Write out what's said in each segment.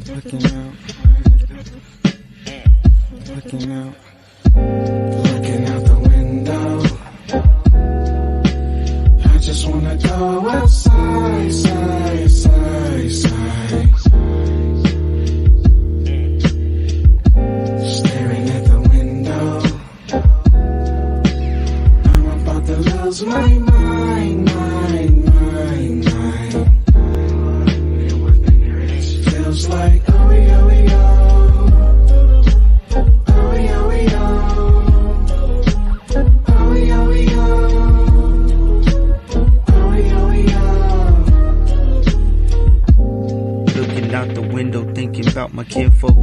Looking out, looking out, looking out the window. I just wanna go outside, side, side, side. Staring at the window. I'm about to lose my mind, mind, mind, mind. Feels like oh, oh, oh, oh, Looking out the window, thinking about my kinfolk.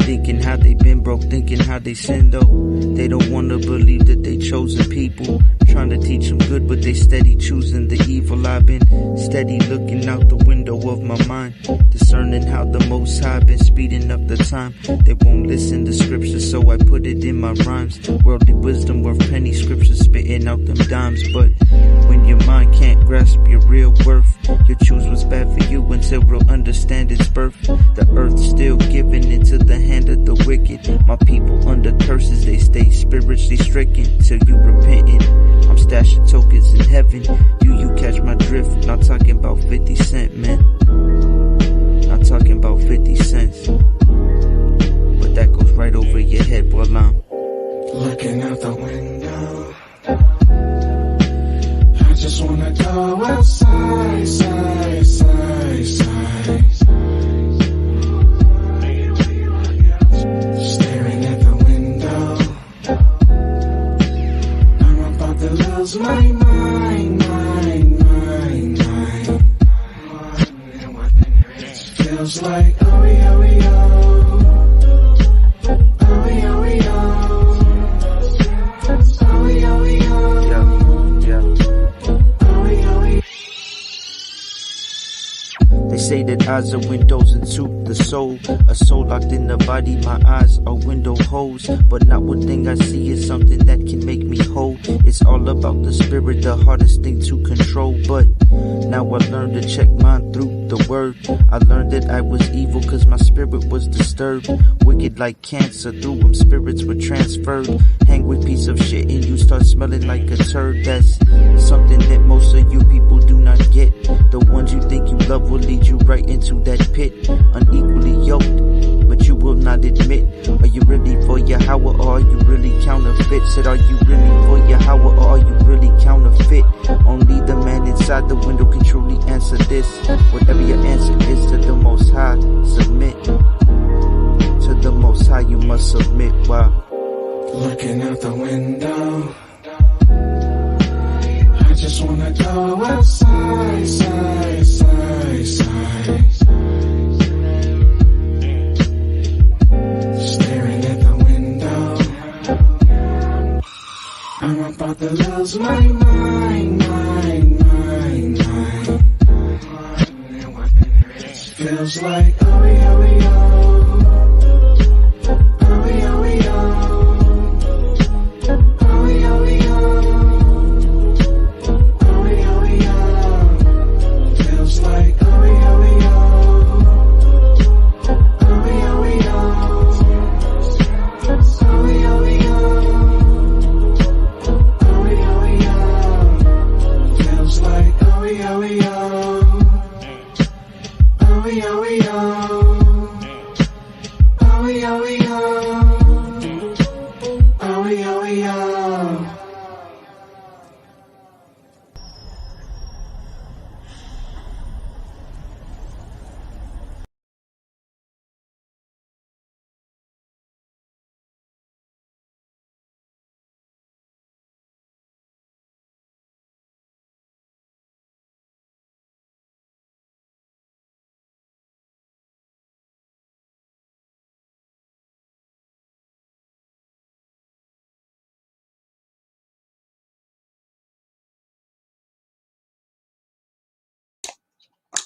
Thinking how they been broke, thinking how they sin though. They don't wanna believe that they chosen people. Trying to teach them good, but they steady choosing the evil. I've been steady looking out the window of my mind, discerning how the Most High been speeding up the time. They won't listen to scripture, so I put it in my rhymes. Worldly wisdom worth penny, scripture spitting out them dimes. But when your mind can't grasp your real worth, you choose what's bad for you until we'll understand its birth. The earth still giving into the hand of the wicked. My people under curses, they stay spiritually stricken till you repenting. I'm stashing tokens in heaven. You catch my drift. Not talking about 50 cent, man. Not talking about 50 cents. But that goes right over your head, boy. I'm looking out the window. I just wanna go outside, side, side, side. Staring at the window. I'm about to lose my mind, mind, mind, mind. Feels like oh, oh, oh, oh, oh, They say that eyes are windows into the soul. A soul locked in the body, my eyes are window holes. But not one thing I see is something that can make me whole. It's all about the spirit, the hardest thing to control. But now I learned to check mine through the word. I learned that I was evil cause my spirit was disturbed. Wicked like cancer, through them spirits were transferred. Hang with piece of shit and you start smelling like a turd. That's something that most of you people do not get. The ones you think you love will lead you right into that pit. Unequally yoked, but you will not admit. Are you really for Yahweh or are you really counterfeit? Said are you really for Yahweh or are you really counterfeit? Only the man inside the window can truly answer this. Whatever your answer is to the Most High, submit. To the Most High you must submit. Wow. Looking out the window. I just wanna go outside, side, side, side. Staring at the window. I'm about to lose my mind, mind, mind, mind. Feels like oh, oh, oh, oh, oh, oh,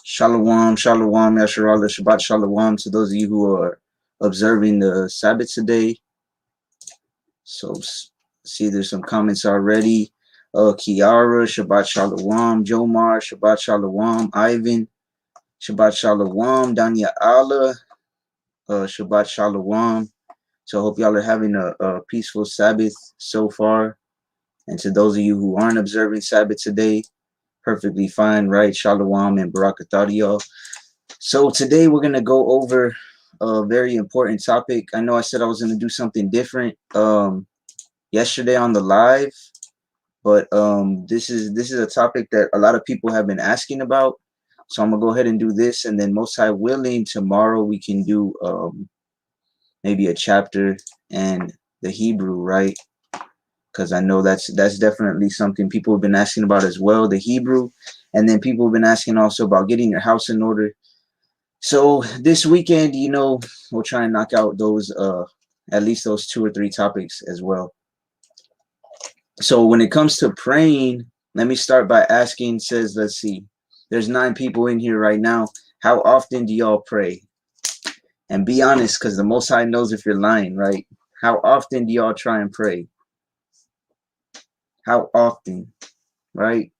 Shalom, shalom, Yasharallah, Shabbat shalom to those of you who are observing the Sabbath today. So, see, there's some comments already. Kiara, Shabbat shalom. Jomar, Shabbat shalom. Ivan, Shabbat shalom. Danya Allah, Shabbat Shalom. So I hope y'all are having a peaceful Sabbath so far. And to those of you who aren't observing Sabbath today, perfectly fine, right? Shalom and Barakatah to y'all. So today we're going to go over a very important topic. I know I said I was going to do something different yesterday on the live, but this is a topic that a lot of people have been asking about. So I'm going to go ahead and do this, and then most high willing, tomorrow we can do maybe a chapter and the Hebrew, right? Because I know that's definitely something people have been asking about as well, the Hebrew. And then people have been asking also about getting your house in order. So this weekend, you know, we'll try and knock out those at least those 2 or 3 topics as well. So when it comes to praying, let me start by asking, says, let's see, there's 9 people in here right now. How often do y'all pray? And be honest, because the Most High knows if you're lying, right? How often do y'all try and pray? How often, right?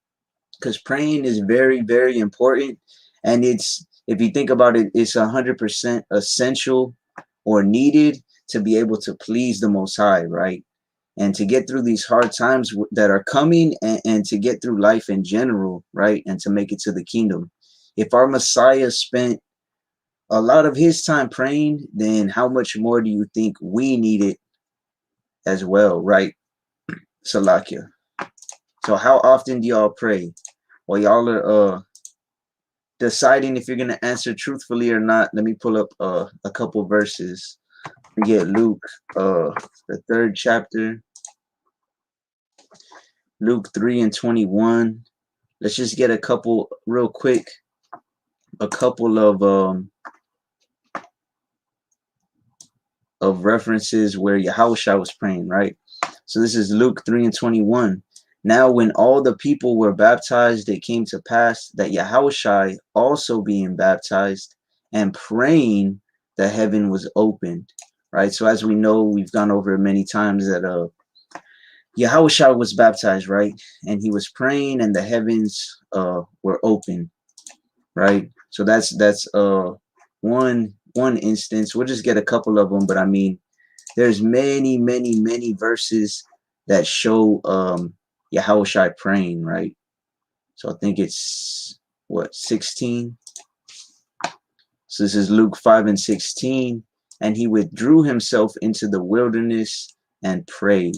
Because praying is very, very important. And it's, if you think about it, it's 100% essential or needed to be able to please the Most High, right? And to get through these hard times that are coming, and to get through life in general, right? And to make it to the kingdom. If our Messiah spent a lot of his time praying, then how much more do you think we need it as well, right? Salakia. So how often do y'all pray? Well, y'all are deciding if you're going to answer truthfully or not. Let me pull up a couple verses. We get Luke, the 3rd chapter, Luke 3:21. Let's just get a couple real quick, a couple of references where Yahushua was praying, right? So this is Luke 3:21. Now when all the people were baptized, it came to pass that Yahushua also being baptized and praying, the heaven was opened, right? So as we know, we've gone over many times that Yahushua was baptized, right? And he was praying and the heavens were open, right? So that's one instance. We'll just get a couple of them, but I mean, there's many verses that show Yahushua praying, right? So I think it's what, 16. So this is Luke 5:16, and he withdrew himself into the wilderness and prayed,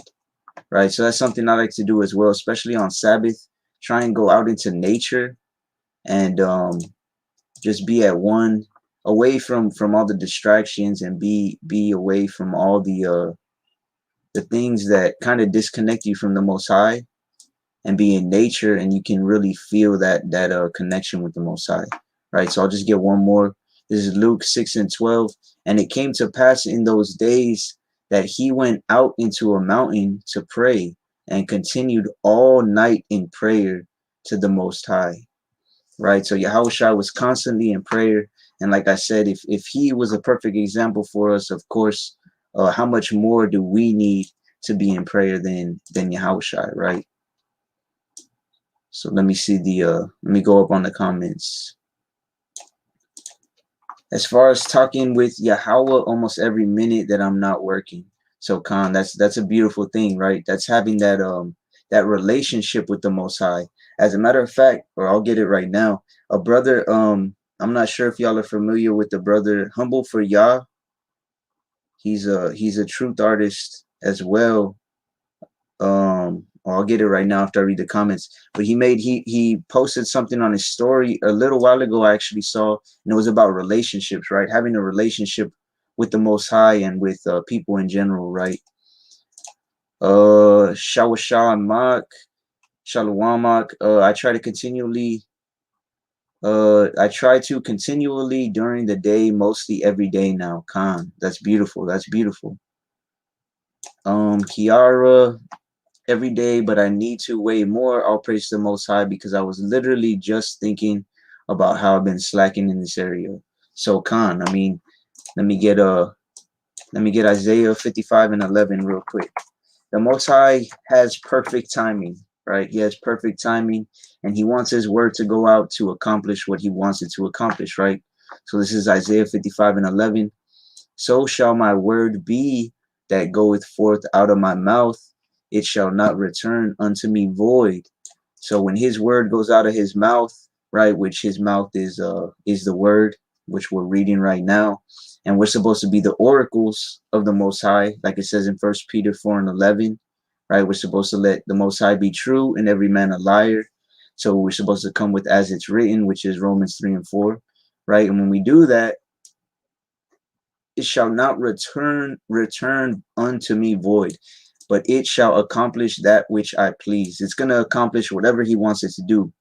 right? So that's something I like to do as well, especially on Sabbath. Try and go out into nature and just be at one, away from all the distractions, and be away from all the things that kind of disconnect you from the Most High, and be in nature, and you can really feel that connection with the Most High, right? So I'll just get one more. This is Luke 6:12. And it came to pass in those days that he went out into a mountain to pray, and continued all night in prayer to the Most High, right? So Yahushua was constantly in prayer. And like I said, if he was a perfect example for us, of course, how much more do we need to be in prayer than Yahushua, right? So let me see let me go up on the comments. As far as talking with Yahweh almost every minute that I'm not working. So Khan, that's a beautiful thing, right? That's having that that relationship with the Most High. As a matter of fact, or I'll get it right now, a brother, I'm not sure if y'all are familiar with the brother Humble for Yah. He's a truth artist as well. I'll get it right now after I read the comments. But he posted something on his story a little while ago, I actually saw, and it was about relationships, right? Having a relationship with the Most High and with people in general, right? Shawamak, Shalawamak. I try to continually during the day, mostly every day now. Khan, that's beautiful. That's beautiful. Kiara, every day, but I need to way more. I'll praise the Most High, because I was literally just thinking about how I've been slacking in this area. So Khan, I mean, let me get Isaiah 55:11 real quick. The Most High has perfect timing, right? He has perfect timing, and he wants his word to go out to accomplish what he wants it to accomplish, right? So this is Isaiah 55:11. So shall my word be that goeth forth out of my mouth. It shall not return unto me void. So when his word goes out of his mouth, right, which his mouth is the word, which we're reading right now, and we're supposed to be the oracles of the Most High, like it says in 1 Peter 4:11, right? We're supposed to let the Most High be true and every man a liar. So we're supposed to come with as it's written, which is Romans 3:4, right? And when we do that, it shall not return unto me void, but it shall accomplish that which I please. It's going to accomplish whatever he wants it to do,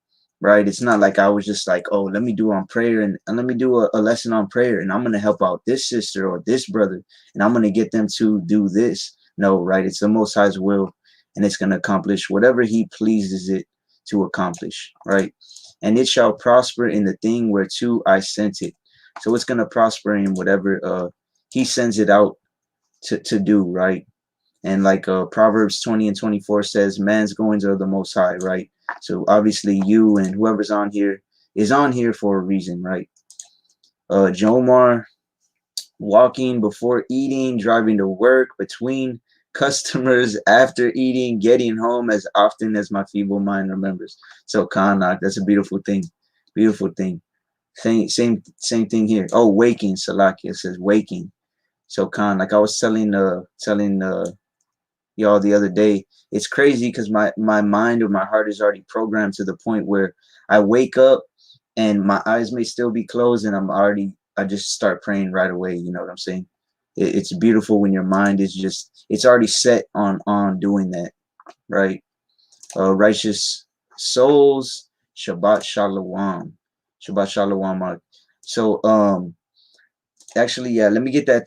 right? It's not like I was just like, oh, let me do on prayer and let me do a lesson on prayer, and I'm going to help out this sister or this brother, and I'm going to get them to do this. No, right? It's the Most High's will, and it's going to accomplish whatever he pleases it to accomplish, right? And it shall prosper in the thing whereto I sent it. So it's going to prosper in whatever he sends it out to do, right? And like Proverbs 20:24 says, man's goings are the Most High, right? So obviously you and whoever's on here is on here for a reason, right? Jomar, walking before eating, driving to work, between customers, after eating, getting home as often as my feeble mind remembers. So Kanak, that's a beautiful thing. Beautiful thing. Same thing here. Oh, waking, Salakia says waking. So Khan, like I was telling y'all the other day, it's crazy because my mind or my heart is already programmed to the point where I wake up and my eyes may still be closed and I just start praying right away. You know what I'm saying? It's beautiful when your mind is it's already set on doing that, right? Righteous souls, Shabbat Shalom. Shabbat Shalom, Mark. So actually, yeah, let me get that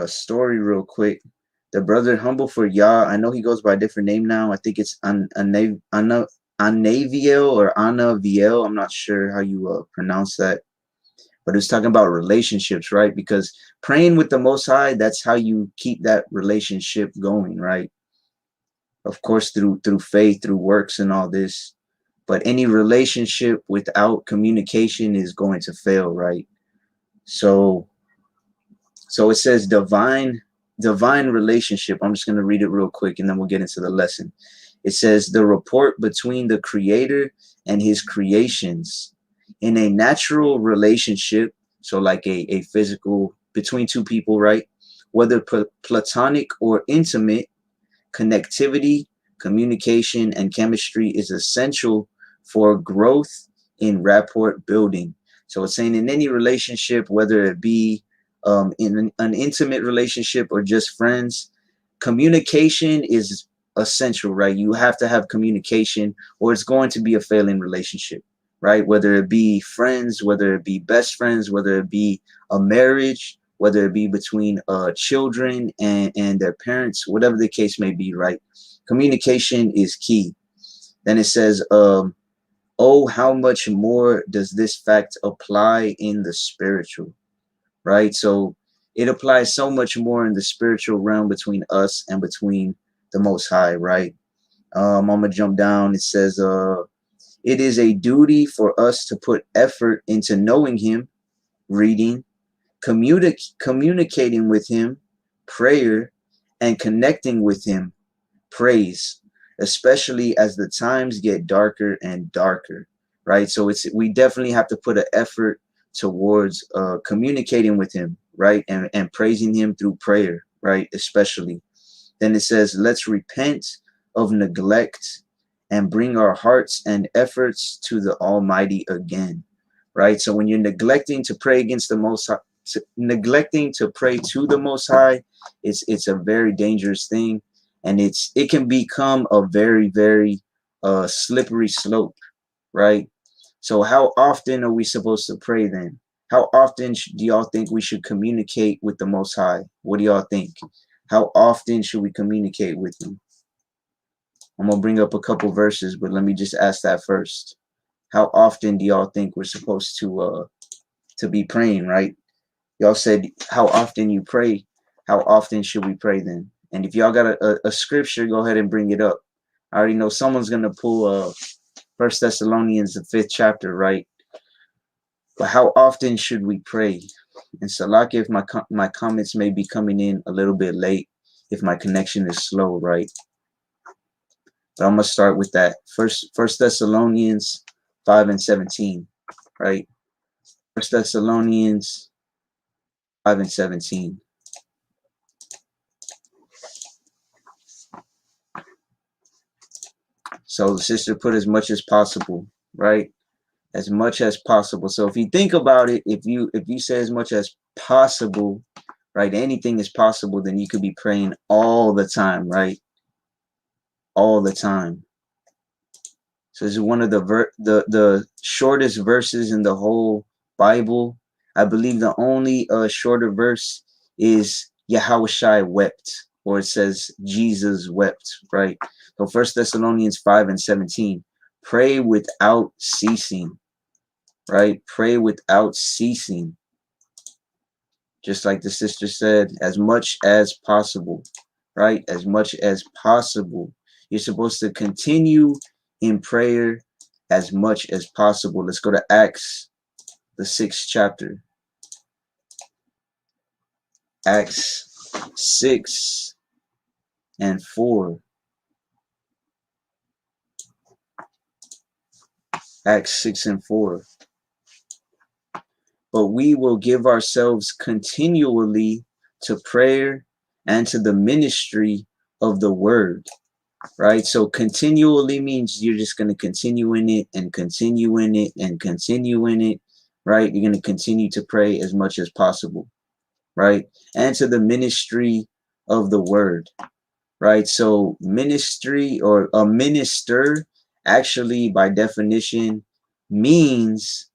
story real quick. The brother Humble for Yah, I know he goes by a different name now. I think it's Anaviel or Anaviel. I'm not sure how you pronounce that. But it's talking about relationships, right? Because praying with the Most High, that's how you keep that relationship going, right? Of course, through faith, through works and all this. But any relationship without communication is going to fail, right? So it says divine relationship. I'm just going to read it real quick and then we'll get into the lesson. It says the rapport between the creator and his creations in a natural relationship. So like a physical between two people, right? Whether platonic or intimate, connectivity, communication, and chemistry is essential for growth in rapport building. So it's saying in any relationship, whether it be in an intimate relationship or just friends, communication is essential, right? You have to have communication or it's going to be a failing relationship, right? Whether it be friends, whether it be best friends, whether it be a marriage, whether it be between children and their parents, whatever the case may be, right? Communication is key. Then it says, oh, how much more does this fact apply in the spiritual, right? So it applies so much more in the spiritual realm between us and between the Most High, right? I'm going to jump down. It says, it is a duty for us to put effort into knowing him, reading, communicating with him, prayer, and connecting with him, praise, especially as the times get darker and darker, right? So we definitely have to put an effort towards communicating with him, right? And praising him through prayer, right? Especially. Then it says, let's repent of neglect and bring our hearts and efforts to the Almighty again, right? So when you're neglecting to pray against the Most High, neglecting to pray to the Most High, it's a very dangerous thing, and it can become a very, very slippery slope, right? So how often are we supposed to pray then? How often do y'all think we should communicate with the Most High? What do y'all think? How often should we communicate with him? I'm going to bring up a couple verses, but let me just ask that first. How often do y'all think we're supposed to be praying, right? Y'all said how often you pray. How often should we pray then? And if y'all got a scripture, go ahead and bring it up. I already know someone's going to pull 1 Thessalonians, the 5th chapter, right? But how often should we pray? And Salak, if my comments may be coming in a little bit late, if my connection is slow, right? But I'm gonna start with that. First Thessalonians 5:17, right? First Thessalonians 5:17. So the sister put as much as possible, right? As much as possible. So if you think about it, if you say as much as possible, right? Anything is possible, then you could be praying all the time, right? All the time. So this is one of the shortest verses in the whole Bible. I believe the only shorter verse is Yahushua wept, or it says Jesus wept, right? So First Thessalonians 5:17. Pray without ceasing, right? Pray without ceasing. Just like the sister said, as much as possible, right? As much as possible. You're supposed to continue in prayer as much as possible. Let's go to Acts, the 6th chapter. Acts 6:4. Acts 6:4. But we will give ourselves continually to prayer and to the ministry of the word. Right? So continually means you're just going to continue in it and continue in it and continue in it, right? You're going to continue to pray as much as possible, right? And to the ministry of the word, right? So ministry, or a minister, actually by definition means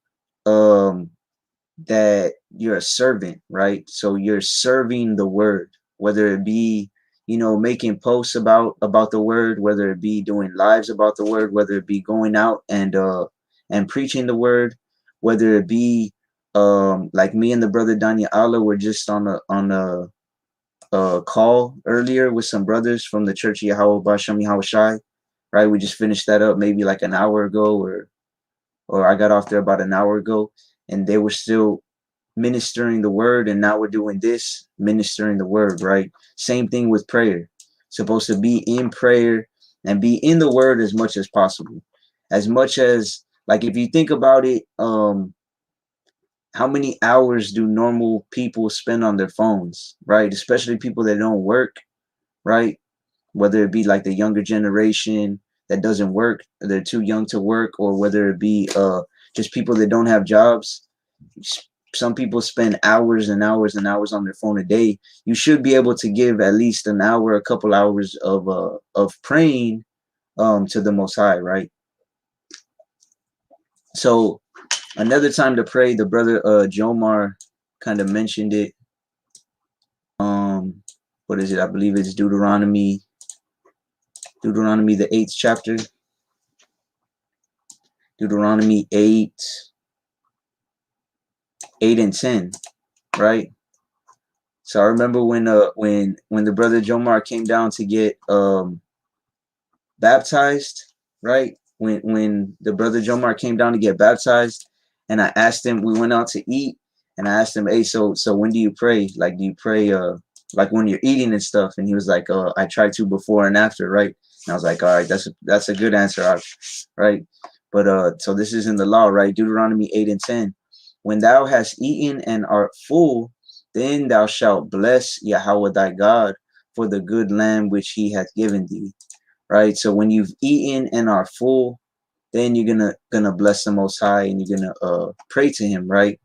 that you're a servant, right? So you're serving the word, whether it be, making posts about the word, whether it be doing lives about the word, whether it be going out and preaching the word, whether it be like me and the brother Daniel Allah were just on a call earlier with some brothers from the Church of Yahweh Basham Yahushai, right? We just finished that up maybe like an hour ago, or I got off there about an hour ago, and they were still ministering the word, and now we're doing this, ministering the word, right? Same thing with prayer. Supposed to be in prayer and be in the word as much as possible. As much as, like, if you think about it, how many hours do normal people spend on their phones, right? Especially people that don't work, right? Whether it be like the younger generation that doesn't work, they're too young to work, or whether it be just people that don't have jobs. Some people spend hours and hours and hours on their phone a day. You should be able to give at least an hour, a couple hours of praying to the Most High, right? So another time to pray, the brother Jomar kind of mentioned it. What is it? I believe it's Deuteronomy the 8th chapter. Deuteronomy 8:10, right? So I remember when the brother Jomar came down to get baptized, right? When the brother Jomar came down to get baptized, and I asked him, we went out to eat, and I asked him, hey, so when do you pray? Like, do you pray like when you're eating and stuff? And he was like, I try to before and after, right? And I was like, all right, that's a good answer, right? But so this is in the law, right? Deuteronomy 8:10. When thou hast eaten and art full, then thou shalt bless Yahweh thy God for the good land which he hath given thee. Right? So when you've eaten and are full, then you're gonna bless the Most High, and you're gonna pray to him, right?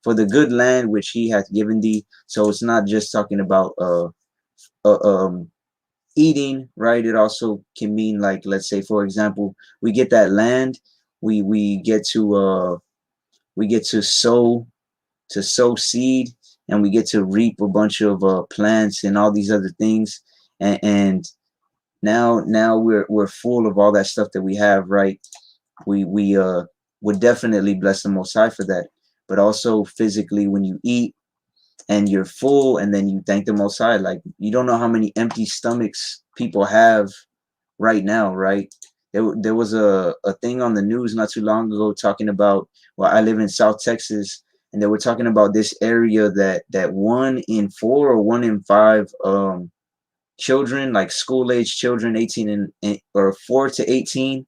For the good land which he hath given thee. So it's not just talking about eating, right? It also can mean, like, let's say, for example, we get that land, we get to sow seed, and we get to reap a bunch of plants and all these other things, and now we're full of all that stuff that we have, right? We would definitely bless the Most High for that. But also physically, when you eat and you're full, and then you thank the Most High, like, you don't know how many empty stomachs people have right now, right? There was a thing on the news not too long ago talking about, well, I live in South Texas, and they were talking about this area that 1 in 4 or 1 in 5 children, like school age children, 18 or 4 to 18,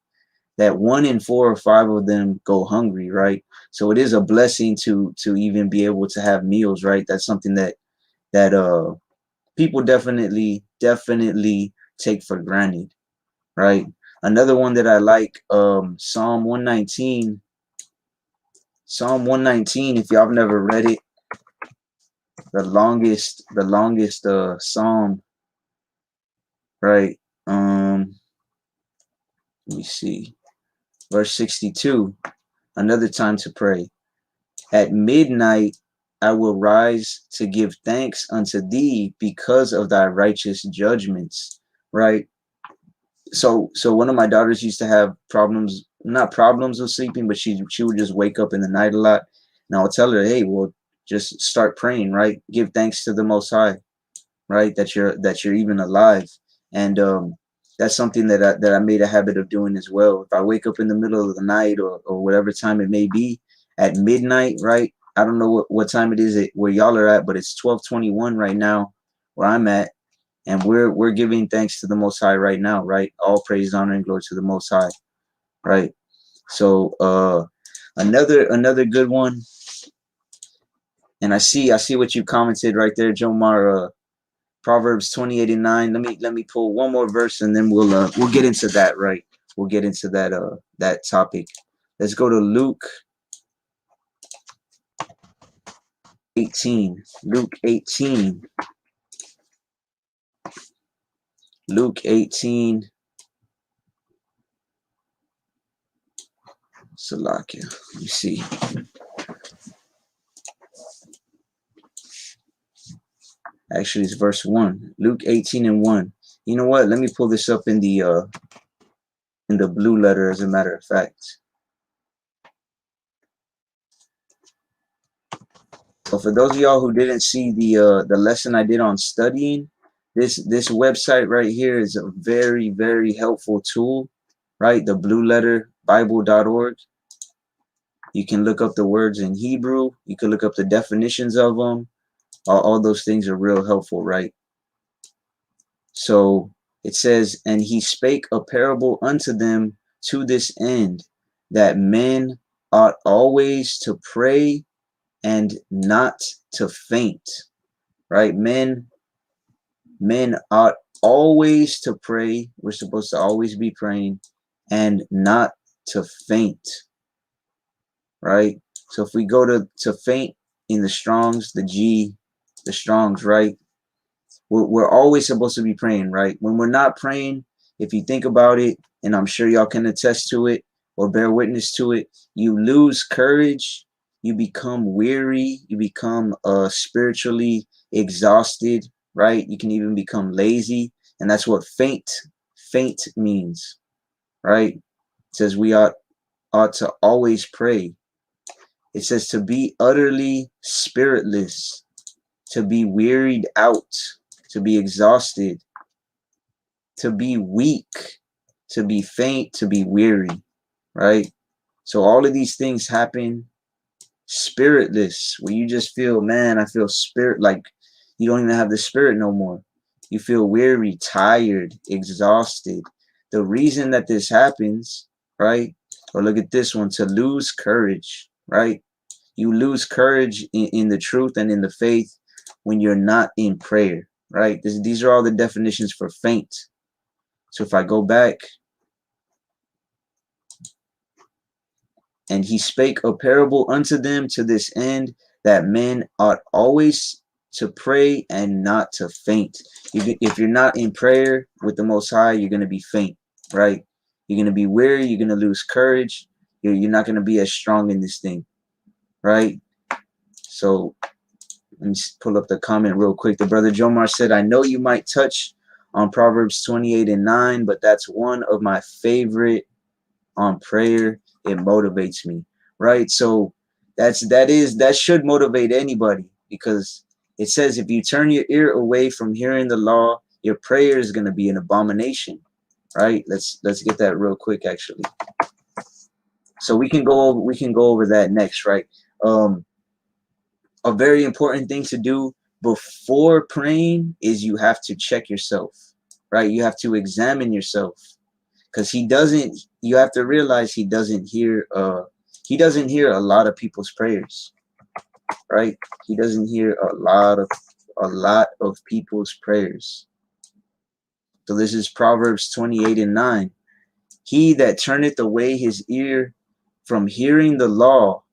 that 1 in 4 or 5 of them go hungry, right? So it is a blessing to even be able to have meals, right? That's something that people definitely take for granted, right? Another one that I like, Psalm 119. Psalm 119, if y'all have never read it, the longest psalm, right? Let me see. Verse 62, another time to pray. At midnight I will rise to give thanks unto thee because of thy righteous judgments, right? So one of my daughters used to have problems, not problems with sleeping, but she would just wake up in the night a lot. And I'll tell her, hey, well, just start praying, right? Give thanks to the Most High, right? That you're even alive. And that's something that I made a habit of doing as well. If I wake up in the middle of the night or whatever time it may be, at midnight, right? I don't know what time it is where y'all are at, but it's 12:21 right now where I'm at. And we're giving thanks to the Most High right now, right? All praise, honor, and glory to the Most High, right? So another good one. And I see what you commented right there, Jomar. Proverbs 28:9. Let me pull one more verse and then we'll get into that, right? We'll get into that topic. Let's go to Luke 18. Luke 18. Luke 18. Salakia. Let me see. Actually, it's verse 1. Luke 18:1. You know what? Let me pull this up in the blue letter, as a matter of fact. So for those of y'all who didn't see the lesson I did on studying, this website right here is a very, very helpful tool, right? The blue letter Bible.org. You can look up the words in Hebrew. You can look up the definitions of them. All those things are real helpful, right? So it says, and he spake a parable unto them to this end, that men ought always to pray and not to faint, right? Men ought always to pray. We're supposed to always be praying and not to faint, right? So if we go to faint in the Strongs, the Strongs, right? We're always supposed to be praying, right? When we're not praying, if you think about it, and I'm sure y'all can attest to it or bear witness to it, you lose courage, you become weary, you become spiritually exhausted, right? You can even become lazy, and that's what faint means, right? It says we ought to always pray. It says to be utterly spiritless, to be wearied out, to be exhausted, to be weak, to be faint, to be weary, right? So all of these things happen spiritless, where you just feel, man, I feel spirit, like you don't even have the spirit no more. You feel weary, tired, exhausted. The reason that this happens, right? Or look at this one, to lose courage, right? You lose courage in the truth and in the faith when you're not in prayer, right? These are all the definitions for faint. So if I go back, and he spake a parable unto them to this end, that men ought always to pray and not to faint. If you're not in prayer with the Most High, you're going to be faint, right? You're going to be weary. You're going to lose courage. You're not going to be as strong in this thing, right? So let me pull up the comment real quick. The brother Jomar said, I know you might touch on Proverbs 28:9, but that's one of my favorite on prayer. It motivates me, right? So that should motivate anybody, because it says if you turn your ear away from hearing the law, your prayer is going to be an abomination, right? Let's get that real quick, actually. So we can go over that next, right? a very important thing to do before praying is you have to check yourself, right? You have to examine yourself, because he doesn't, you have to realize he doesn't hear a lot of people's prayers, right? He doesn't hear a lot of people's prayers. So this is Proverbs 28:9. He that turneth away his ear from hearing the law,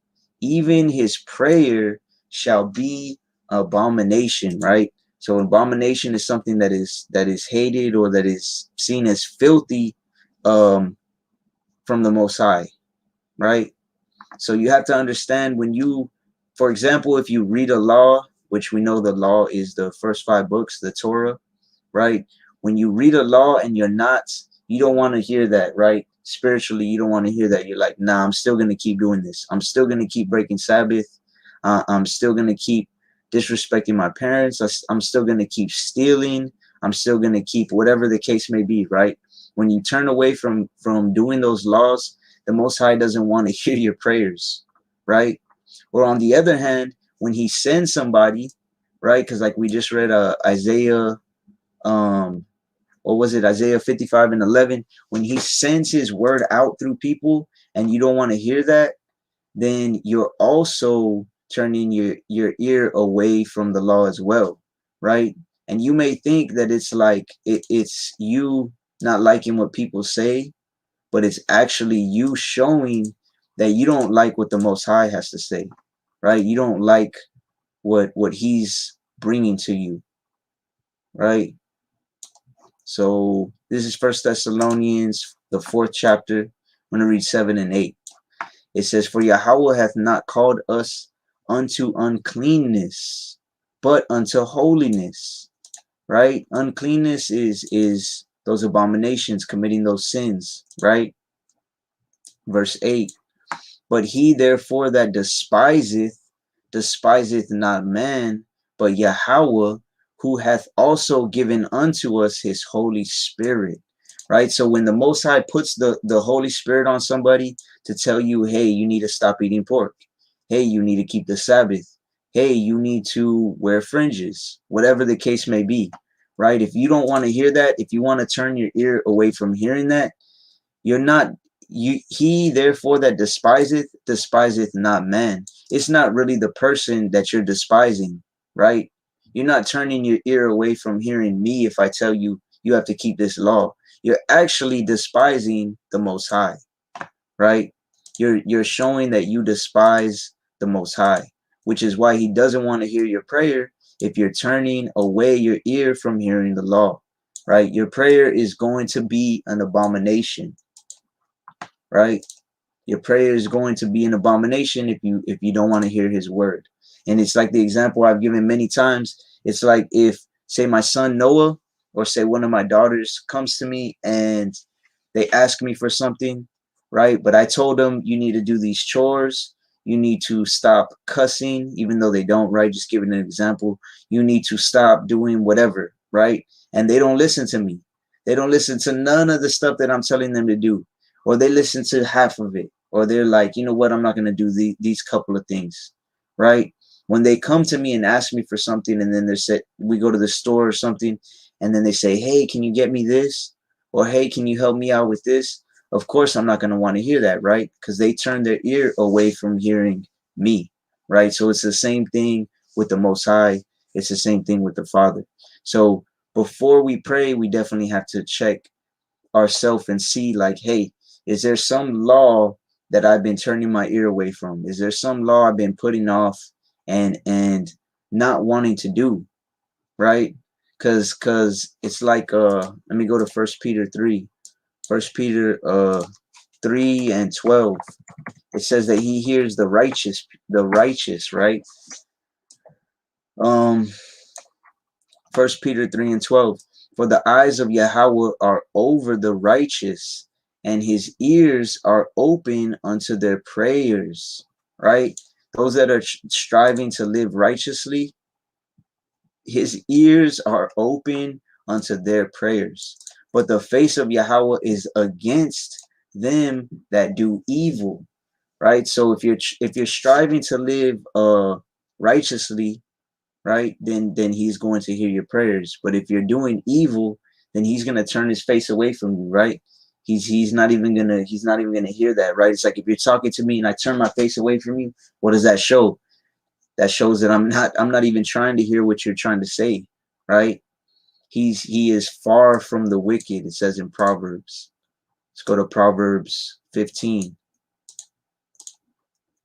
even his prayer shall be abomination, right? So abomination is something that is hated, or that is seen as filthy from the Most High, right? So you have to understand, when you, for example, if you read a law, which we know the law is the first 5 books, the Torah, right? When you read a law and you don't want to hear that, right? Spiritually, you don't want to hear that. You're like, nah, I'm still going to keep doing this. I'm still going to keep breaking Sabbath. I'm still going to keep disrespecting my parents. I'm still going to keep stealing. I'm still going to keep whatever the case may be, right? When you turn away from doing those laws, the Most High doesn't want to hear your prayers, right? Or on the other hand, when he sends somebody, right? Because like we just read Isaiah, what was it? Isaiah 55:11. When he sends his word out through people and you don't want to hear that, then you're also turning your ear away from the law as well, right? And you may think that it's like it's you not liking what people say, but it's actually you showing that you don't like what the Most High has to say, right? You don't like what he's bringing to you, right? So this is First Thessalonians, the 4th chapter. I'm going to read 7 and 8. It says, for Yahweh hath not called us unto uncleanness, but unto holiness, right? Uncleanness is those abominations, committing those sins, right? Verse 8, but he therefore that despiseth not man, but Yahweh, who hath also given unto us his Holy Spirit, right? So when the Most High puts the Holy Spirit on somebody to tell you, hey, you need to stop eating pork. Hey, you need to keep the Sabbath. Hey, you need to wear fringes, whatever the case may be, right? If you don't want to hear that, if you want to turn your ear away from hearing that, he therefore that despiseth not man. It's not really the person that you're despising, right? You're not turning your ear away from hearing me if I tell you you have to keep this law. You're actually despising the Most High, right? You're showing that you despise the Most High, which is why he doesn't want to hear your prayer if you're turning away your ear from hearing the law, right? Your prayer is going to be an abomination, right? Your prayer is going to be an abomination if you don't want to hear his word. And it's like the example I've given many times. It's like if, say, my son Noah, or say one of my daughters comes to me and they ask me for something, right? But I told them, you need to do these chores. You need to stop cussing, even though they don't, right? Just giving an example. You need to stop doing whatever, right? And they don't listen to me. They don't listen to none of the stuff that I'm telling them to do. Or they listen to half of it. Or they're like, you know what, I'm not going to do these couple of things, right? When they come to me and ask me for something, and then they say, we go to the store or something, and then they say, hey, can you get me this? Or, hey, can you help me out with this? Of course, I'm not going to want to hear that, right? Because they turn their ear away from hearing me, right? So it's the same thing with the Most High. It's the same thing with the Father. So before we pray, we definitely have to check ourselves and see, like, hey, is there some law that I've been turning my ear away from? Is there some law I've been putting off and not wanting to do, right? Because it's like, let me go to First Peter 3. First Peter 3:12. It says that he hears the righteous, right? First Peter 3:12. For the eyes of Yahweh are over the righteous, and his ears are open unto their prayers, right? Those that are striving to live righteously, his ears are open unto their prayers. But the face of Yahweh is against them that do evil, right? So if you're striving to live righteously, right, then he's going to hear your prayers. But if you're doing evil, then he's going to turn his face away from you, right? He's not even gonna hear that, right? It's like if you're talking to me and I turn my face away from you, what does that show? That shows that I'm not even trying to hear what you're trying to say, right? He is far from the wicked, it says in Proverbs. Let's go to Proverbs 15.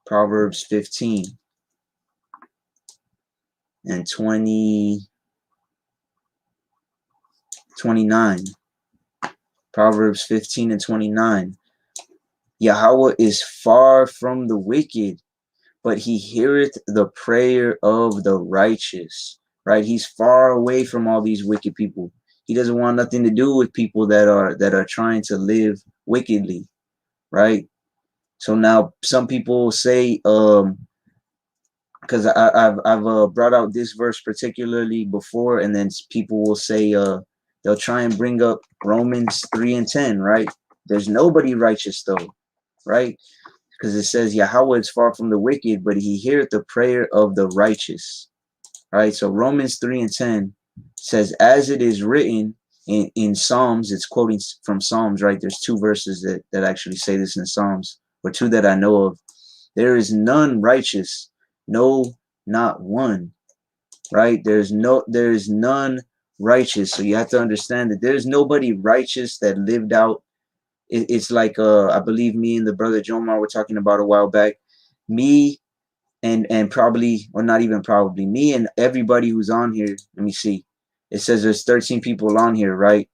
Proverbs 15 and 29. Proverbs 15 and 29. Yahweh is far from the wicked, but he heareth the prayer of the righteous. Right? He's far away from all these wicked people. He doesn't want nothing to do with people that are trying to live wickedly, right? So now some people say, because I've brought out this verse particularly before, and then people will say they'll try and bring up Romans 3 and 10, right? There's nobody righteous though, right? Because it says Yahweh is far from the wicked, but he heareth the prayer of the righteous, right? So Romans 3 and 10 says, as it is written in Psalms, it's quoting from Psalms, right? There's two verses that actually say this in Psalms, or two that I know of. There is none righteous, no, not one, right? There's none righteous. So you have to understand that there's nobody righteous that lived out. It's like I believe me and the brother Jomar were talking about a while back. Me and probably, or not even probably, me and everybody who's on here. Let me see. It says there's 13 people on here, right?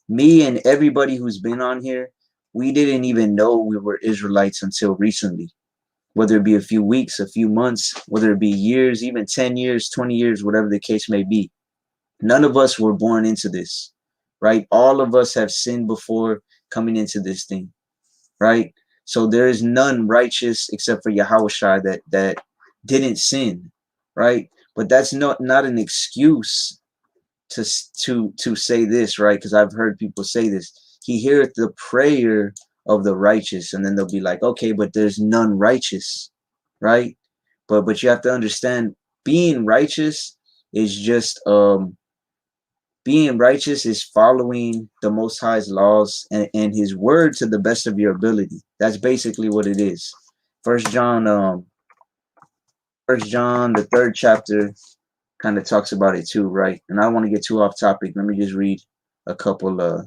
Me and everybody who's been on here, we didn't even know we were Israelites until recently. Whether it be a few weeks, a few months, whether it be years, even 10 years, 20 years, whatever the case may be. None of us were born into this, right? All of us have sinned before coming into this thing, right? So there is none righteous except for Yahushua that didn't sin, right? But that's not an excuse to say this, right? Because I've heard people say this. He heareth the prayer of the righteous, and then they'll be like, okay, but there's none righteous, right? But you have to understand, being righteous is just being righteous is following the Most High's laws and his word to the best of your ability. That's basically what it is. First John, the 3rd chapter, kind of talks about it too, right? And I don't want to get too off topic. Let me just read a couple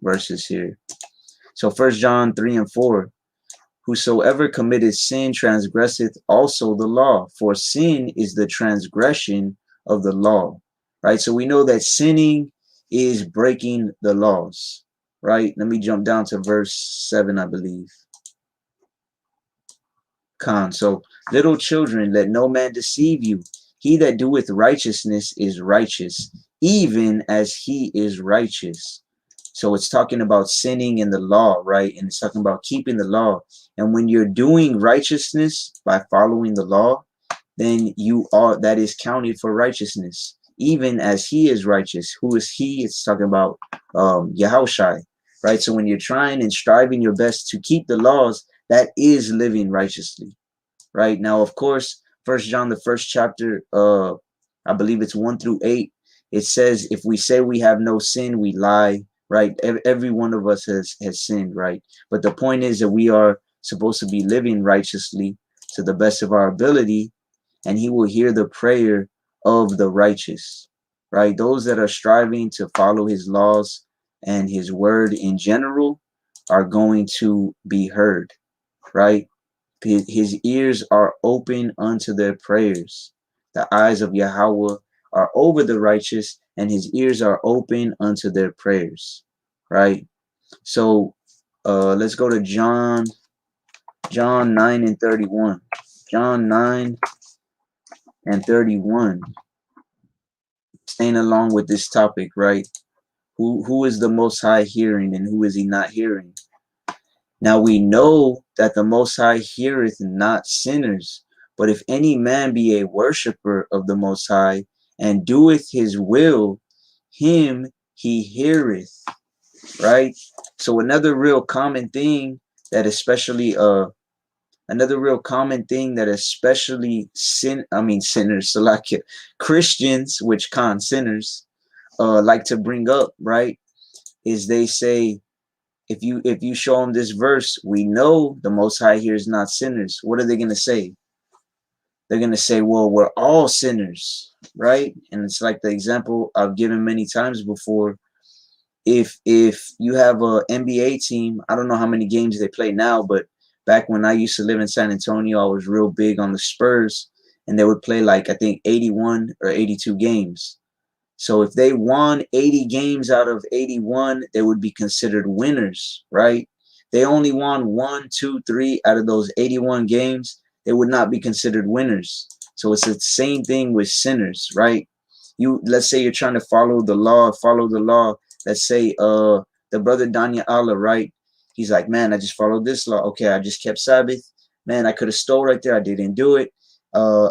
verses here. So 1 John 3 and 4. Whosoever committeth sin transgresseth also the law, for sin is the transgression of the law. Right? So we know that sinning is breaking the laws. Right? Let me jump down to verse 7, I believe. So little children, let no man deceive you. He that doeth righteousness is righteous, even as he is righteous. So it's talking about sinning in the law, right? And it's talking about keeping the law. And when you're doing righteousness by following the law, then that is counted for righteousness, even as he is righteous. Who is he? It's talking about Yahushai, right? So when you're trying and striving your best to keep the laws, that is living righteously, right? Now, of course, 1 John, the 1st chapter, I believe it's 1 through 8. It says, if we say we have no sin, we lie, right? Every one of us has sinned, right? But the point is that we are supposed to be living righteously to the best of our ability, and he will hear the prayer of the righteous, right? Those that are striving to follow his laws and his word in general are going to be heard, right? His ears are open unto their prayers. The eyes of Yahweh are over the righteous, and his ears are open unto their prayers, right? So let's go to John 9 and 31. John 9 and 31. Staying along with this topic, right? Who is the Most High hearing, and who is he not hearing? Now we know that the Most High heareth not sinners, but if any man be a worshipper of the Most High, and doeth his will, him he heareth, right? So another real common thing that especially Another real common thing that especially sinners, so like Christians, which sinners, like to bring up, right, is they say, if you show them this verse, we know the Most High here is not sinners. What are they gonna say? They're gonna say, well, we're all sinners, right? And it's like the example I've given many times before. If you have a NBA team, I don't know how many games they play now, but back when I used to live in San Antonio, I was real big on the Spurs, and they would play like I think 81 or 82 games. So if they won 80 games out of 81, they would be considered winners, right? They only won 1, 2, 3 out of those 81 games, they would not be considered winners. So it's the same thing with sinners, right? Let's say you're trying to follow the law. Let's say the brother Danya Allah, right? He's like, man, I just followed this law. Okay, I just kept Sabbath. Man, I could have stole right there. I didn't do it. I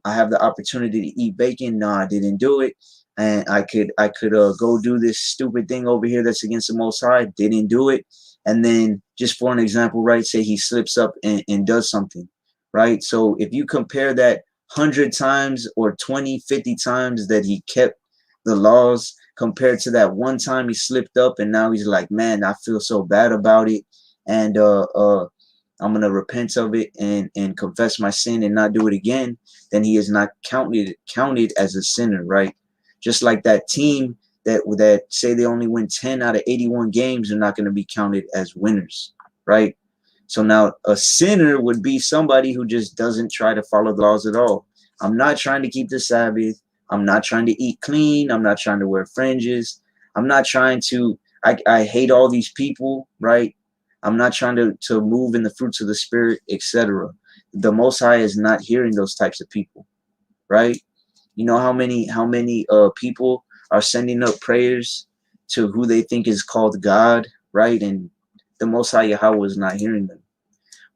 have the opportunity to eat bacon. No, I didn't do it. And I could go do this stupid thing over here that's against the Most High. Didn't do it. And then just for an example, right, say he slips up and does something, right? So if you compare that 100 times or 20, 50 times that he kept the laws compared to that one time he slipped up and now he's like, man, I feel so bad about it. And I'm going to repent of it and confess my sin and not do it again, then he is not counted as a sinner, right? Just like that team that say they only win 10 out of 81 games are not going to be counted as winners, right? So now a sinner would be somebody who just doesn't try to follow the laws at all. I'm not trying to keep the Sabbath. I'm not trying to eat clean. I'm not trying to wear fringes. I'm not trying to, I hate all these people, right? I'm not trying to move in the fruits of the Spirit, etc. The Most High is not hearing those types of people, right? You know how many people are sending up prayers to who they think is called God, right? And the Most High Yahweh is not hearing them.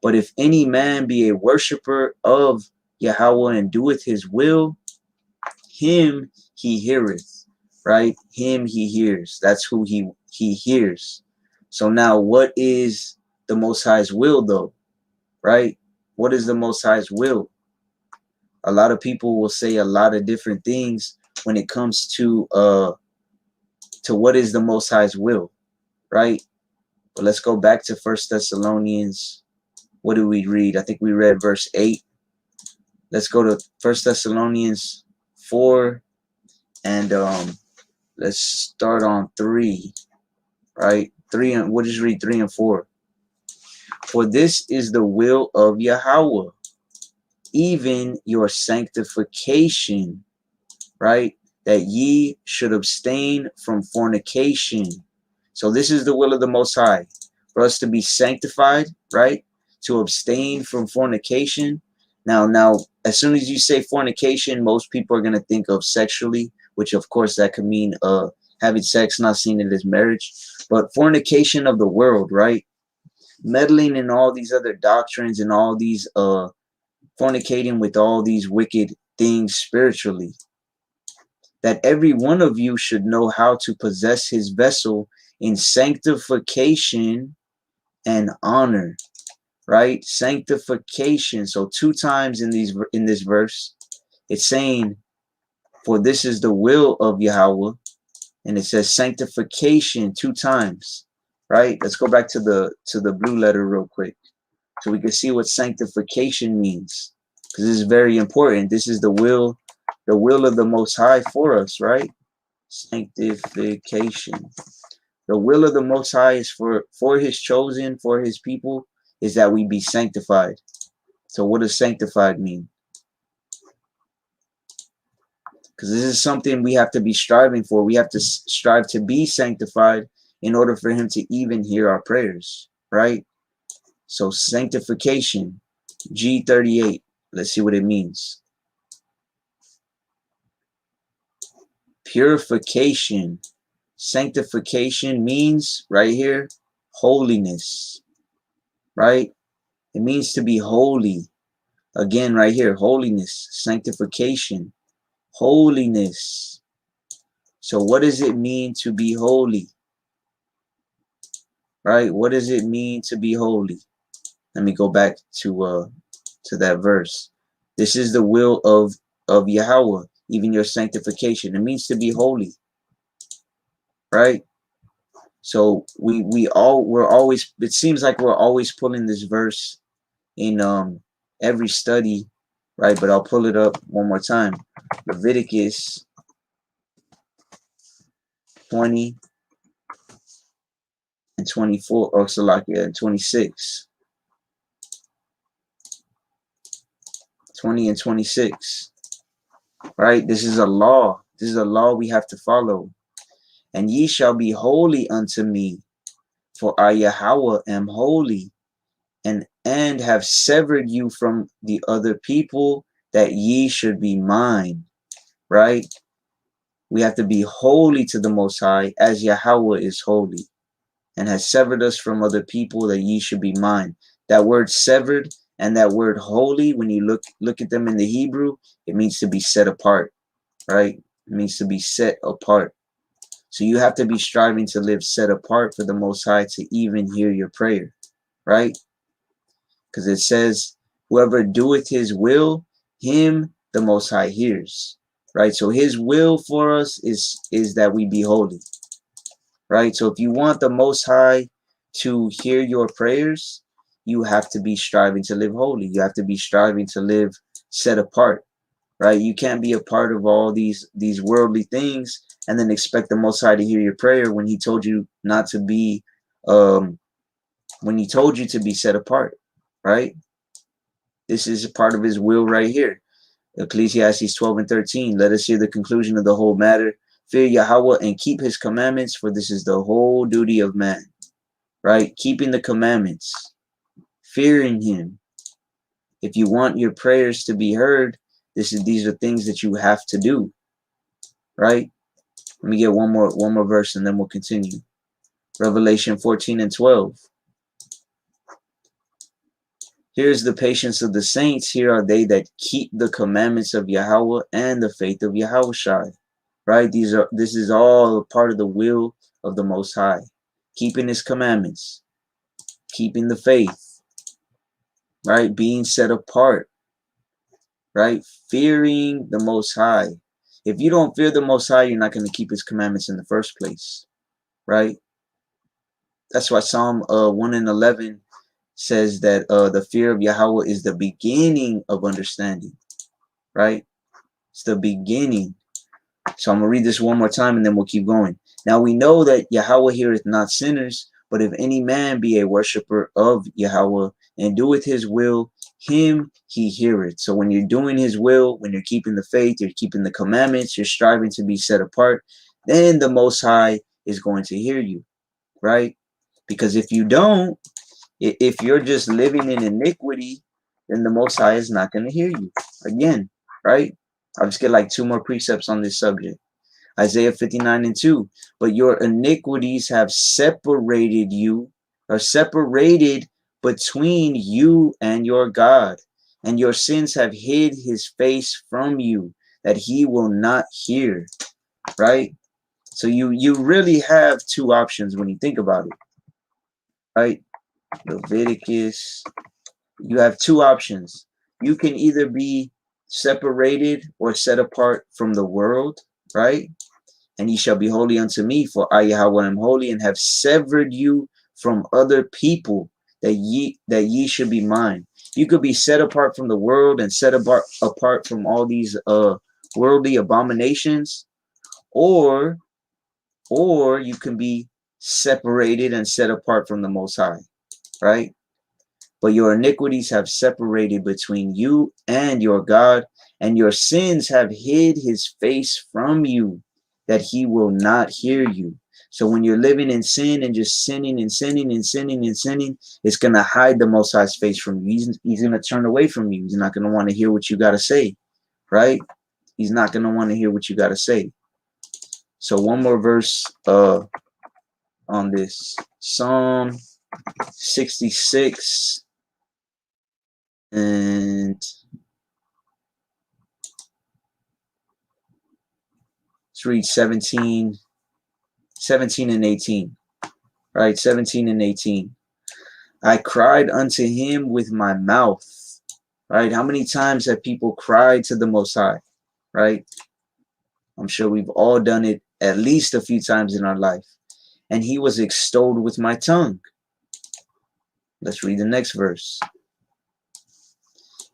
But if any man be a worshiper of Yahweh and doeth his will, him he heareth, right? Him he hears. That's who he hears. So now what is the Most High's will though, right? What is the Most High's will? A lot of people will say a lot of different things when it comes to what is the Most High's will, right? But let's go back to 1 Thessalonians. What do we read? I think we read verse 8. Let's go to 1 Thessalonians 4 and let's start on 3, right? 3 and we'll just read 3 and 4. For this is the will of Yahweh, even your sanctification, right? That ye should abstain from fornication. So this is the will of the Most High, for us to be sanctified, right? To abstain from fornication. Now, as soon as you say fornication, most people are going to think of sexually, which of course that could mean having sex, not seeing it as marriage, but fornication of the world, right? Meddling in all these other doctrines and all these fornicating with all these wicked things spiritually. That every one of you should know how to possess his vessel in sanctification and honor, right? Sanctification. So 2 times in this verse, it's saying, for this is the will of Yahweh, and it says sanctification 2 times, right? Let's go back to the blue letter real quick so we can see what sanctification means, because this is very important. This is the will of the Most High for us, right? Sanctification. The will of the Most High is for his chosen, for his people, is that we be sanctified. So what does sanctified mean? Because this is something we have to be striving for. We have to strive to be sanctified in order for him to even hear our prayers, right? So sanctification, G38. Let's see what it means. Purification. Sanctification means right here, holiness, right? It means to be holy. Again, right here, holiness, sanctification, holiness. So what does it mean to be holy? Right? What does it mean to be holy? Let me go back to that verse. This is the will of Yahweh, even your sanctification. It means to be holy, right? So we're always, it seems like we're always pulling this verse in every study, right? But I'll pull it up one more time. Leviticus 20 and 24, or Salakia, and 26. 20 and 26, right? This is a law. This is a law we have to follow. And ye shall be holy unto me, for I Yahweh am holy, and have severed you from the other people, that ye should be mine, right? We have to be holy to the Most High, as Yahweh is holy, and has severed us from other people, that ye should be mine. That word severed and that word holy, when you look at them in the Hebrew, it means to be set apart, right? It means to be set apart. So you have to be striving to live set apart for the Most High to even hear your prayer, right? Because it says, whoever doeth his will, him the Most High hears, right? So his will for us is that we be holy, right? So if you want the Most High to hear your prayers, you have to be striving to live holy. You have to be striving to live set apart, right? You can't be a part of all these worldly things and then expect the Most High to hear your prayer when he told you not to be, when he told you to be set apart, right? This is a part of his will right here. Ecclesiastes 12 and 13. Let us hear the conclusion of the whole matter. Fear Yahweh and keep his commandments, for this is the whole duty of man, right? Keeping the commandments, fearing him. If you want your prayers to be heard, these are things that you have to do, right? Let me get one more verse and then we'll continue. Revelation 14 and 12. Here's the patience of the saints. Here are they that keep the commandments of Yahweh and the faith of Yahushai. Right? This is all part of the will of the Most High. Keeping his commandments, keeping the faith, right? Being set apart, right? Fearing the Most High. If you don't fear the Most High, you're not going to keep his commandments in the first place, right? That's why Psalm 1 and 11 says that the fear of Yahweh is the beginning of understanding, right? It's the beginning. So I'm going to read this one more time and then we'll keep going. Now we know that Yahweh heareth not sinners, but if any man be a worshiper of Yahweh and doeth his will, him he heareth. So when you're doing his will, when you're keeping the faith, you're keeping the commandments, you're striving to be set apart, then the Most High is going to hear you, right? Because if you don't, if you're just living in iniquity, then the Most High is not going to hear you again, right? I'll just get like 2 more precepts on this subject. Isaiah 59 and 2. But your iniquities have separated you, or separated between you and your God, and your sins have hid his face from you, that he will not hear, right? So you really have 2 options when you think about it, right? Leviticus, you have 2 options. You can either be separated or set apart from the world, right? And ye shall be holy unto me, for I Yahweh am holy, and have severed you from other people, that ye should be mine. You could be set apart from the world and set apart from all these worldly abominations, or you can be separated and set apart from the Most High, right? But your iniquities have separated between you and your God, and your sins have hid his face from you, that he will not hear you. So when you're living in sin and just sinning and sinning and sinning and sinning, it's going to hide the Most High's face from you. He's going to turn away from you. He's not going to want to hear what you got to say, right? He's not going to want to hear what you got to say. So one more verse on this. Psalm 66 and let's read 17 and 18, right? 17 and 18. I cried unto him with my mouth. Right? How many times have people cried to the Most High? Right? I'm sure we've all done it at least a few times in our life. And he was extolled with my tongue. Let's read the next verse.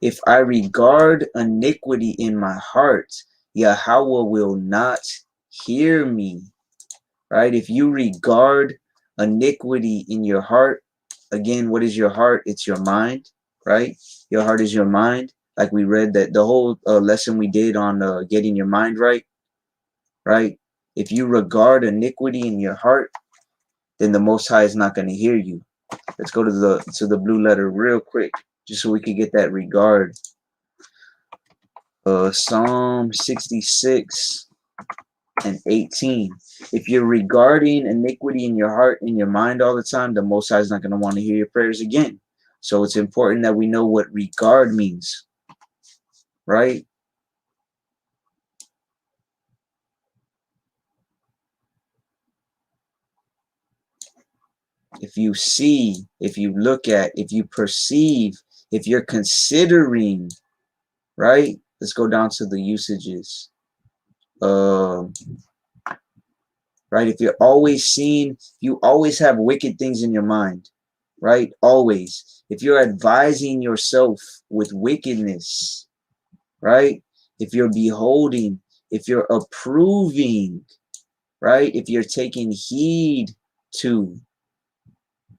If I regard iniquity in my heart, Yahweh will not hear me. Right? If you regard iniquity in your heart, again, what is your heart? It's your mind, right? Your heart is your mind. Like we read that the whole lesson we did on getting your mind right, right? If you regard iniquity in your heart, then the Most High is not going to hear you. Let's go to the blue letter real quick, just so we can get that regard. Psalm 66 and 18. If you're regarding iniquity in your heart, in your mind all the time, the Most High is not going to want to hear your prayers again. So it's important that we know what regard means, right? If you see, if you look at, if you perceive, if you're considering, right? Let's go down to the usages. Right? If you're always seeing, you always have wicked things in your mind, right? Always. If you're advising yourself with wickedness, right? If you're beholding, if you're approving, right? If you're taking heed to,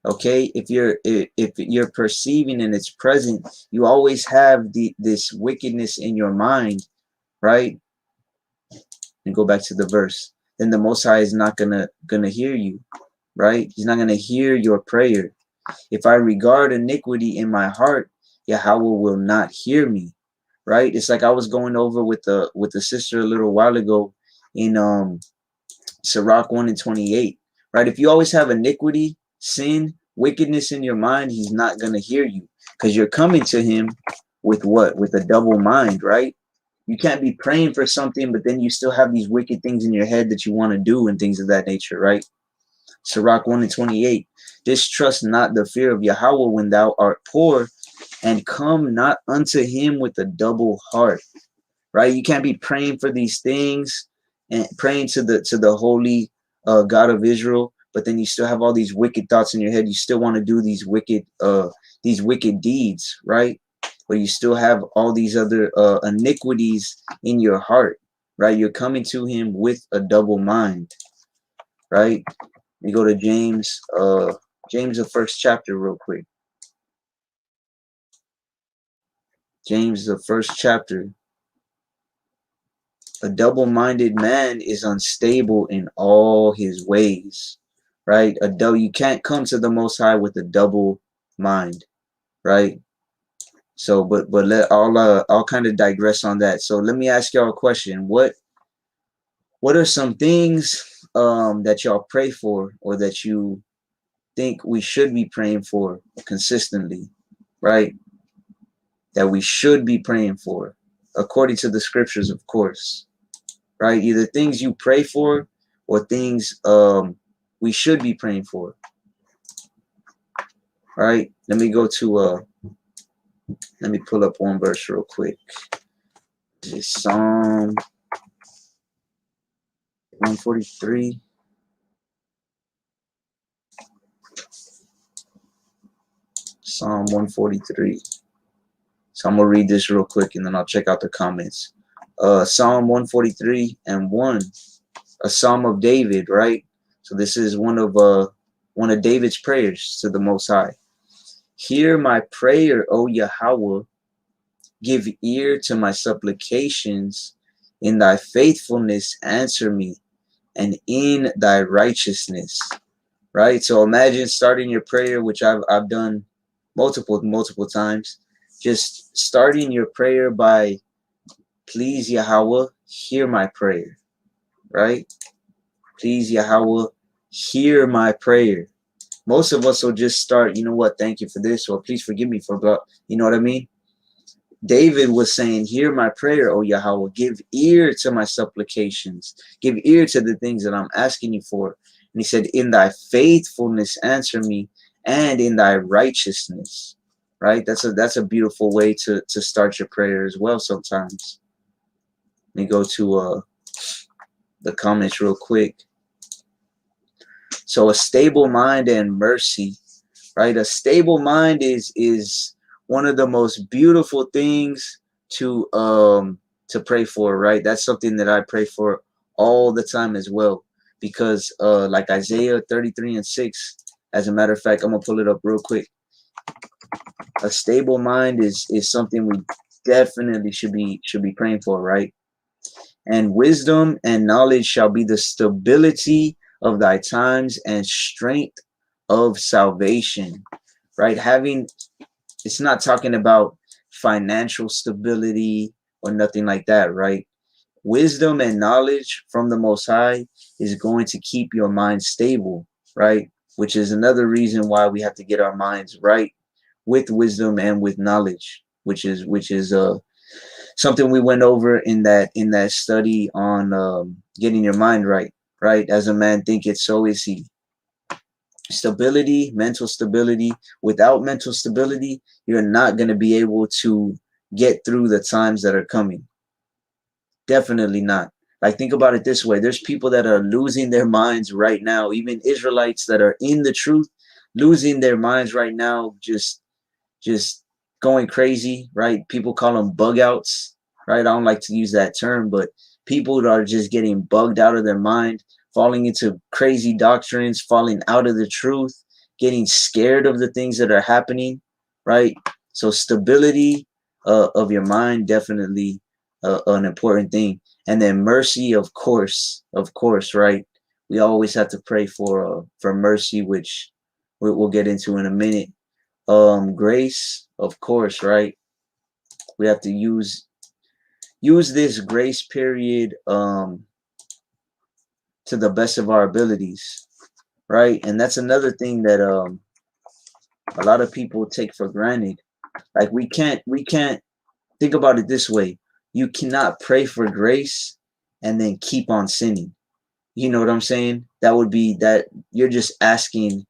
okay, if you're perceiving and it's present, you always have this wickedness in your mind, right? And go back to the verse. Then the Most High is not gonna hear you, right? He's not gonna hear your prayer. If I regard iniquity in my heart, Yahweh will not hear me, right? It's like I was going over with the sister a little while ago in Sirach 1:28, right? If you always have iniquity, sin, wickedness in your mind, he's not gonna hear you because you're coming to him with what? With a double mind, right? You can't be praying for something, but then you still have these wicked things in your head that you want to do and things of that nature, right? Sirach 1:28. Distrust not the fear of Yahweh when thou art poor, and come not unto him with a double heart. Right? You can't be praying for these things and praying to the holy God of Israel, but then you still have all these wicked thoughts in your head. You still want to do these wicked deeds, right? But you still have all these other iniquities in your heart, right? You're coming to him with a double mind, right? We go to James, the first chapter real quick. James, the first chapter. A double-minded man is unstable in all his ways, right? You can't come to the Most High with a double mind, right? So, but I'll kind of digress on that. So let me ask y'all a question. What are some things that y'all pray for, or that you think we should be praying for consistently, right? That we should be praying for, according to the scriptures, of course, right? Either things you pray for or things we should be praying for, right? Let me go to let me pull up one verse real quick. It's Psalm 143. Psalm 143. So I'm gonna read this real quick and then I'll check out the comments. Psalm 143 and 1, a Psalm of David, right? So this is one of David's prayers to the Most High. Hear my prayer, O Yahweh. Give ear to my supplications. In thy faithfulness answer me, and in thy righteousness. Right? So imagine starting your prayer, which I've done multiple times. Just starting your prayer by, please Yahweh, hear my prayer. Right? Please Yahweh, hear my prayer. Most of us will just start, you know what, thank you for this, or please forgive me for blah. You know what I mean? David was saying, hear my prayer, O Yahweh. Give ear to my supplications. Give ear to the things that I'm asking you for. And he said, in thy faithfulness answer me, and in thy righteousness. Right? That's a beautiful way to start your prayer as well sometimes. Let me go to the comments real quick. So a stable mind and mercy, right? A stable mind is one of the most beautiful things to pray for, right? That's something that I pray for all the time as well, because like Isaiah 33:6, as a matter of fact, I'm gonna pull it up real quick. A stable mind is something we definitely should be praying for, right? And wisdom and knowledge shall be the stability of thy times and strength of salvation, right? Having, it's not talking about financial stability or nothing like that, right? Wisdom and knowledge from the Most High is going to keep your mind stable, right? Which is another reason why we have to get our minds right with wisdom and with knowledge, which is something we went over in that study on getting your mind right. Right? As a man thinketh, so is he. Stability, mental stability. Without mental stability, you're not going to be able to get through the times that are coming. Definitely not. Like, think about it this way. There's people that are losing their minds right now, even Israelites that are in the truth, losing their minds right now, just going crazy, right? People call them bug outs, right? I don't like to use that term, but people that are just getting bugged out of their mind, falling into crazy doctrines, falling out of the truth, getting scared of the things that are happening, right? So stability of your mind, definitely an important thing. And then mercy, of course, right? We always have to pray for mercy, which we'll get into in a minute. Grace, of course, right? We have to use this grace period to the best of our abilities, right? And that's another thing that a lot of people take for granted. Like, we can't think about it this way. You cannot pray for grace and then keep on sinning. You know what I'm saying? That would be that you're just asking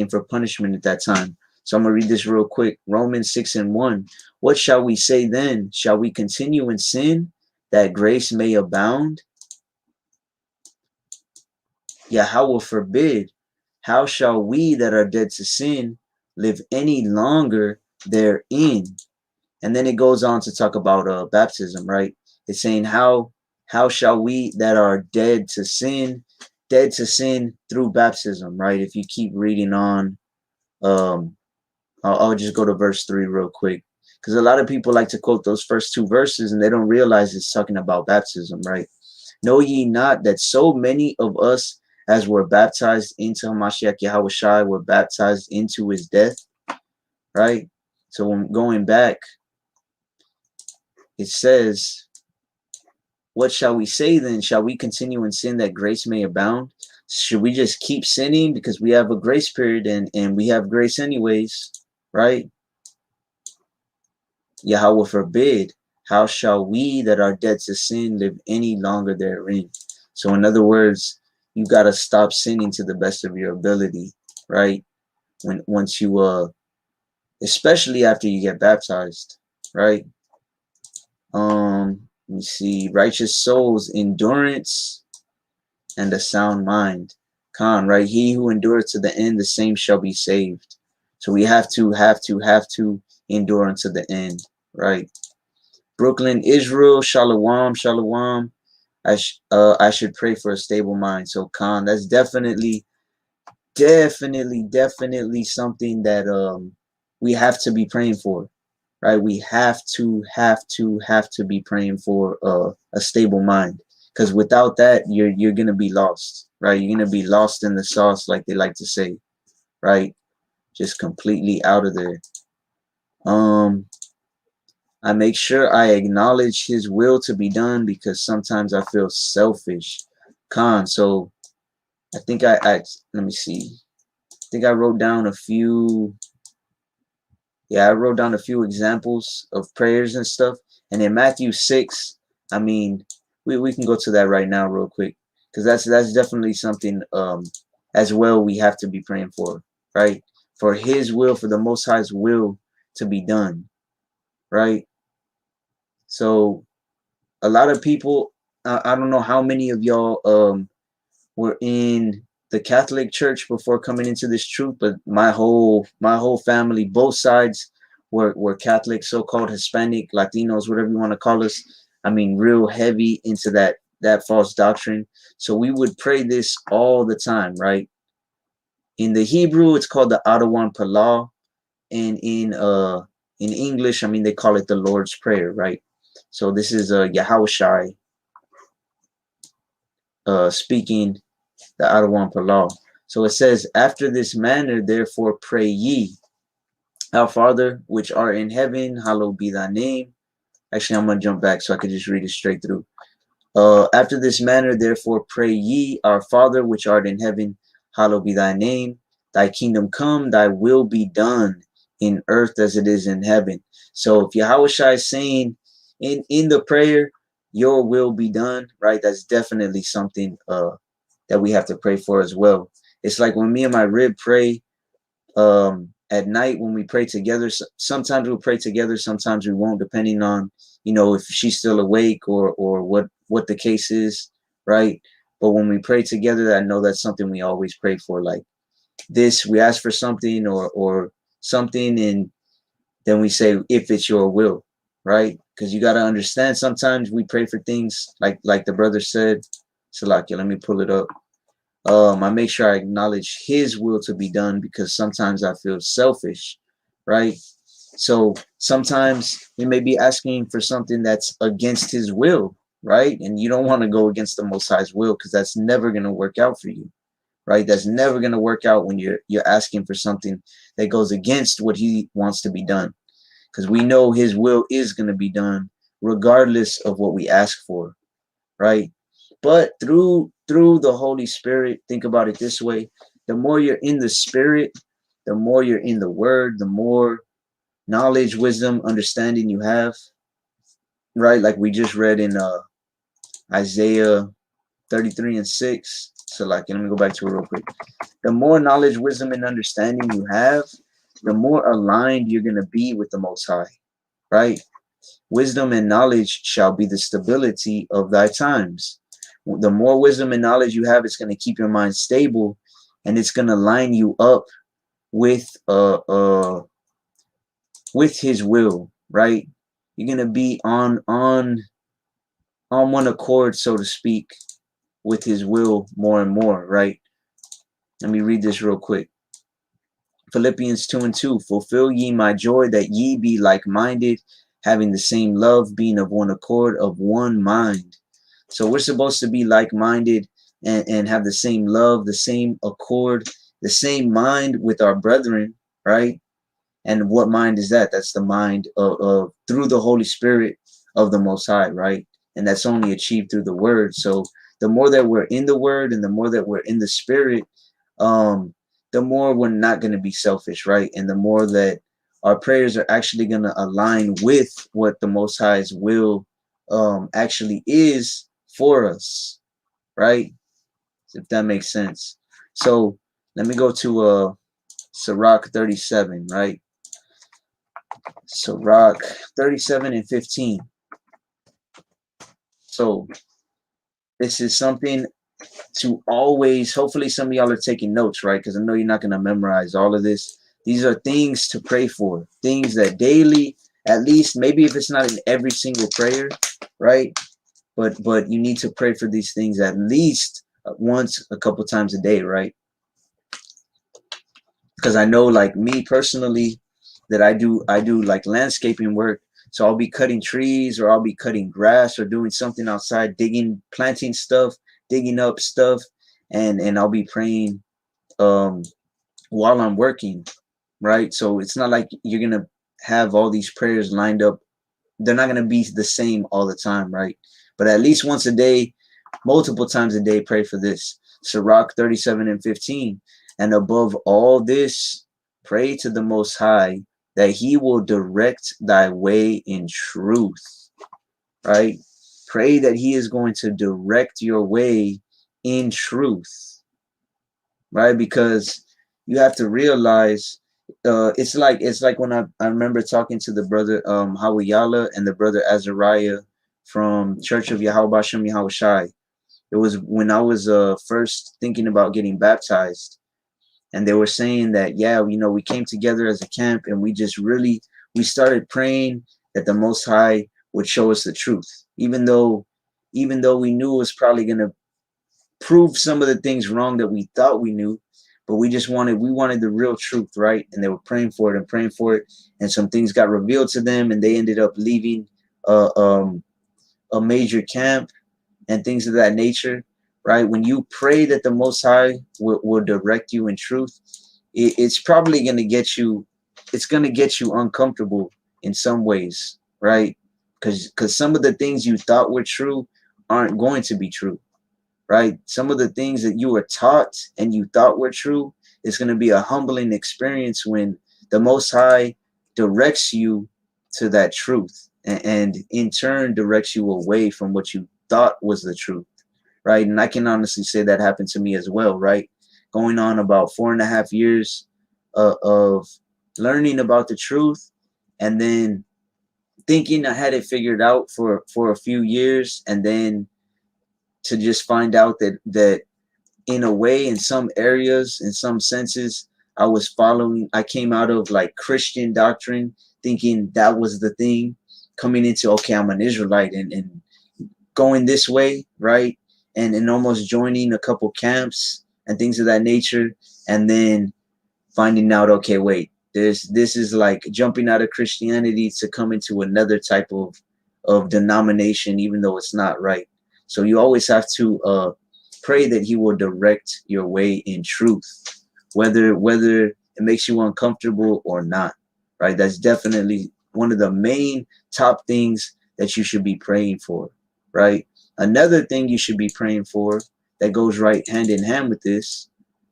for punishment at that time. So I'm going to read this real quick. Romans 6:1. What shall we say then? Shall we continue in sin that grace may abound? Yahweh forbid. How shall we that are dead to sin live any longer therein? And then it goes on to talk about baptism, right? It's saying how shall we that are dead to sin through baptism, right? If you keep reading on, I'll just go to verse 3 real quick, because a lot of people like to quote those first two verses and they don't realize it's talking about baptism, right? Know ye not that so many of us as were baptized into Hamashiach Yahweh Shai were baptized into his death, right? So when going back, it says, what shall we say then? Shall we continue in sin that grace may abound? Should we just keep sinning because we have a grace period and we have grace anyways, right? Yahweh forbid. How shall we that are dead to sin live any longer therein? So in other words, you got to stop sinning to the best of your ability, right? Once you especially after you get baptized, right? Let me see. Righteous souls, endurance, and a sound mind. Right? He who endureth to the end, the same shall be saved. So we have to endure unto the end, right? Brooklyn, Israel, Shalom, Shalom. I should pray for a stable mind. So that's definitely something that we have to be praying for, right? We have to be praying for a stable mind, because without that, you're gonna be lost, right? You're gonna be lost in the sauce, like they like to say, right? Just completely out of there. I make sure I acknowledge his will to be done, because sometimes I feel selfish. So I think I let me see. I think I wrote down a few. Yeah, I wrote down a few examples of prayers and stuff. And in Matthew 6, I mean, we can go to that right now real quick, because that's definitely something as well we have to be praying for. right? For his will, for the Most High's will to be done, right? So a lot of people, I don't know how many of y'all were in the Catholic Church before coming into this truth, but my whole family, both sides were Catholic, so-called Hispanic, Latinos, whatever you want to call us. I mean, real heavy into that false doctrine. So we would pray this all the time, right? In the Hebrew, it's called the Adawan Palah, and in English, I mean, they call it the Lord's Prayer, right? So this is Yahushai speaking the Adawan Palah. So it says, after this manner, therefore pray ye, our Father, which art in heaven, hallowed be thy name. Actually, I'm going to jump back so I can just read it straight through. After this manner, therefore pray ye, our Father, which art in heaven, hallowed be thy name. Thy kingdom come, thy will be done in earth as it is in heaven. So if Yahushua is saying in the prayer, your will be done, right? That's definitely something that we have to pray for as well. It's like when me and my rib pray at night when we pray together. Sometimes we'll pray together, sometimes we won't, depending on, you know, if she's still awake or what the case is, right? But when we pray together, I know that's something we always pray for. Like this, we ask for something or something, and then we say, if it's your will, right? Because you got to understand, sometimes we pray for things like the brother said. Salakia, let me pull it up. I make sure I acknowledge his will to be done, because sometimes I feel selfish, right? So sometimes we may be asking for something that's against his will, right? And you don't want to go against the Most High's will, because that's never going to work out for you, right? That's never going to work out when you're asking for something that goes against what he wants to be done, because we know his will is going to be done regardless of what we ask for, right? But through the Holy Spirit, think about it this way: the more you're in the Spirit, the more you're in the Word, the more knowledge, wisdom, understanding you have, right? Like we just read in Isaiah 33:6. So like, let me go back to it real quick. The more knowledge, wisdom, and understanding you have, the more aligned you're going to be with the Most High, right? Wisdom and knowledge shall be the stability of thy times. The more wisdom and knowledge you have, it's going to keep your mind stable, and it's going to line you up with his will, right? You're going to be on one accord, so to speak, with his will more and more, right? Let me read this real quick. Philippians 2:2, fulfill ye my joy, that ye be like-minded, having the same love, being of one accord, of one mind. So we're supposed to be like-minded and have the same love, the same accord, the same mind with our brethren, right? And what mind is that? That's the mind of through the Holy Spirit of the Most High, right? And that's only achieved through the Word. So the more that we're in the Word and the more that we're in the Spirit, the more we're not going to be selfish, right? And the more that our prayers are actually going to align with what the Most High's will actually is for us, right? If that makes sense. So let me go to Sirach 37, right? Sirach 37:15. So this is something to always, hopefully some of y'all are taking notes, right? Because I know you're not going to memorize all of this. These are things to pray for, things that daily, at least, maybe if it's not in every single prayer, right? But you need to pray for these things at least once, a couple times a day, right? Because I know, like me personally, that I do like landscaping work. So I'll be cutting trees, or I'll be cutting grass, or doing something outside, planting stuff, digging up stuff, and I'll be praying while I'm working, right? So it's not like you're gonna have all these prayers lined up. They're not gonna be the same all the time, right? But at least once a day, multiple times a day, pray for this. Sirach 37:15. And above all this, pray to the Most High that he will direct thy way in truth, right? Pray that he is going to direct your way in truth, right? Because you have to realize, it's like when I remember talking to the brother Hawiyala and the brother Azariah from Church of Yahweh Shem Yahweh Shai. It was when I was first thinking about getting baptized, and they were saying that, yeah, you know, we came together as a camp and we started praying that the Most High would show us the truth, even though we knew it was probably going to prove some of the things wrong that we thought we knew, but we wanted the real truth, right? And they were praying for it and praying for it, and some things got revealed to them, and they ended up leaving uh, um, a major camp and things of that nature, right? When you pray that the Most High will direct you in truth, it's probably going to get you, it's going to get you uncomfortable in some ways, right? Because some of the things you thought were true aren't going to be true, right? Some of the things that you were taught and you thought were true, it's going to be a humbling experience when the Most High directs you to that truth, and in turn directs you away from what you thought was the truth, right? And I can honestly say that happened to me as well, right? Going on about 4.5 years of learning about the truth, and then thinking I had it figured out for a few years, and then to just find out that in a way, in some areas, in some senses, I came out of like Christian doctrine, thinking that was the thing, coming into, okay, I'm an Israelite, and going this way, right? And almost joining a couple camps and things of that nature, and then finding out, okay, wait, this is like jumping out of Christianity to come into another type of denomination, even though it's not right. So you always have to pray that he will direct your way in truth, whether it makes you uncomfortable or not, right? That's definitely one of the main top things that you should be praying for, right? Another thing you should be praying for that goes right hand in hand with this,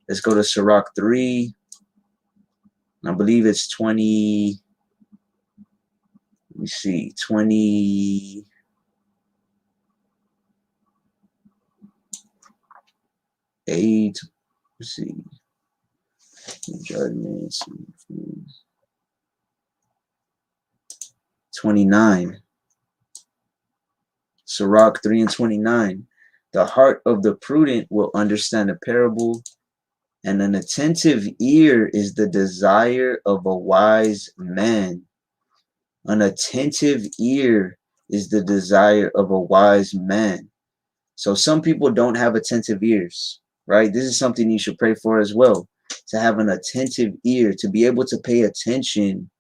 let's go to Sirach 3. I believe it's 20, let me see, 28. Let's see, judgments, 29. Sirach 3 and 29. The heart of the prudent will understand a parable, and an attentive ear is the desire of a wise man. An attentive ear is the desire of a wise man. So some people don't have attentive ears, right? This is something you should pray for as well, to have an attentive ear, to be able to pay attention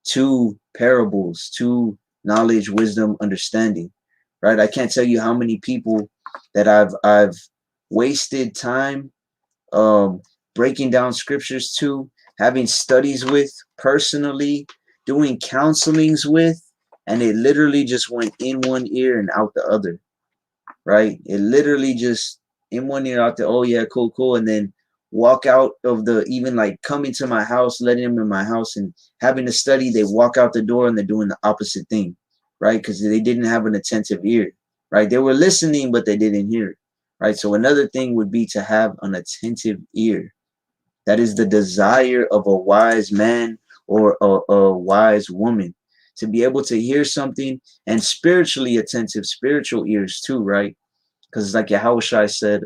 to parables, to knowledge, wisdom, understanding, right? I can't tell you how many people that I've wasted time breaking down scriptures to, having studies with, personally doing counselings with, and it literally just went in one ear and out the other, right? It literally just in one ear, out the, oh yeah, cool, cool, and then walk out of the, even like coming to my house, letting them in my house and having to study, they walk out the door and they're doing the opposite thing, right? Because they didn't have an attentive ear, right? They were listening, but they didn't hear it, right? So another thing would be to have an attentive ear. That is the desire of a wise man or a wise woman, to be able to hear something, and spiritually attentive, spiritual ears too, right? Because it's like Yahushua said,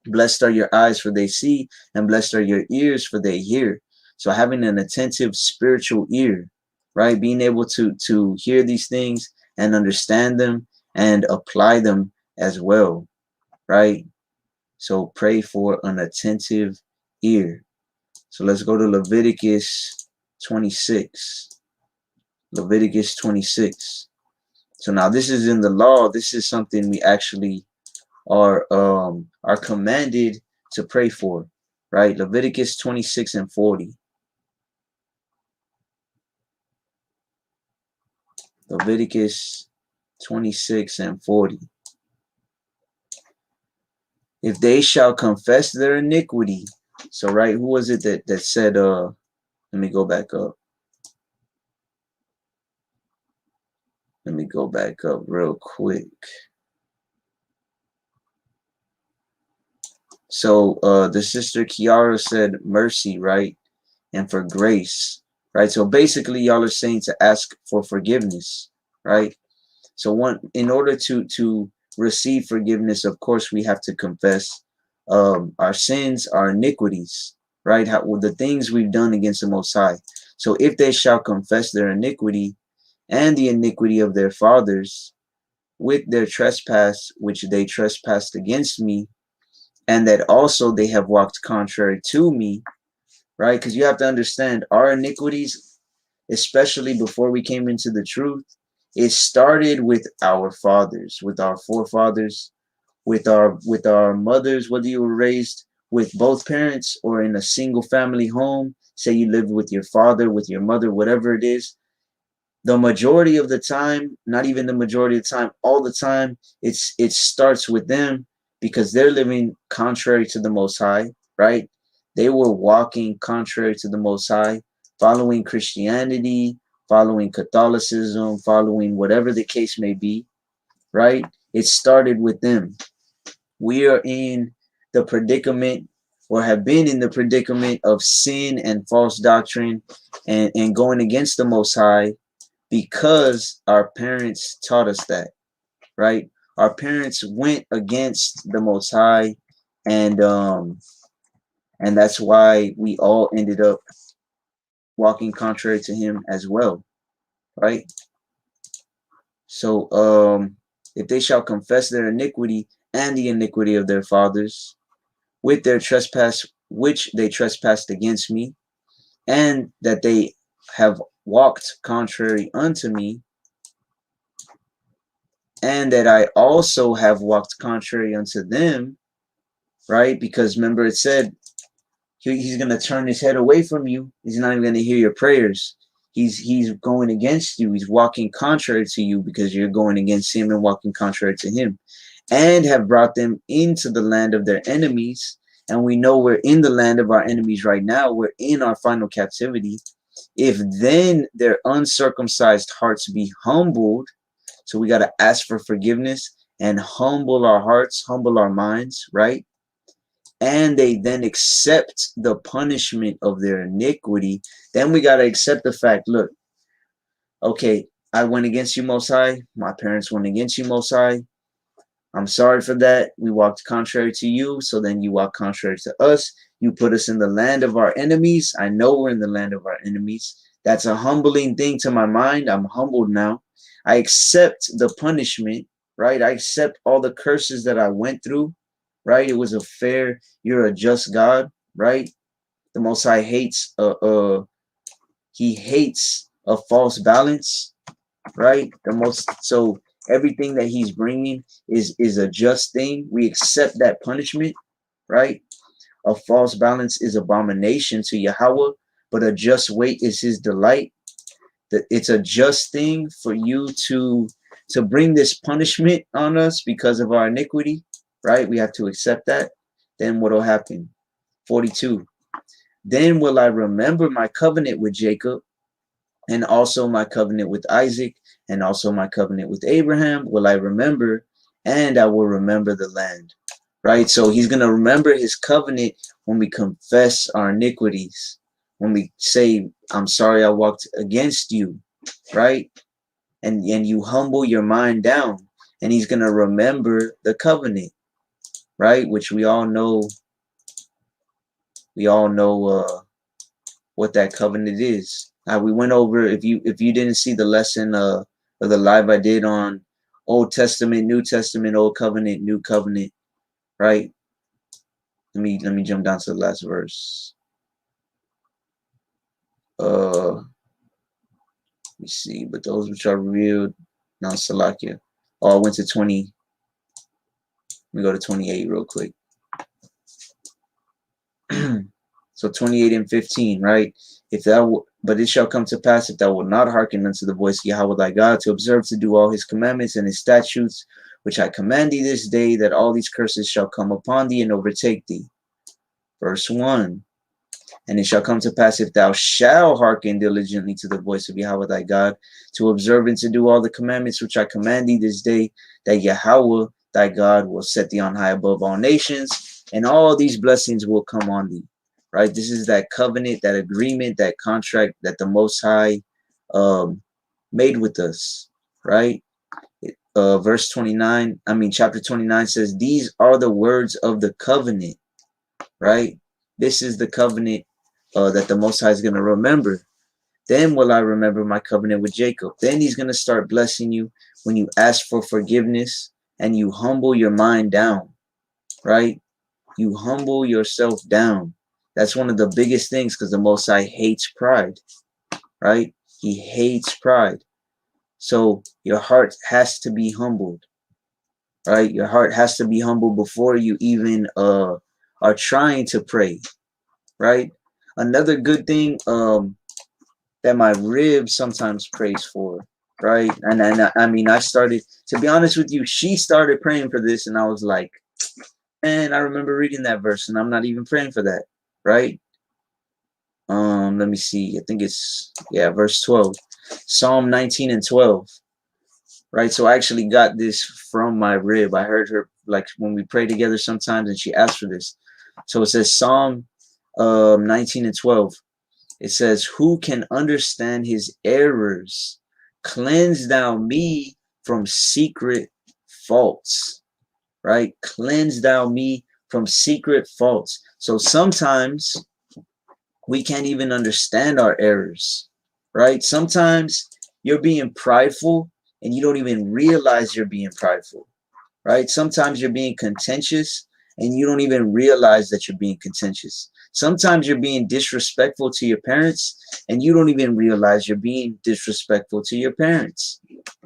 blessed are your eyes for they see, and blessed are your ears for they hear. So having an attentive spiritual ear, right? Being able to hear these things and understand them and apply them as well, right? So pray for an attentive ear. So let's go to Leviticus 26. Leviticus 26. So now this is in the law. This is something we actually are commanded to pray for, right? Leviticus 26 and 40. Leviticus 26 and 40. If they shall confess their iniquity. So, right, who was it that said, let me go back up. Let me go back up real quick. So the sister Kiara said mercy, right? And for grace, right? So basically y'all are saying to ask for forgiveness, right? So in order to receive forgiveness, of course, we have to confess our sins, our iniquities, right? The things we've done against the Most High. So if they shall confess their iniquity and the iniquity of their fathers with their trespass, which they trespassed against me, and that also they have walked contrary to me, right? Because you have to understand our iniquities, especially before we came into the truth, it started with our fathers, with our forefathers, with our mothers, whether you were raised with both parents or in a single family home, say you lived with your father, with your mother, whatever it is, the majority of the time, not even the majority of the time, all the time, it starts with them because they're living contrary to the Most High, right? They were walking contrary to the Most High, following Christianity, following Catholicism, following whatever the case may be, right? It started with them. We are in the predicament or have been in the predicament of sin and false doctrine and going against the Most High because our parents taught us that, right? Our parents went against the Most High, and that's why we all ended up walking contrary to Him as well, right? So, if they shall confess their iniquity and the iniquity of their fathers with their trespass, which they trespassed against me, and that they have walked contrary unto me, and that I also have walked contrary unto them, right? Because remember it said he's going to turn his head away from you. He's not even going to hear your prayers. He's going against you. He's walking contrary to you because you're going against him and walking contrary to him, and have brought them into the land of their enemies. And we know we're in the land of our enemies right now. We're in our final captivity. If then their uncircumcised hearts be humbled, so we got to ask for forgiveness and humble our hearts, humble our minds, right? And they then accept the punishment of their iniquity. Then we got to accept the fact, look, okay, I went against you, Most High. My parents went against you, Most High. I'm sorry for that. We walked contrary to you, so then you walk contrary to us. You put us in the land of our enemies. I know we're in the land of our enemies. That's a humbling thing to my mind. I'm humbled now. I accept the punishment, right? I accept all the curses that I went through, right? It was a fair, you're a just God, right? The Most High hates, he hates a false balance, right? So everything that he's bringing is a just thing. We accept that punishment, right? A false balance is abomination to Yahweh, but a just weight is his delight. That it's a just thing for you to bring this punishment on us because of our iniquity, right? We have to accept that. Then what will happen? 42. Then will I remember my covenant with Jacob, and also my covenant with Isaac, and also my covenant with Abraham will I remember, and I will remember the land. Right? So he's going to remember his covenant when we confess our iniquities, when we say, I'm sorry I walked against you, right? And you humble your mind down, and he's going to remember the covenant, right? Which we all know what that covenant is. We went over, if you didn't see the lesson or the live I did on Old Testament, New Testament, Old Covenant, New Covenant, right? Let me jump down to the last verse. Let me see, but those which are revealed, now Salakia. Oh, I went to 20. Let me go to 28 real quick. So 28 and 15, right? But it shall come to pass if thou wilt not hearken unto the voice of Yahweh thy God, to observe to do all his commandments and his statutes, which I command thee this day, that all these curses shall come upon thee and overtake thee. Verse 1. And it shall come to pass if thou shalt hearken diligently to the voice of Yahweh thy God, to observe and to do all the commandments which I command thee this day, that Yahweh thy God will set thee on high above all nations, and all these blessings will come on thee. Right? This is that covenant, that agreement, that contract that the Most High made with us. Right? Verse 29, chapter 29 says, these are the words of the covenant. Right? This is the covenant that the Most High is going to remember. Then will I remember my covenant with Jacob. Then he's going to start blessing you when you ask for forgiveness and you humble your mind down. Right? You humble yourself down. That's one of the biggest things, because the Most High hates pride. Right? He hates pride. So your heart has to be humbled. Right? Your heart has to be humble before you even are trying to pray. Right? Another good thing that my rib sometimes prays for. Right? And I started, to be honest with you, she started praying for this, and I was like, and I remember reading that verse, and I'm not even praying for that. Right? Let me see. I think it's, verse 12. Psalm 19 and 12. Right? So I actually got this from my rib. I heard her, like, when we pray together sometimes, and she asked for this. So it says Psalm 19 and 12. It says, who can understand his errors? Cleanse thou me from secret faults. Right? Cleanse thou me from secret faults. So sometimes we can't even understand our errors. Right? Sometimes you're being prideful and you don't even realize you're being prideful. Right? Sometimes you're being contentious and you don't even realize that you're being contentious. Sometimes you're being disrespectful to your parents and you don't even realize you're being disrespectful to your parents.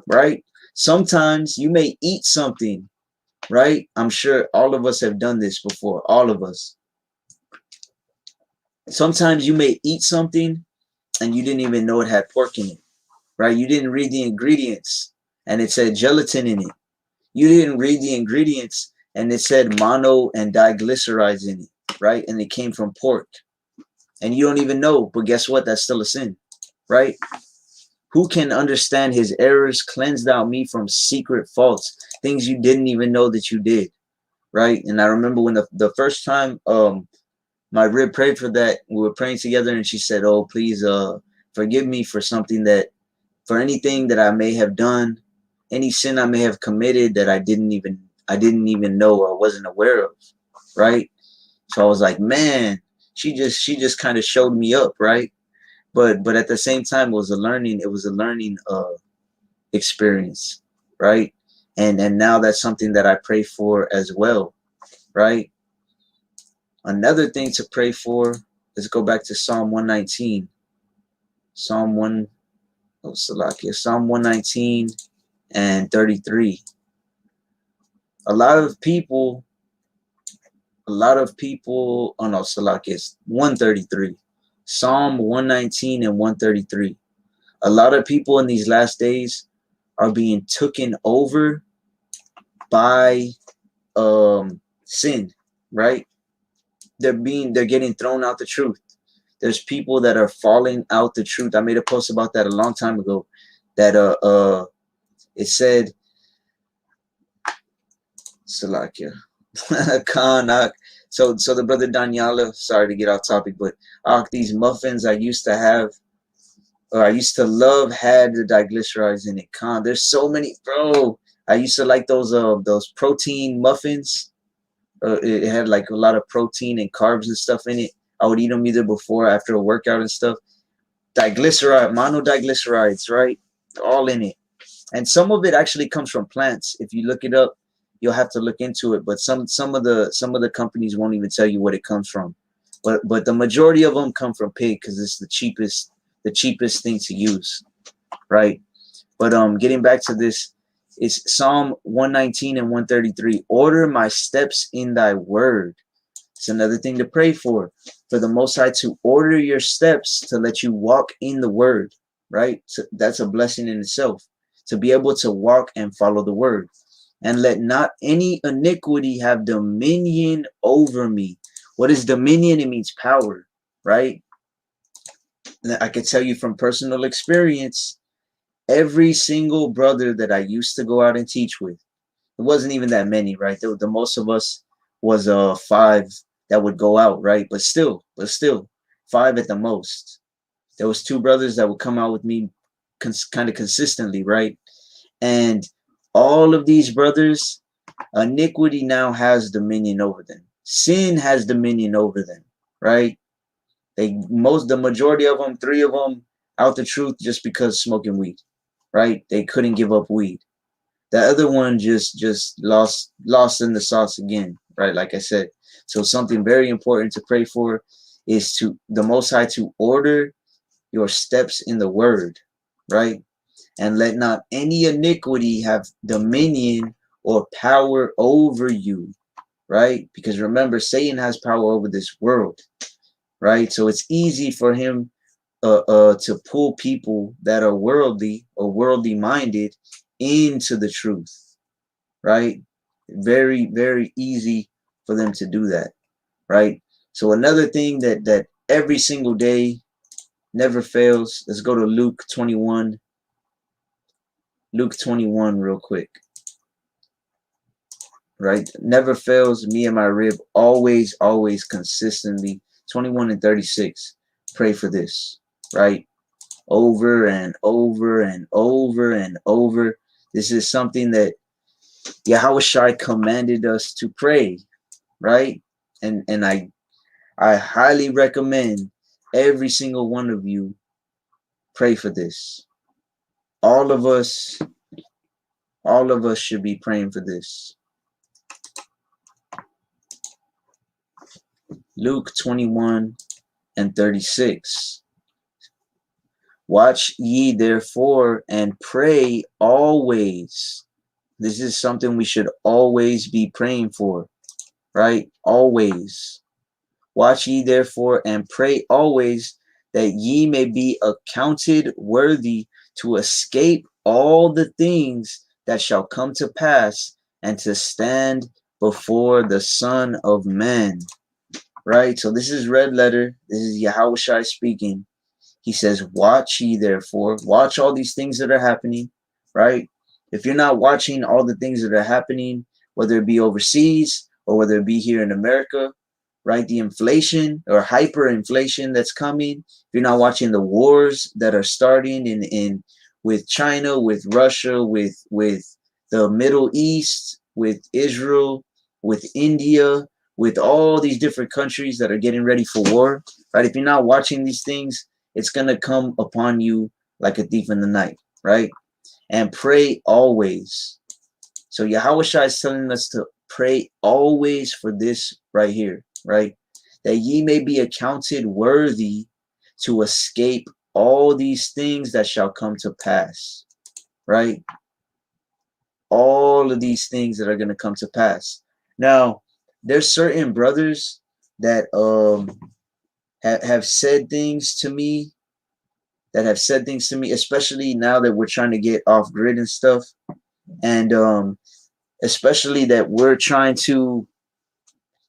Right? Sometimes you may eat something. Right? I'm sure all of us have done this before. All of us. Sometimes you may eat something and you didn't even know it had pork in it. Right? You didn't read the ingredients and it said gelatin in it. You didn't read the ingredients and it said mono and diglycerides in it. Right? And it came from pork. And you don't even know, but guess what? That's still a sin. Right? Who can understand his errors? Cleanse thou me from secret faults, things you didn't even know that you did. Right? And I remember when the first time my rib prayed for that, we were praying together, and she said, oh, please forgive me for anything that I may have done, any sin I may have committed that I didn't even know or wasn't aware of. Right? So I was like, man, she just kind of showed me up. Right? But at the same time, it was a learning experience. Right? And now that's something that I pray for as well. Right? Another thing to pray for, let's go back to Psalm 119. Psalm 119 and 33. A lot of people, oh no, Salakia, it's 133. Psalm 119 and 133. A lot of people in these last days are being taken over by sin, right? They're getting thrown out the truth. There's people that are falling out the truth. I made a post about that a long time ago, that it said, Salakia, Khan, so the brother Daniela, sorry to get off topic, but these muffins I used to have, or I used to love, had the diglycerides in it. Khan, there's so many, bro. I used to like those protein muffins. It had like a lot of protein and carbs and stuff in it. I would eat them either before or after a workout and stuff. Diglyceride, monodiglycerides, right? All in it. And some of it actually comes from plants. If you look it up, you'll have to look into it. But some of the companies won't even tell you what it comes from. But the majority of them come from pig, because it's the cheapest thing to use, right? But getting back to this, it's Psalm 119 and 133. Order my steps in thy word. It's another thing to pray for the Most High to order your steps, to let you walk in the word, right? So that's a blessing in itself, to be able to walk and follow the word. And let not any iniquity have dominion over me. What is dominion? It means power, right? I can tell you from personal experience, every single brother that I used to go out and teach with, it wasn't even that many, right? The most of us was 5 that would go out, right? But still 5 at the most. There was 2 brothers that would come out with me kind of consistently, right? And all of these brothers, iniquity now has dominion over them. Sin has dominion over them, right? The majority of them, 3 of them, out the truth just because smoking weed, right? They couldn't give up weed. The other one just lost in the sauce again, right? Like I said. So something very important to pray for is to the Most High to order your steps in the word, right? And let not any iniquity have dominion or power over you, right? Because remember, Satan has power over this world, right? So it's easy for him to pull people that are worldly or worldly minded into the truth, right? Very, very easy for them to do that, right? So another thing that every single day never fails. Let's go to Luke 21. Luke 21 real quick. Right? Never fails. Me and my rib always consistently. 21 and 36. Pray for this. Right? Over and over and over and over. This is something that Yahushua commanded us to pray. Right? And I highly recommend every single one of you pray for this. All of us should be praying for this. Luke 21 and 36. Watch ye therefore and pray always. This is something we should always be praying for, right? Always. Watch ye therefore and pray always, that ye may be accounted worthy to escape all the things that shall come to pass, and to stand before the Son of Man. Right? So this is red letter. This is Yahushua speaking. He says, watch ye therefore. Watch all these things that are happening. Right? If you're not watching all the things that are happening, whether it be overseas or whether it be here in America, right? The inflation or hyperinflation that's coming. If you're not watching the wars that are starting in with China, with Russia, with the Middle East, with Israel, with India, with all these different countries that are getting ready for war, right? If you're not watching these things, it's going to come upon you like a thief in the night, right? And pray always. So Yahushua is telling us to pray always for this right here, right? That ye may be accounted worthy to escape all these things that shall come to pass, right? All of these things that are going to come to pass. Now, there's certain brothers that have said things to me, especially now that we're trying to get off grid and stuff, and especially that we're trying to,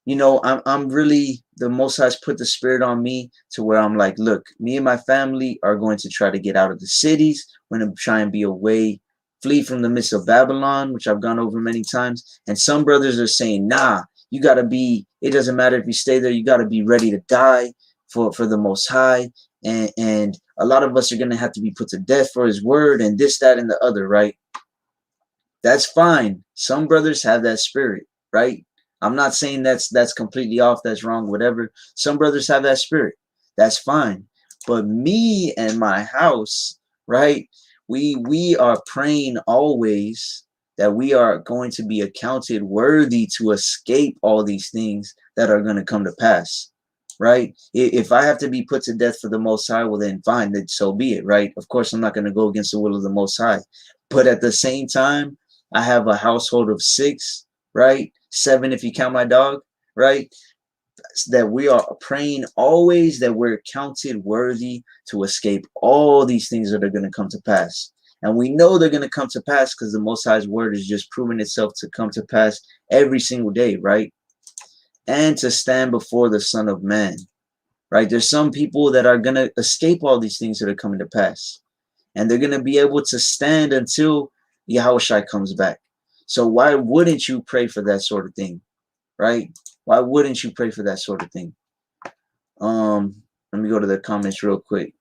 you know, I'm really, the Most High's put the spirit on me to where I'm like, look, me and my family are going to try to get out of the cities. We're going to try and be away, flee from the midst of Babylon, which I've gone over many times. And some brothers are saying, nah, you got to be, it doesn't matter if you stay there, you got to be ready to die for the Most High. And a lot of us are going to have to be put to death for his word and this, that, and the other, right? That's fine. Some brothers have that spirit, right? I'm not saying that's completely off, that's wrong, whatever. Some brothers have that spirit. That's fine. But me and my house, right? We are praying always that we are going to be accounted worthy to escape all these things that are going to come to pass, right? If I have to be put to death for the Most High, well then fine, then so be it, right? Of course, I'm not going to go against the will of the Most High. But at the same time, I have a household of 6, right? 7 if you count my dog, right? That we are praying always that we're counted worthy to escape all these things that are going to come to pass. And we know they're going to come to pass because the Most High's word is just proving itself to come to pass every single day, right? And to stand before the Son of Man, right? There's some people that are going to escape all these things that are coming to pass. And they're going to be able to stand until Yahushua comes back. So why wouldn't you pray for that sort of thing, right? Why wouldn't you pray for that sort of thing? Let me go to the comments real quick.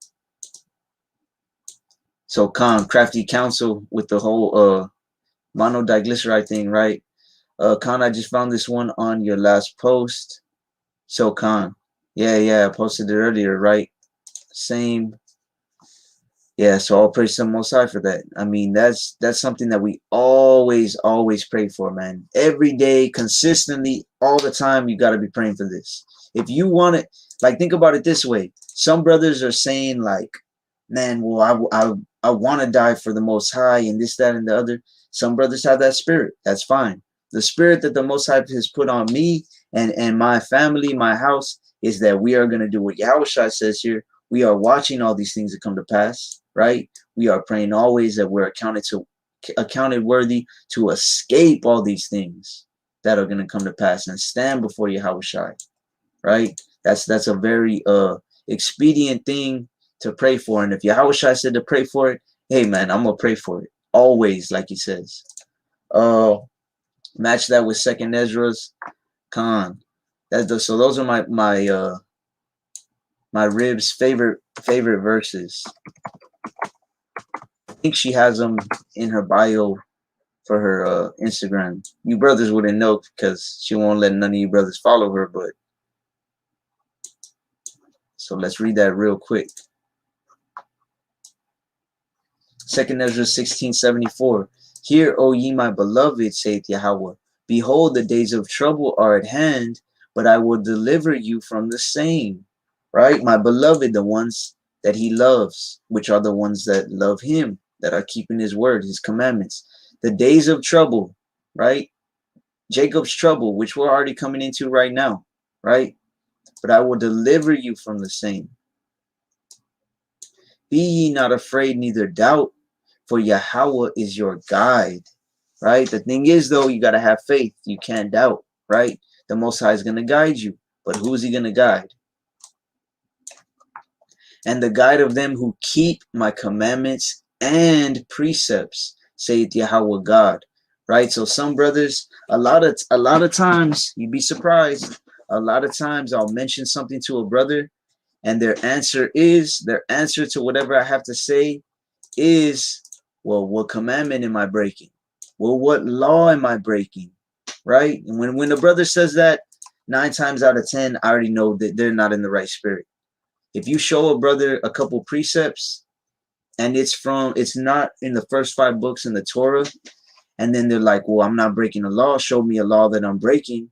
So Khan, crafty counsel with the whole monodiglyceride thing, right? Khan, I just found this one on your last post. So Khan, yeah, I posted it earlier, right? Same. Yeah, so I'll praise the Most High for that. I mean, that's something that we always pray for, man. Every day, consistently, all the time, you got to be praying for this. If you want it, like, think about it this way. Some brothers are saying, like, man, well, I want to die for the Most High and this, that, and the other. Some brothers have that spirit. That's fine. The spirit that the Most High has put on me and my family, my house, is that we are going to do what Yahushua says here. We are watching all these things that come to pass, right? We are praying always that we're accounted worthy to escape all these things that are going to come to pass and stand before Yahushua, right? That's a very expedient thing to pray for. And if Yahushua said to pray for it, hey man, I'm gonna pray for it always, like he says. Match that with Second Ezra's Khan. So those are my rib's favorite verses. I think she has them in her bio for her Instagram. You brothers wouldn't know because she won't let none of you brothers follow her, but so let's read that real quick. Second Ezra 16:74. Hear, O ye my beloved, saith Yahweh, behold, the days of trouble are at hand, but I will deliver you from the same. Right? My beloved, the ones that he loves, which are the ones that love him, that are keeping his word, his commandments. The days of trouble, right? Jacob's trouble, which we're already coming into right now, right? But I will deliver you from the same. Be ye not afraid, neither doubt, for Yahweh is your guide, right? The thing is, though, you got to have faith. You can't doubt, right? The Most High is going to guide you. But who is he going to guide? And the guide of them who keep my commandments and precepts, saith Yahweh God, right? So some brothers, a lot of times, you'd be surprised. A lot of times I'll mention something to a brother, and their answer to whatever I have to say is, well, what commandment am I breaking? Well, what law am I breaking? Right? And when the brother says that, 9 times out of 10, I already know that they're not in the right spirit. If you show a brother a couple precepts and it's not in the first 5 books in the Torah, and then they're like, well, I'm not breaking a law. Show me a law that I'm breaking.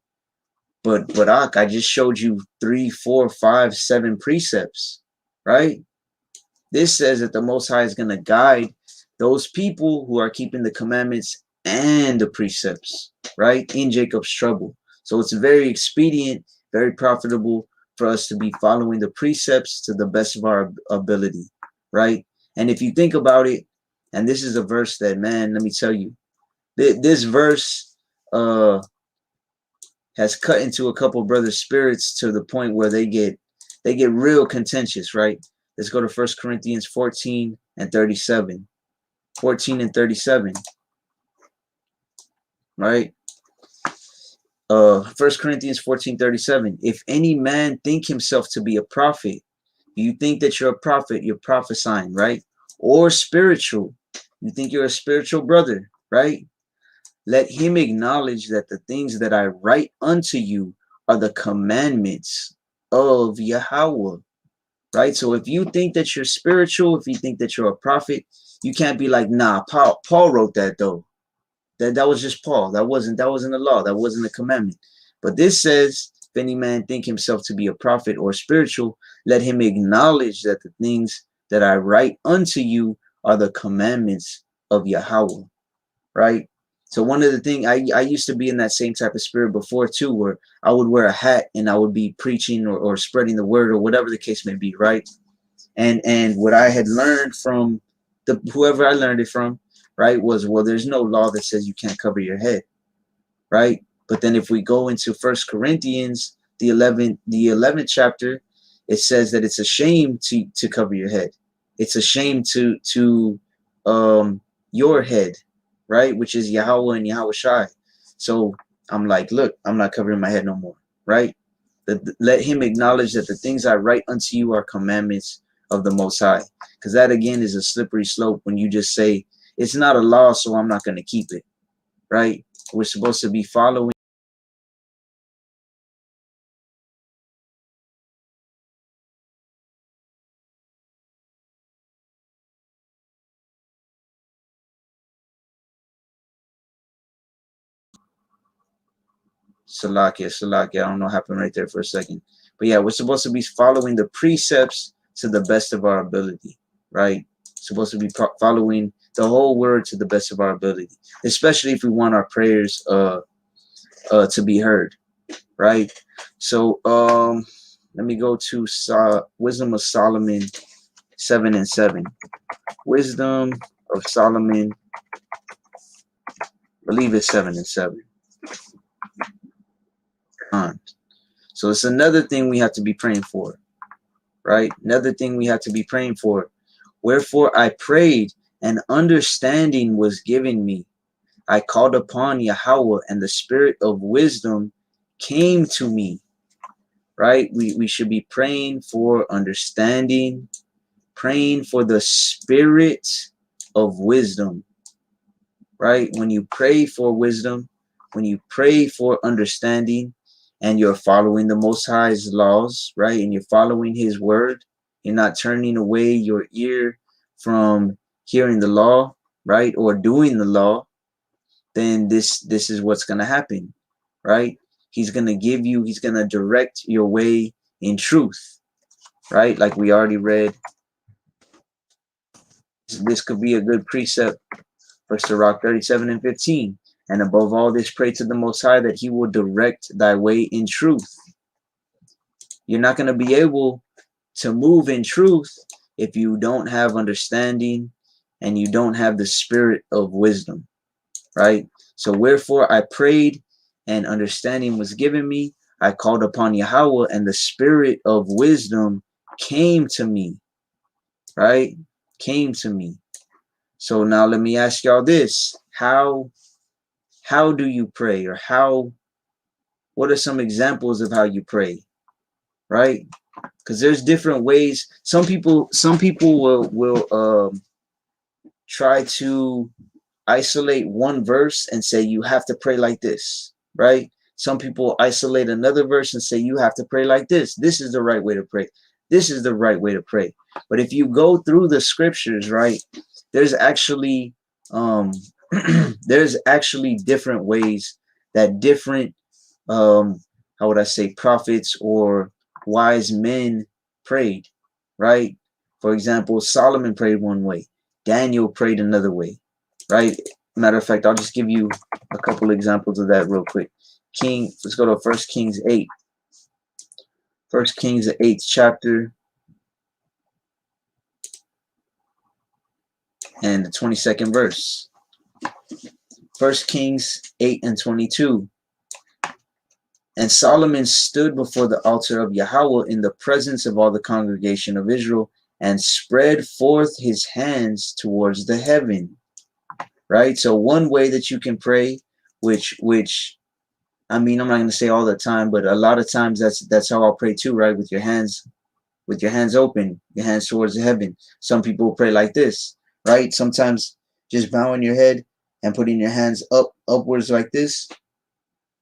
But I just showed you 3, 4, 5, 7 precepts, right? This says that the Most High is going to guide those people who are keeping the commandments and the precepts, right? In Jacob's trouble. So it's very expedient, very profitable for us to be following the precepts to the best of our ability, right? And if you think about it, and this is a verse that, man, let me tell you, this verse has cut into a couple brothers' spirits to the point where they get real contentious, right? Let's go to 1 Corinthians 14 and 37. 14 and 37. Right? 1 Corinthians 14:37. If any man think himself to be a prophet, you think that you're a prophet, you're prophesying, right? Or spiritual. You think you're a spiritual brother, right? Let him acknowledge that the things that I write unto you are the commandments of Yahweh. Right? So if you think that you're spiritual, if you think that you're a prophet, you can't be like, nah, Paul wrote that though. That was just Paul. That wasn't the law. That wasn't a commandment. But this says, if any man think himself to be a prophet or spiritual, let him acknowledge that the things that I write unto you are the commandments of Yahweh. Right? So one of the things, I used to be in that same type of spirit before too, where I would wear a hat and I would be preaching or spreading the word or whatever the case may be, right? And what I had learned from whoever I learned it from, right, was, well, there's no law that says you can't cover your head, right? But then if we go into 1 Corinthians, the 11th chapter, it says that it's a shame to cover your head. It's a shame to your head, right? Which is Yahweh and Yahushai. So I'm like, look, I'm not covering my head no more, right? Let him acknowledge that the things I write unto you are commandments of the Most High. Because that, again, is a slippery slope when you just say, it's not a law, so I'm not going to keep it, right? We're supposed to be following. Salakia. I don't know what happened right there for a second. But yeah, we're supposed to be following the precepts to the best of our ability, right? Supposed to be following the whole word to the best of our ability, especially if we want our prayers to be heard, right? So let me go to Wisdom of Solomon 7 and 7. Wisdom of Solomon, I believe it's 7 and 7. So it's another thing we have to be praying for, right? Another thing we have to be praying for. Wherefore I prayed, and understanding was given me. I called upon Yahweh, and the spirit of wisdom came to me, right? We should be praying for understanding, praying for the spirit of wisdom, right? When you pray for wisdom, when you pray for understanding, and you're following the Most High's laws, right? And you're following his word, you're not turning away your ear from hearing the law, right? Or doing the law, then this is what's going to happen, right? He's going to give you, he's going to direct your way in truth, right? Like we already read. This could be a good precept for Sirach 37 and 15. And above all this, pray to the Most High that he will direct thy way in truth. You're not going to be able to move in truth if you don't have understanding and you don't have the spirit of wisdom, right? So wherefore I prayed, and understanding was given me. I called upon Yahweh, and the spirit of wisdom came to me, right? Came to me. So now let me ask y'all this. How do you pray? Or what are some examples of how you pray, right? Because there's different ways. Some people will try to isolate one verse and say you have to pray like this, right? Some people isolate another verse and say you have to pray like this. This is the right way to pray. This is the right way to pray. But if you go through the scriptures, right, there's actually there's actually different ways that different how would I say, prophets or wise men prayed, right? For example, Solomon prayed one way, Daniel prayed another way, right? Matter of fact, I'll just give you a couple examples of that real quick. Let's go to 1 Kings 8. 1 Kings, the 8th chapter, and the 22nd verse. 1 Kings 8 and 22. And Solomon stood before the altar of Yahweh in the presence of all the congregation of Israel, and spread forth his hands towards the heaven. Right? So one way that you can pray, which I mean, I'm not going to say all the time, but a lot of times that's how I'll pray too, right? With your hands open, your hands towards the heaven. Some people pray like this, right? Sometimes just bowing your head and putting your hands upwards like this,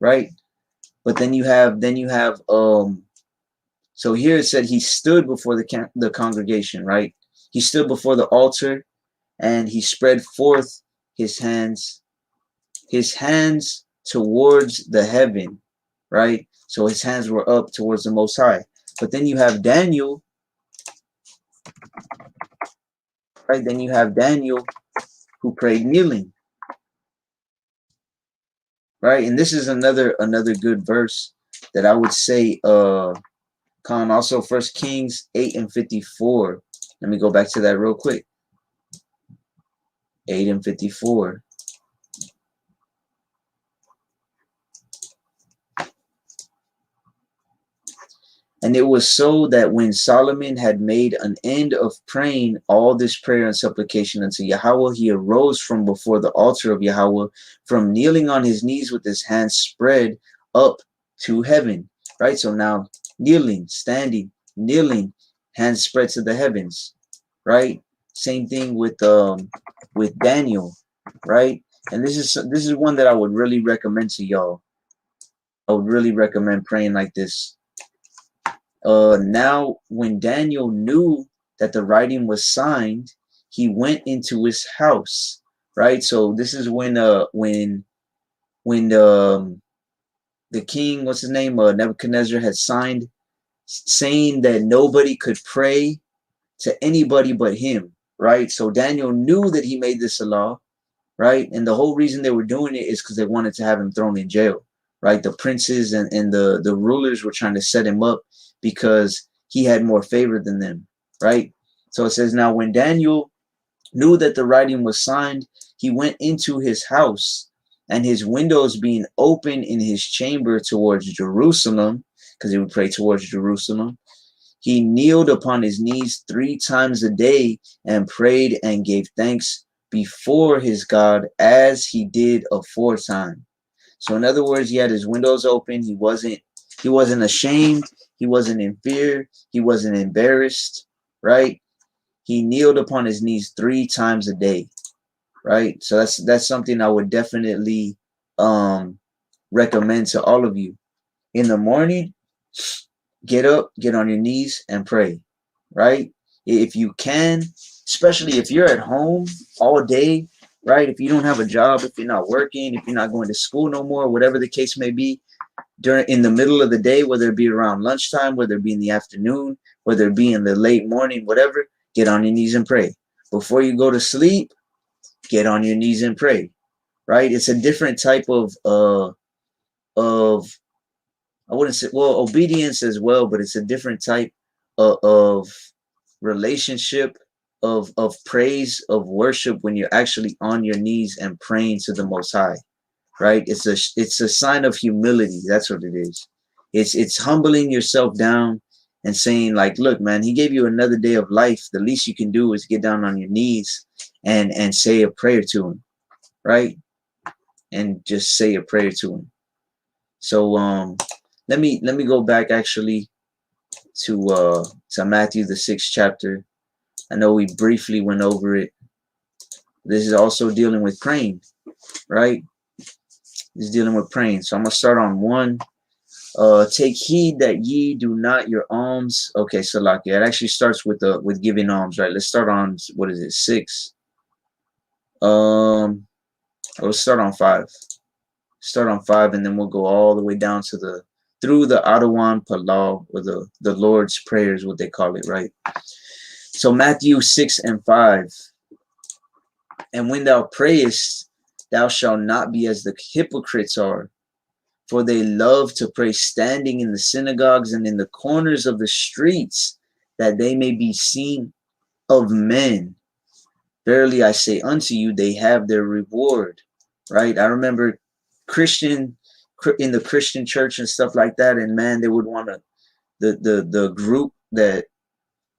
right? But then you have so here it said he stood before the congregation, right? He stood before the altar, and he spread forth his hands towards the heaven, right? So his hands were up towards the Most High. But then you have Daniel, right? Then you have Daniel who prayed kneeling, right? And this is another good verse that I would say, also 1 Kings 8 and 54. Let me go back to that real quick. 8 and 54. And it was so that when Solomon had made an end of praying all this prayer and supplication unto Yahweh, he arose from before the altar of Yahweh, from kneeling on his knees with his hands spread up to heaven. Right? So now kneeling, standing, kneeling, hands spread to the heavens. Right? Same thing with Daniel, right? And this is one that I would really recommend to y'all. I would really recommend praying like this. Now when Daniel knew that the writing was signed, he went into his house, right? So this is when the king, what's his name, Nebuchadnezzar, had signed, saying that nobody could pray to anybody but him, right? So Daniel knew that he made this a law, right? And the whole reason they were doing it is because they wanted to have him thrown in jail, right? The princes and the rulers were trying to set him up because he had more favor than them, right? So it says, now when Daniel knew that the writing was signed, he went into his house, and his windows being open in his chamber towards Jerusalem, because he would pray towards Jerusalem, he kneeled upon his knees 3 times a day and prayed and gave thanks before his God as he did aforetime. So in other words, he had his windows open. He wasn't ashamed. He wasn't in fear. He wasn't embarrassed, right? He kneeled upon his knees 3 times a day, right? So that's something I would definitely recommend to all of you. In the morning, get up, get on your knees and pray, right? If you can, especially if you're at home all day, right? If you don't have a job, if you're not working, if you're not going to school no more, whatever the case may be, in the middle of the day, whether it be around lunchtime, whether it be in the afternoon, whether it be in the late morning, whatever, get on your knees and pray. Before you go to sleep, get on your knees and pray, right? It's a different type of I wouldn't say, well, obedience as well, but it's a different type of relationship, of praise, of worship when you're actually on your knees and praying to the Most High, right? It's a sign of humility. That's what it is. It's humbling yourself down and saying, like, look, man, he gave you another day of life. The least you can do is get down on your knees and say a prayer to him, right? And just say a prayer to him. So let me go back actually to Matthew the 6th chapter. I know we briefly went over it. This is also dealing with praying, right? This is dealing with praying. So I'm gonna start on 1. Take heed that ye do not your alms. Okay, Salaki. It actually starts with giving alms, right? Let's start on, what is it, 6. Let's start on 5. Start on 5, and then we'll go all the way down to through the Adawan Palau, or the Lord's Prayer is what they call it, right? So Matthew 6 and 5. And when thou prayest, thou shalt not be as the hypocrites are, for they love to pray standing in the synagogues and in the corners of the streets, that they may be seen of men. Verily I say unto you, they have their reward, right? I remember in the Christian church and stuff like that, and man, they would want to, the group that,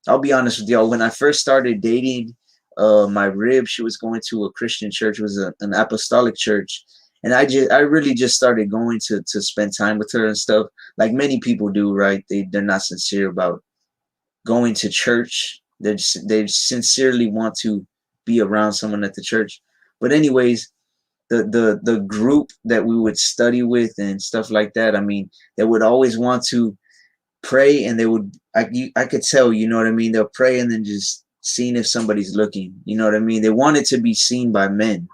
I'll be honest with y'all, when I first started dating my rib, she was going to a Christian church. It was an apostolic church, and I really just started going to spend time with her and stuff, like many people do, right? They're not sincere about going to church. They sincerely want to be around someone at the church. But anyways, the group that we would study with and stuff like that, I mean, they would always want to pray, and they would, I could tell, you know what I mean? They'll pray and then just seeing if somebody's looking, you know what I mean? They want it to be seen by men,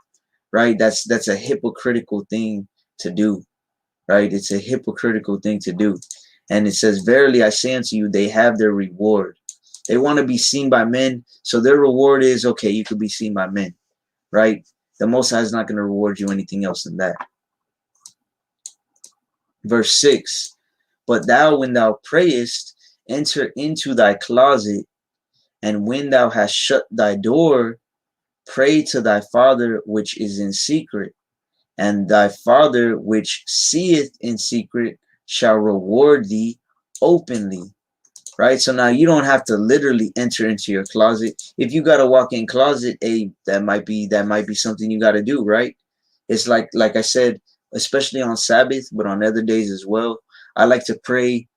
right? That's a hypocritical thing to do, right? It's a hypocritical thing to do. And it says, verily I say unto you, they have their reward. They want to be seen by men, so their reward is, okay, you could be seen by men, right? The Most High is not going to reward you anything else than that. Verse 6, but thou, when thou prayest, enter into thy closet, and when thou hast shut thy door, pray to thy Father which is in secret, and thy Father which seeth in secret shall reward thee openly, right? So now you don't have to literally enter into your closet. If you got a walk-in closet, that might be something you got to do, right? It's like I said, especially on Sabbath, but on other days as well. I like to pray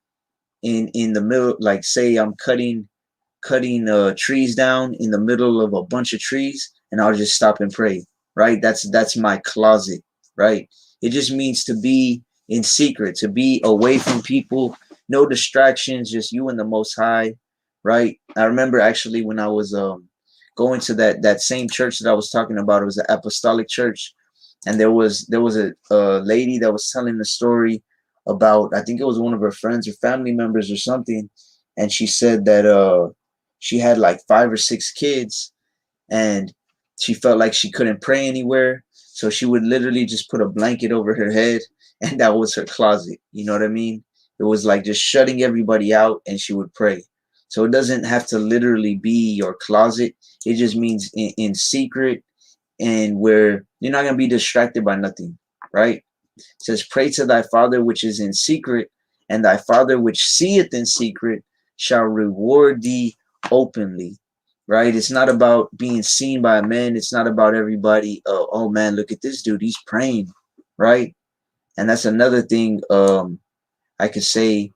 in the middle, like say I'm cutting trees down in the middle of a bunch of trees, and I'll just stop and pray, right? That's my closet, right? It just means to be in secret, to be away from people, no distractions, just you and the Most High, right? I remember actually when I was going to that same church that I was talking about. It was an apostolic church, and there was a lady that was telling the story about, I think it was one of her friends or family members or something, and she said that she had like 5 or 6 kids, and she felt like she couldn't pray anywhere, so she would literally just put a blanket over her head, and that was her closet. You know what I mean? It was like just shutting everybody out, and she would pray. So it doesn't have to literally be your closet. It just means in secret, and where you're not going to be distracted by nothing, right? It says, pray to thy Father which is in secret, and thy Father which seeth in secret shall reward thee openly, right? It's not about being seen by men. It's not about everybody, oh man, look at this dude, he's praying, right? And that's another thing I could say,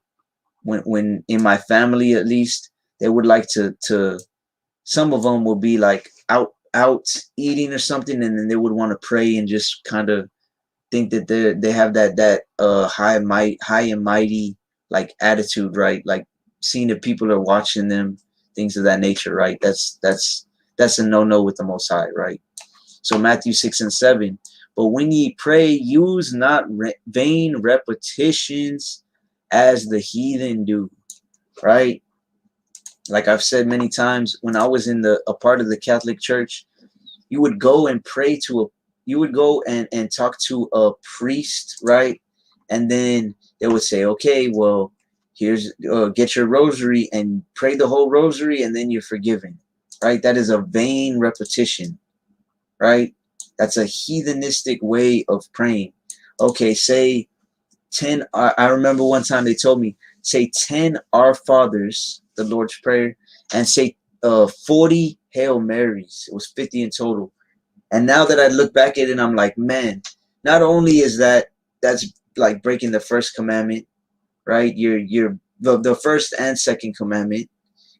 when in my family, at least, they would like to some of them will be like out eating or something, and then they would want to pray and just kind of think that they have that high and mighty like attitude, right? Like seeing that people are watching them, things of that nature, right? That's a no with the Most High, right? So Matthew 6:7, but when ye pray, use not vain repetitions as the heathen do, right? Like I've said many times, when I was in a part of the Catholic Church, you would go and pray you would go and talk to a priest, right? And then they would say, okay, well, here's get your rosary and pray the whole rosary, and then you're forgiven, right? That is a vain repetition, right? That's a heathenistic way of praying. Okay, say 10. I remember one time they told me, say 10 Our Fathers, the Lord's Prayer, and say 40 Hail Marys. It was 50 in total. And now that I look back at it, I'm like, man, not only is that's like breaking the first commandment, right? You're the first and second commandment,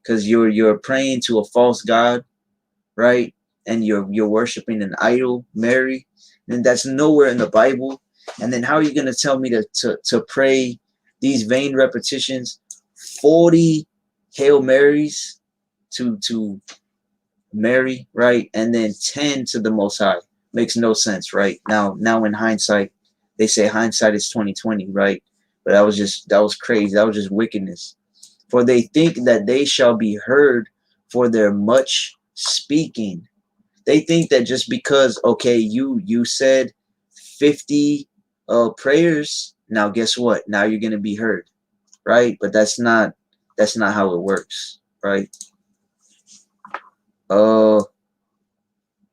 because you're praying to a false god, right? And you're worshiping an idol, Mary, and that's nowhere in the Bible. And then how are you going to tell me to pray these vain repetitions, 40 Hail Marys to Mary, right? And then 10 to the Most High? Makes no sense, right? Now in hindsight, they say hindsight is 2020, right? But that was crazy. That was just wickedness. For they think that they shall be heard for their much speaking. They think that just because, okay, you said 50 prayers, now guess what? Now you're gonna be heard, right? But that's not how it works, right?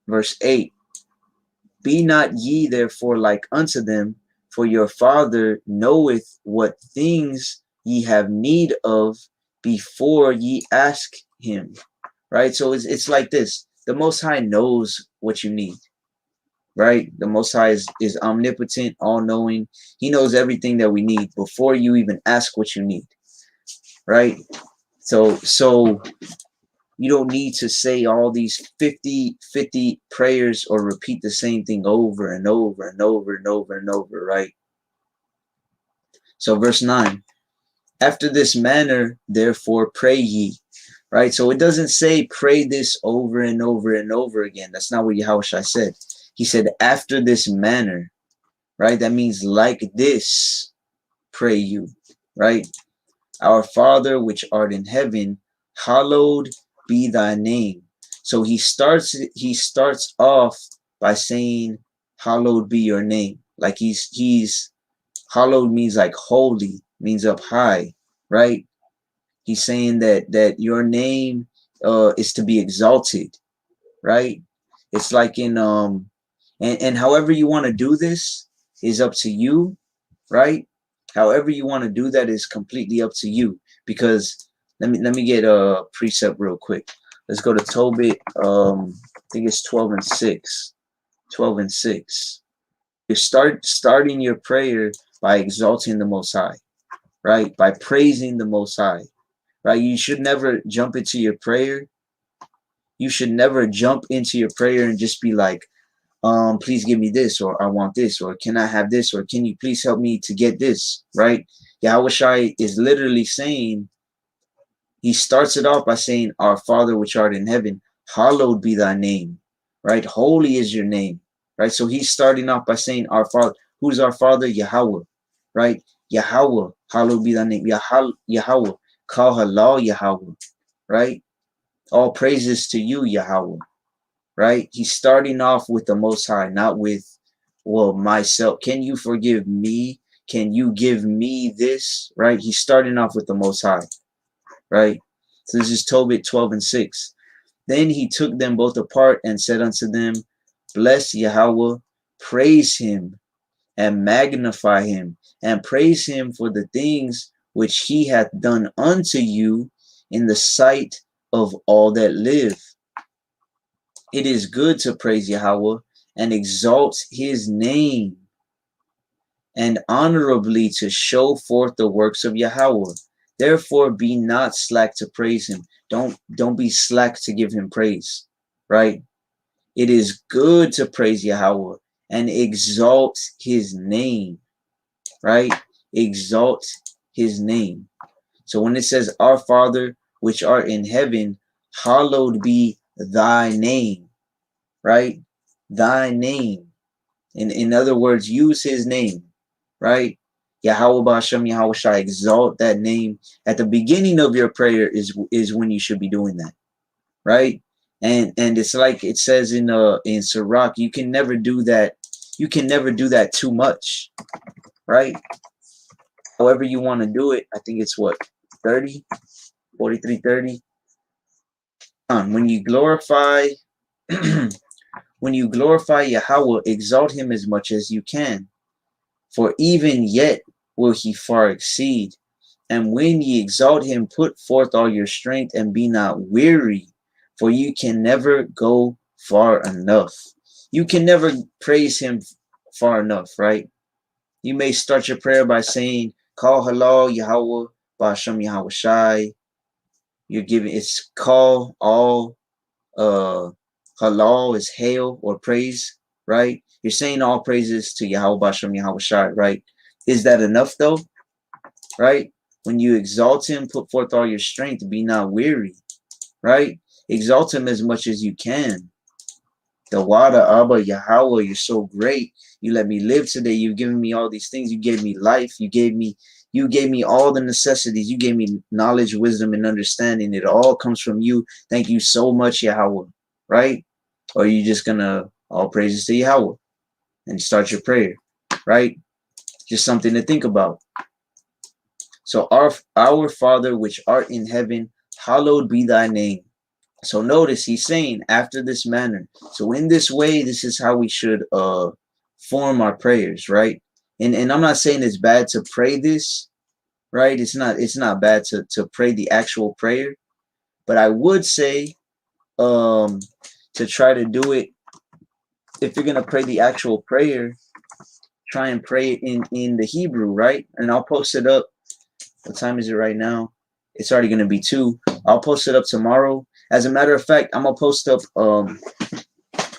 Verse 8. Be not ye therefore like unto them, for your Father knoweth what things ye have need of before ye ask him, right? So it's like this. The Most High knows what you need, right? The Most High is omnipotent, all-knowing. He knows everything that we need before you even ask what you need, right? So you don't need to say all these 50 prayers or repeat the same thing over and over and over and over and over, right? So verse 9, after this manner, therefore, pray ye, right? So it doesn't say pray this over and over and over again. That's not what Yahushua said. He said, after this manner, right? That means like this, pray you, right? Our Father, which art in heaven, hallowed be thy name. So he starts off by saying, hallowed be your name. Like he's hallowed means like holy, means up high, right? He's saying that your name is to be exalted, right? It's like in and however you want to do this is up to you, right? However you want to do that is completely up to you, because Let me get a precept real quick. Let's go to Tobit. I think it's 12 and 6. 12 and 6. You starting your prayer by exalting the Most High, right? By praising the Most High, right? You should never jump into your prayer. You should never jump into your prayer and just be like, please give me this, or I want this, or can I have this, or can you please help me to get this, right? Yahweh Shai is literally saying, he starts it off by saying, our Father which art in heaven, hallowed be thy name, right? Holy is your name, right? So he's starting off by saying, our Father. Who's our Father? Yahweh, right? Yahweh, hallowed be thy name. Yahweh, call halal Yahweh, right? All praises to you, Yahweh, right? He's starting off with the Most High, not with, well, myself. Can you forgive me? Can you give me this, right? He's starting off with the Most High, right? So this is Tobit 12 and 6. Then he took them both apart and said unto them, bless Yahweh, praise him, and magnify him, and praise him for the things which he hath done unto you in the sight of all that live. It is good to praise Yahweh and exalt his name, and honorably to show forth the works of Yahweh. Therefore be not slack to praise him. Don't be slack to give him praise, right? It is good to praise Yahweh and exalt his name, right? Exalt his name. So when it says, our Father which art in heaven, hallowed be thy name, right? Thy name. In other words, use his name, right? Yahweh B'Hashem, Yahweh Shai, exalt that name. At the beginning of your prayer is when you should be doing that, right? And it's like it says in Sirach, you can never do that. You can never do that too much, right? However you want to do it. I think it's what, 30, 43, 30. When you glorify when you glorify Yahweh, exalt him as much as you can, for even yet will he far exceed. And when ye exalt him, put forth all your strength and be not weary, for you can never go far enough. You can never praise him far enough, right? You may start your prayer by saying, call halal Yahweh, Ba'ashem Yahweh Shai. You're giving, it's call all, halal is hail or praise, right? You're saying all praises to Yahweh Ba'ashem Yahweh Shai, right? Is that enough though? Right? When you exalt him, put forth all your strength, be not weary, right? Exalt him as much as you can. The Wada Abba Yahweh, you're so great. You let me live today. You've given me all these things. You gave me life. You gave me all the necessities. You gave me knowledge, wisdom, and understanding. It all comes from you. Thank you so much, Yahweh, right? Or are you just gonna all praises to Yahweh and start your prayer, right? Just something to think about. So our Father which art in heaven, hallowed be thy name. So notice he's saying after this manner. So in this way, this is how we should form our prayers, right? And I'm not saying it's bad to pray this, right? It's not bad to pray the actual prayer, but I would say to try to do it. If you're gonna pray the actual prayer, try and pray it in the Hebrew, right? And I'll post it up. What time is it right now? It's already gonna be 2. I'll post it up tomorrow. As a matter of fact, I'm gonna post up I'm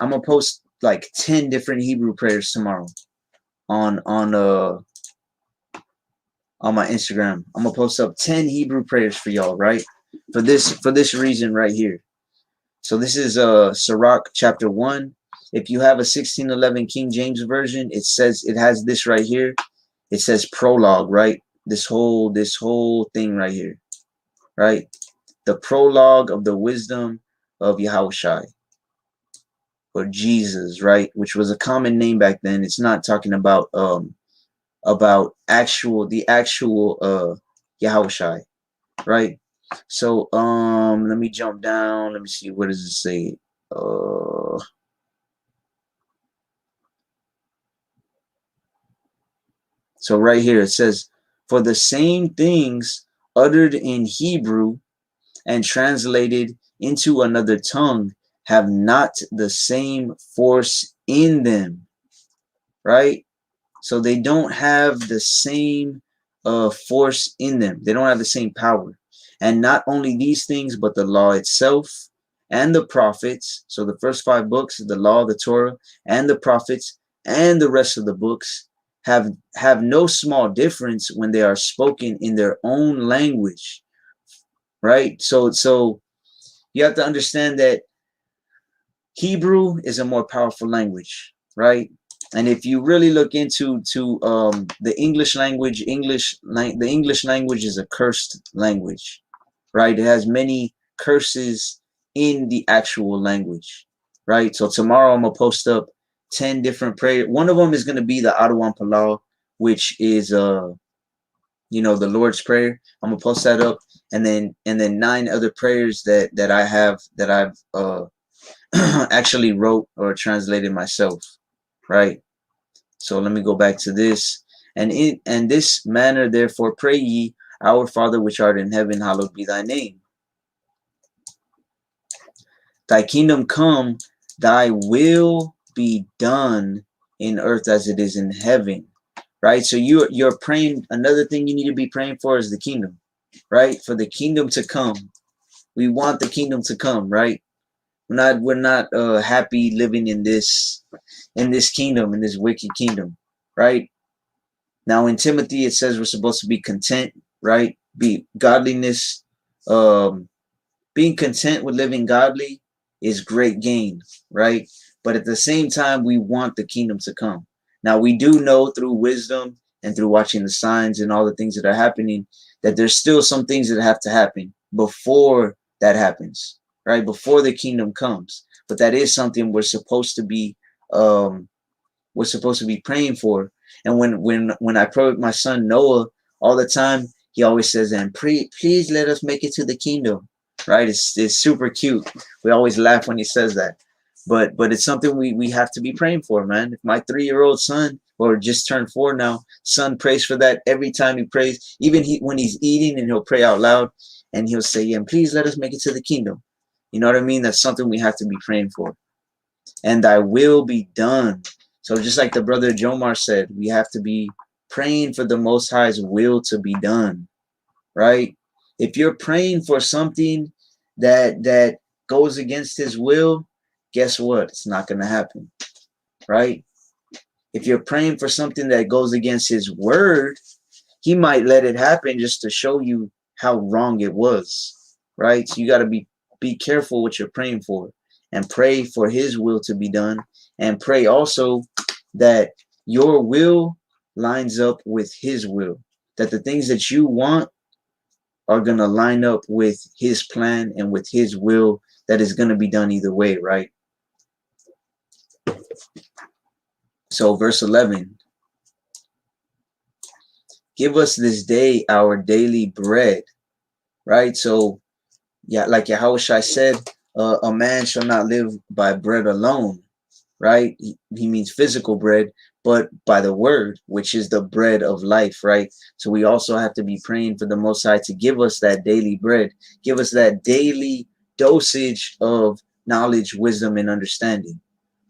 gonna post like 10 different Hebrew prayers tomorrow on my Instagram. I'm gonna post up 10 Hebrew prayers for y'all, right? For this reason right here. So this is Sirach chapter 1. If you have a 1611 King James version, it has this right here. It says prologue, right? This whole thing right here, right? The prologue of the wisdom of Yahushai, or Jesus, right? Which was a common name back then. It's not talking about the actual Yahushai, right? So let me jump down. Let me see, what does it say? So right here it says, for the same things uttered in Hebrew and translated into another tongue have not the same force in them, right? So they don't have the same force in them. They don't have the same power. And not only these things, but the law itself and the prophets. So the first 5 books, the law, the Torah, and the prophets, and the rest of the books have no small difference when they are spoken in their own language, right? So you have to understand that Hebrew is a more powerful language, right? And if you really look into the English language, the English language is a cursed language, right? It has many curses in the actual language, right? So tomorrow I'm gonna post up 10 different prayers. One of them is gonna be the Adawan Palau, which is you know, the Lord's Prayer. I'm gonna post that up, and then 9 other prayers that I have that I've actually wrote or translated myself, right? So let me go back to this. And in this manner, therefore, pray ye, our Father which art in heaven, hallowed be thy name. Thy kingdom come, thy will be done in earth as it is in heaven, right? So you're praying. Another thing you need to be praying for is the kingdom, right? For the kingdom to come. We want the kingdom to come, right? We're not happy living in this kingdom, in this wicked kingdom, right? Now in Timothy it says we're supposed to be content, right? Be godliness, being content with living godly is great gain, right? But at the same time, we want the kingdom to come. Now we do know through wisdom and through watching the signs and all the things that are happening that there's still some things that have to happen before that happens, right? Before the kingdom comes. But that is something we're supposed to be praying for. And when I pray with my son Noah all the time, he always says, and please let us make it to the kingdom, right? It's super cute. We always laugh when he says that. But it's something we have to be praying for, man. If my 3-year-old son, or just turned 4 now, son prays for that every time he prays, even when he's eating, and he'll pray out loud and he'll say, and please let us make it to the kingdom. You know what I mean? That's something we have to be praying for. And thy will be done. So just like the brother Jomar said, we have to be praying for the Most High's will to be done, right? If you're praying for something that goes against his will, guess what? It's not going to happen, right? If you're praying for something that goes against his word, he might let it happen just to show you how wrong it was, right? So you got to be careful what you're praying for, and pray for his will to be done, and pray also that your will lines up with his will, that the things that you want are going to line up with his plan and with his will, that is going to be done either way, right? So verse 11, give us this day our daily bread, right? So yeah, like Yahushua said, a man shall not live by bread alone, right? He means physical bread, but by the word, which is the bread of life, right? So we also have to be praying for the Most High to give us that daily bread, give us that daily dosage of knowledge, wisdom, and understanding,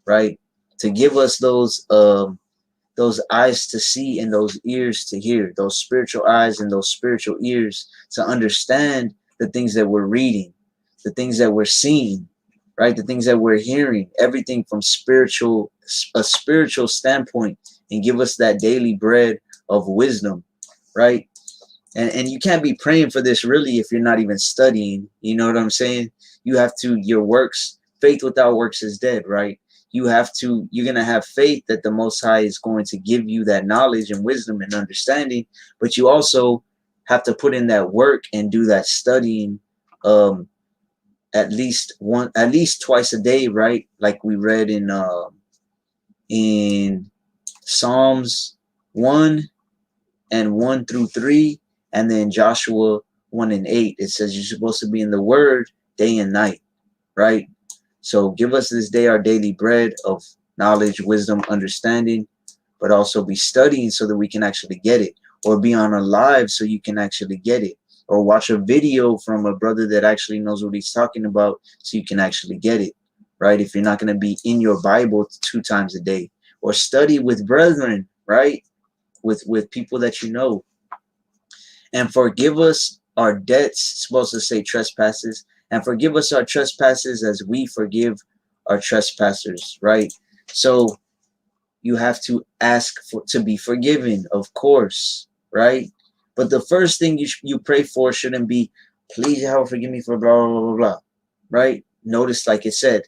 right? To give us those eyes to see and those ears to hear, those spiritual eyes and those spiritual ears to understand the things that we're reading, the things that we're seeing, right? The things that we're hearing, everything from a spiritual standpoint, and give us that daily bread of wisdom, right? And you can't be praying for this really if you're not even studying. You know what I'm saying? You have to, your works, faith without works is dead, right? You're going to have faith that the Most High is going to give you that knowledge and wisdom and understanding, but you also have to put in that work and do that studying at least twice a day, right? Like we read in Psalms 1 and 1 through 3, and then Joshua 1 and 8. It says you're supposed to be in the word day and night, right? So give us this day our daily bread of knowledge, wisdom, understanding, but also be studying so that we can actually get it, or be on our lives so you can actually get it. or watch a video from a brother that actually knows what he's talking about so you can actually get it, right? If you're not going to be in your Bible 2 times a day, or study with brethren, right? With people that you know. And forgive us our debts, supposed to say trespasses, and forgive us our trespasses as we forgive our trespassers, right? So you have to ask to be forgiven, of course, right? But the first thing you pray for shouldn't be, please Yahweh forgive me for blah blah blah blah, right? Notice, like it said,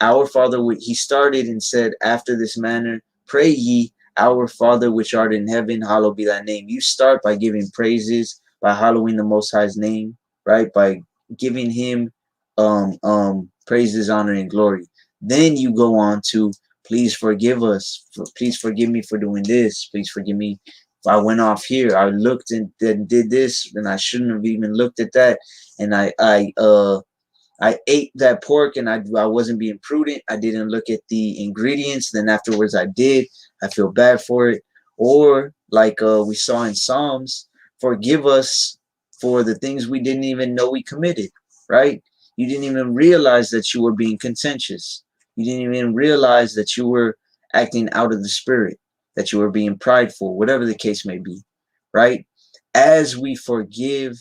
our Father, he started and said, after this manner pray ye, our Father which art in heaven, hallowed be thy name. You start by giving praises, by hallowing the Most High's name, right? By giving him praises, honor, and glory. Then you go on to, please forgive us. Please forgive me for doing this. Please forgive me if I went off here. I looked and did this, and I shouldn't have even looked at that. And I ate that pork, and I wasn't being prudent. I didn't look at the ingredients. Then afterwards I did. I feel bad for it. Or like we saw in Psalms, forgive us for the things we didn't even know we committed, right? You didn't even realize that you were being contentious. You didn't even realize that you were acting out of the spirit, that you were being prideful, whatever the case may be, right? As we forgive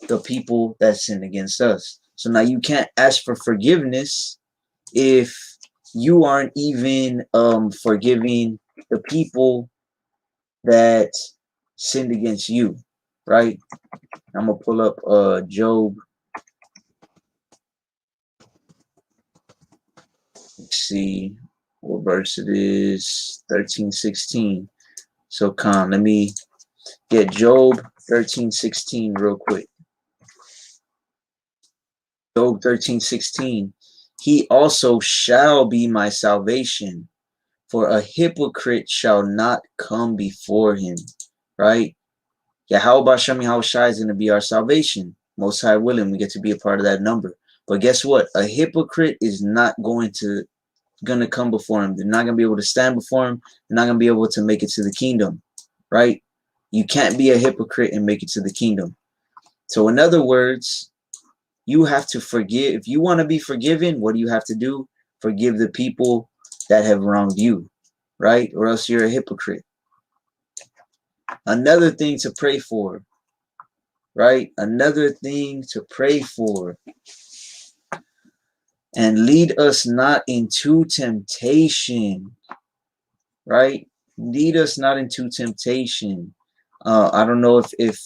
the people that sin against us. So now you can't ask for forgiveness if you aren't even forgiving the people that sinned against you, right? I'm gonna pull up Job. Let's see what verse it is. 13:16. So let me get Job 13:16 real quick. Job 13:16. He also shall be my salvation, for a hypocrite shall not come before him, right? Yahweh Shem Yahushai is going to be our salvation. Most High willing, we get to be a part of that number. But guess what? A hypocrite is not going to come before him. They're not going to be able to stand before him. They're not going to be able to make it to the kingdom, right? You can't be a hypocrite and make it to the kingdom. So in other words, you have to forgive. If you want to be forgiven, what do you have to do? Forgive the people that have wronged you, right? Or else you're a hypocrite. Another thing to pray for, right? Another thing to pray for. And lead us not into temptation, right? Lead us not into temptation. I don't know if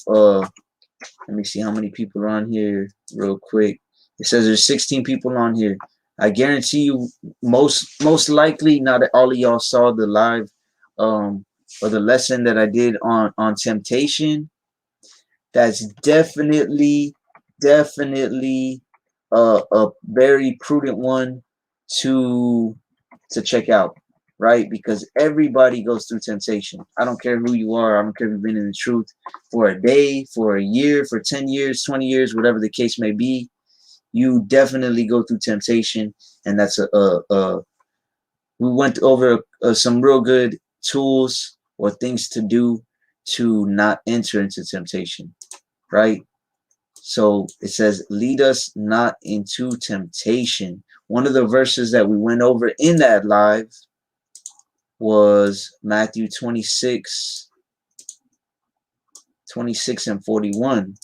let me see how many people are on here real quick. It says there's 16 people on here. I guarantee you, most likely not all of y'all saw the live or the lesson that I did on temptation. That's definitely a very prudent one to check out, right? Because everybody goes through temptation. I don't care who you are. I don't care if you've been in the truth for a day, for a year, for 10 years, 20 years, whatever the case may be. You definitely go through temptation, and that's we went over some real good tools or things to do to not enter into temptation, right? So it says, lead us not into temptation. One of the verses that we went over in that live was Matthew 26 and 41.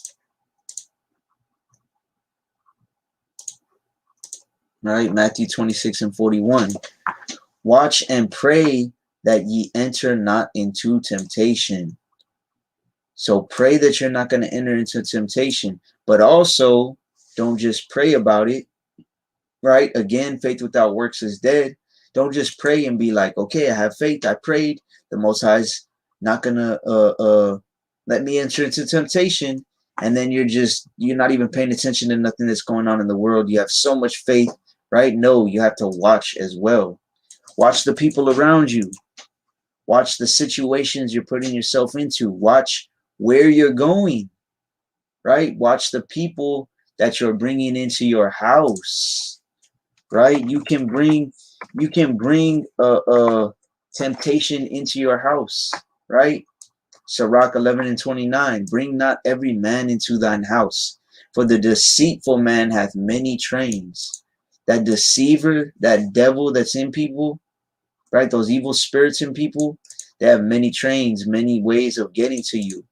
Right? Matthew 26 and 41. Watch and pray that ye enter not into temptation. So pray that you're not going to enter into temptation, but also don't just pray about it, right? Again, faith without works is dead. Don't just pray and be like, okay, I have faith. I prayed. The Most High's not going to let me enter into temptation. And then you're not even paying attention to nothing that's going on in the world. You have so much faith, right? No, you have to watch as well. Watch the people around you. Watch the situations you're putting yourself into. Watch where you're going, right? Watch the people that you're bringing into your house, right? You can bring temptation into your house, right? Sirach 11:29. Bring not every man into thine house, for the deceitful man hath many trains. That deceiver, that devil that's in people, right? Those evil spirits in people, they have many trains, many ways of getting to you.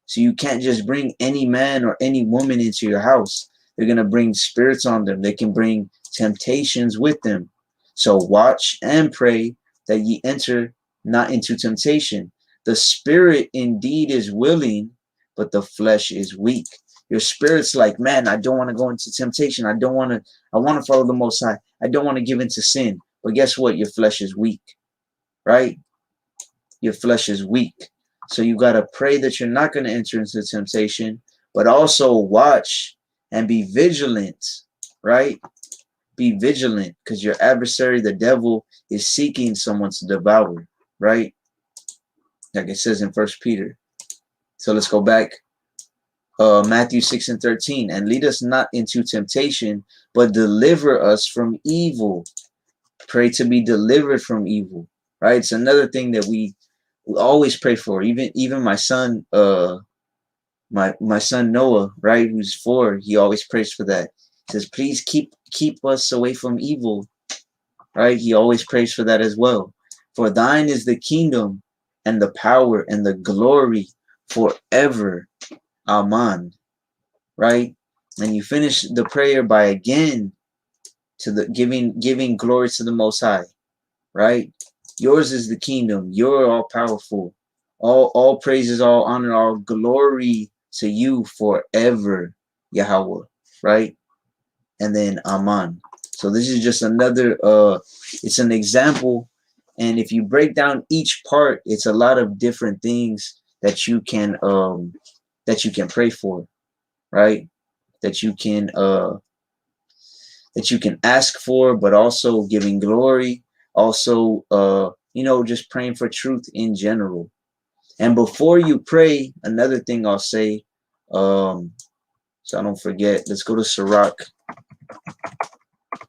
So you can't just bring any man or any woman into your house. They're going to bring spirits on them. They can bring temptations with them. So watch and pray that ye enter not into temptation. The spirit indeed is willing, but the flesh is weak. Your spirit's like, man, I don't want to go into temptation. I want to follow the Most High. I don't want to give into sin. But guess what? Your flesh is weak, right? Your flesh is weak. So you got to pray that you're not going to enter into temptation, but also watch and be vigilant, right? Be vigilant, because your adversary, the devil, is seeking someone to devour, right? Like it says in 1 Peter. So let's go back. Matthew 6:13. And lead us not into temptation, but deliver us from evil. Pray to be delivered from evil, right? It's another thing that we always pray for. Even my son, my son Noah, right, who's 4, he always prays for that. He says, please keep us away from evil, right? He always prays for that as well. For thine is the kingdom and the power and the glory forever. Amen. Right? And you finish the prayer by again to the giving glory to the Most High, right? Yours is the kingdom. You're all powerful. All praises, all honor, all glory to you forever, Yahweh, right? And then Aman. So this is just another it's an example, and if you break down each part, it's a lot of different things that you can pray for, right? That you can ask for, but also giving glory, also just praying for truth in general. And before you pray, another thing I'll say, so I don't forget, let's go to Sirach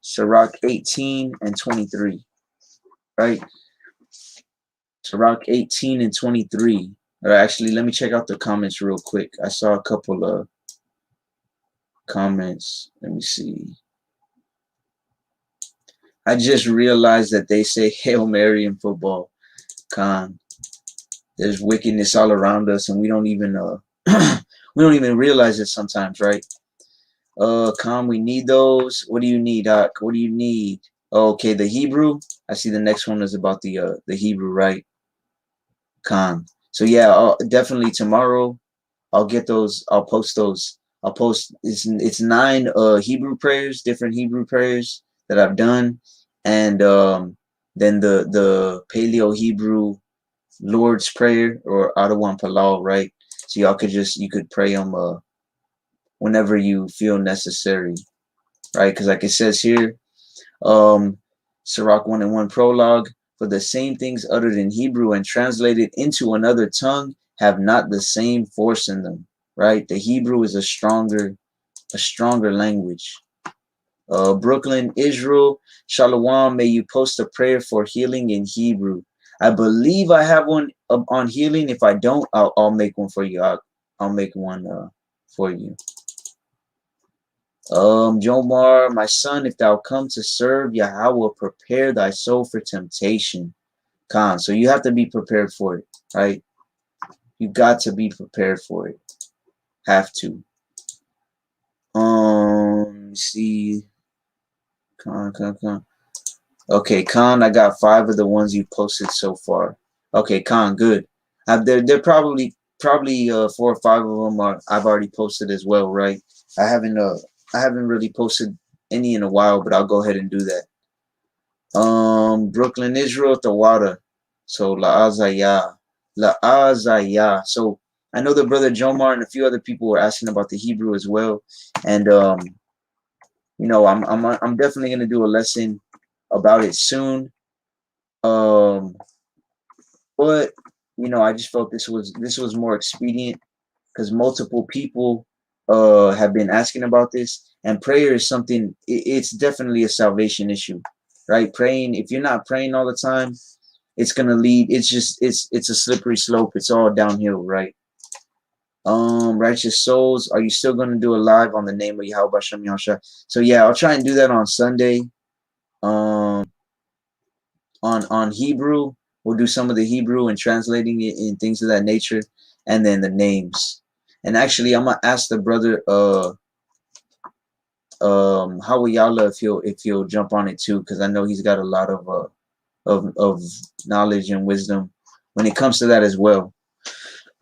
18:23, right? Sirach 18:23. Or actually, let me check out the comments real quick. I saw a couple of comments. Let me see. I just realized that they say Hail Mary in football. Khan. There's wickedness all around us, and we don't even realize it sometimes, right? Khan, we need those. What do you need, Doc? What do you need? Oh, okay, the Hebrew. I see the next one is about the Hebrew, right? Khan. So yeah, definitely tomorrow I'll get those. I'll post those. I'll post. It's 9 Hebrew prayers, different Hebrew prayers that I've done, and then the Paleo Hebrew Lord's Prayer, or Adawan Palal, right? So y'all you could pray them whenever you feel necessary, right? Because like it says here, Sirach 1:1 prologue, for the same things uttered in Hebrew and translated into another tongue have not the same force in them, right? The Hebrew is a stronger language. Brooklyn, Israel, Shalom, may you post a prayer for healing in Hebrew. I believe I have one on healing. If I don't, I'll make one for you. I'll make one for you. Jomar, my son, if thou come to serve Yahweh, prepare thy soul for temptation. Khan. So you have to be prepared for it, right? You got to be prepared for it. Have to. See. Khan. Okay, Khan, I got 5 of the ones you posted so far. Okay, Khan, good. They're probably 4 or 5 of them I've already posted as well, right? I haven't really posted any in a while, but I'll go ahead and do that. Brooklyn, Israel, Tawada. So La'azayah. So I know the brother Jomar and a few other people were asking about the Hebrew as well, and I'm definitely gonna do a lesson about it soon. But I just felt this was more expedient because multiple people have been asking about this, and prayer is something. It's definitely a salvation issue, right? Praying. If you're not praying all the time, it's gonna lead. It's a slippery slope. It's all downhill, right? Righteous souls, are you still gonna do a live on the name of Yahweh Shem Yahshua? So yeah, I'll try and do that on Sunday. On Hebrew, we'll do some of the Hebrew and translating it and things of that nature, and then the names. And actually, I'm gonna ask the brother Hawayala if he'll jump on it too, because I know he's got a lot of knowledge and wisdom when it comes to that as well,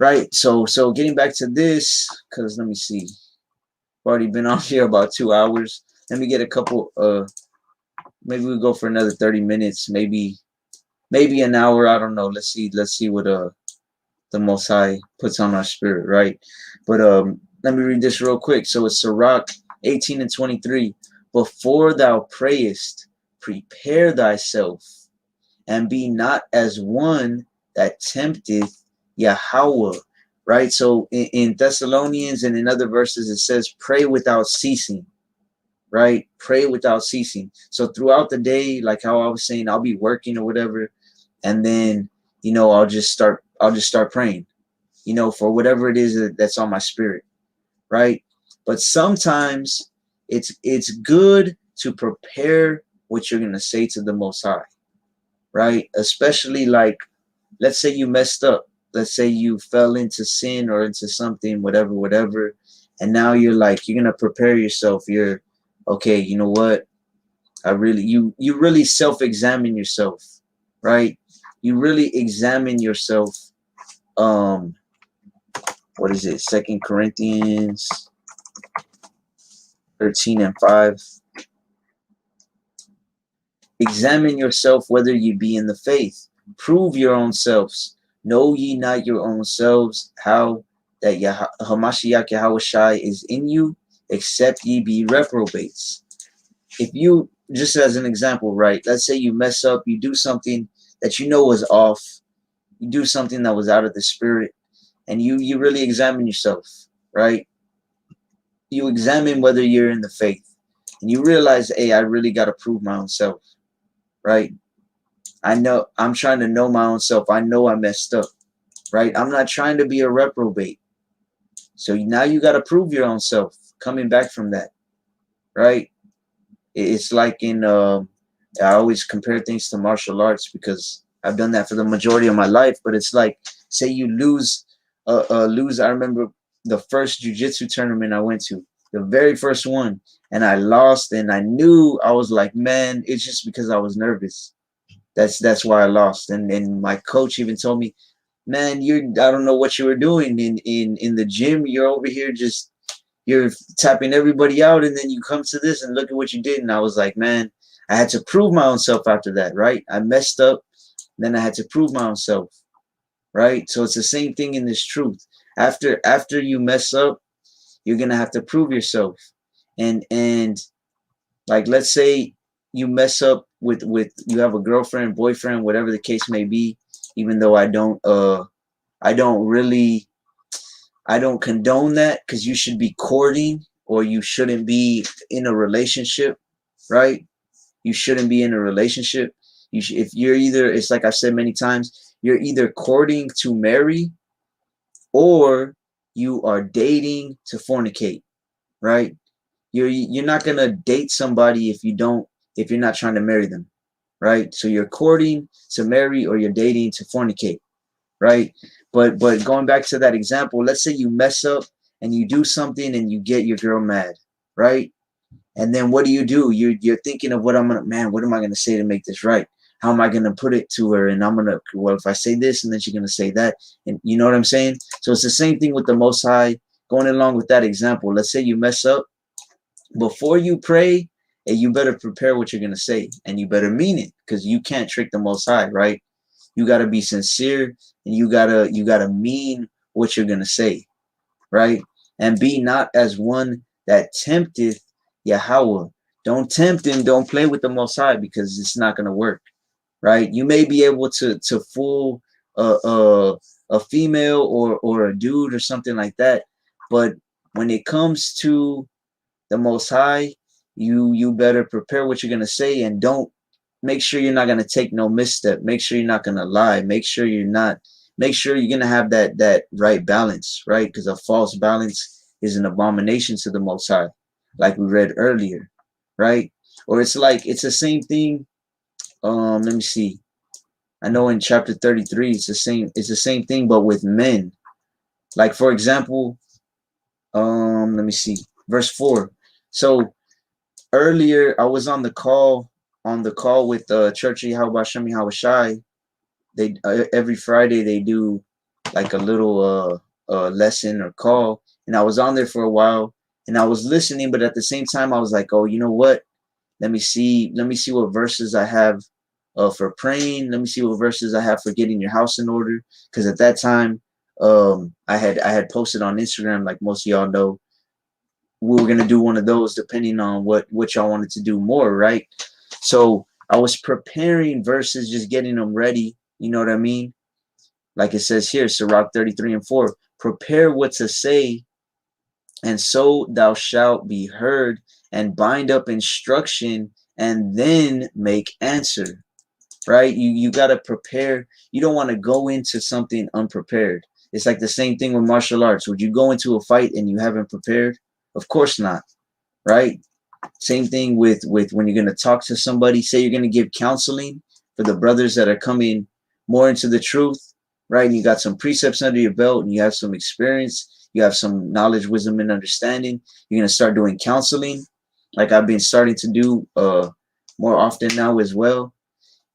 right? So getting back to this, because let me see, I've already been on here about 2 hours. Let me get a couple. Maybe we'll go for another 30 minutes, maybe an hour. I don't know. Let's see what the Most High puts on our spirit, right? But let me read this real quick. So it's Sirach 18 and 23. Before thou prayest, prepare thyself, and be not as one that tempteth Yahweh. Right? So in Thessalonians and in other verses, it says, pray without ceasing. Right? Pray without ceasing. So throughout the day, like how I was saying, I'll be working or whatever, and then, you know, I'll just start praying, you know, for whatever it is that's on my spirit, right? But sometimes it's good to prepare what you're going to say to the Most High, right? Especially, like, let's say you messed up. Let's say you fell into sin or into something, whatever. And now you're going to prepare yourself. You're, okay, you know what? You really self-examine yourself, right? You really examine yourself. What is it? 2 Corinthians 13 and 5. Examine yourself whether ye be in the faith. Prove your own selves. Know ye not your own selves how that Hamashiach Yahushai is in you, except ye be reprobates. If you, just as an example, right? Let's say you mess up, you do something that you know was off, you do something that was out of the spirit, and you really examine yourself, right? You examine whether you're in the faith, and you realize, hey, I really got to prove my own self, right? I know I'm trying to know my own self. I know I messed up, right? I'm not trying to be a reprobate. So now you got to prove your own self coming back from that, right? It's like in, I always compare things to martial arts because I've done that for the majority of my life. But it's like, say you lose. I remember the first jiu-jitsu tournament I went to, the very first one, and I lost. And I knew, I was like, man, it's just because I was nervous. That's why I lost. And my coach even told me, man, I don't know what you were doing in the gym. You're over here you're tapping everybody out, and then you come to this and look at what you did. And I was like, man, I had to prove my own self after that, right? I messed up, then I had to prove my own self, right? So it's the same thing in this truth. After you mess up, you're gonna have to prove yourself. And like, let's say you mess up with you have a girlfriend, boyfriend, whatever the case may be, even though I don't condone that, because you should be courting, or you shouldn't be in a relationship, right? You shouldn't be in a relationship. If you're either, it's like I've said many times, you're either courting to marry, or you are dating to fornicate, right? You're not gonna date somebody if you're not trying to marry them, right? So you're courting to marry, or you're dating to fornicate, right? But going back to that example, let's say you mess up and you do something and you get your girl mad, right? And then what do? You're thinking of what am I gonna say to make this right? How am I gonna put it to her? And if I say this, and then she's gonna say that, and you know what I'm saying? So it's the same thing with the Most High. Going along with that example, let's say you mess up. Before you pray, and you better prepare what you're gonna say, and you better mean it, because you can't trick the Most High, right? You gotta be sincere, and you gotta mean what you're gonna say, right? And be not as one that tempteth Yahweh. Don't tempt him. Don't play with the Most High, because it's not gonna work, right? You may be able to fool a female or a dude or something like that, but when it comes to the Most High, you better prepare what you're gonna say, and don't make sure you're not going to take no misstep. Make sure you're not going to lie. Make sure you're going to have that right balance, right? Because a false balance is an abomination to the Most High, like we read earlier, right? Or it's the same thing. Let me see. I know in chapter 33, it's the same thing, but with men. Like, for example, let me see, verse 4. So earlier I was on the call with Church of Yahweh Shem Yahushai. They every Friday they do like a little lesson or call, and I was on there for a while and I was listening, but at the same time I was like, oh, you know what? Let me see what verses I have for praying. Let me see what verses I have for getting your house in order. Because at that time, I had posted on Instagram, like most of y'all know, we were gonna do one of those depending on what y'all wanted to do more, right? So I was preparing verses, just getting them ready. You know what I mean? Like it says here, Sirach 33:4. Prepare what to say, and so thou shalt be heard, and bind up instruction, and then make answer. Right? You got to prepare. You don't want to go into something unprepared. It's like the same thing with martial arts. Would you go into a fight and you haven't prepared? Of course not. Right? Same thing with when you're going to talk to somebody. Say you're going to give counseling for the brothers that are coming more into the truth, right? And you got some precepts under your belt and you have some experience. You have some knowledge, wisdom, and understanding. You're going to start doing counseling, like I've been starting to do more often now as well.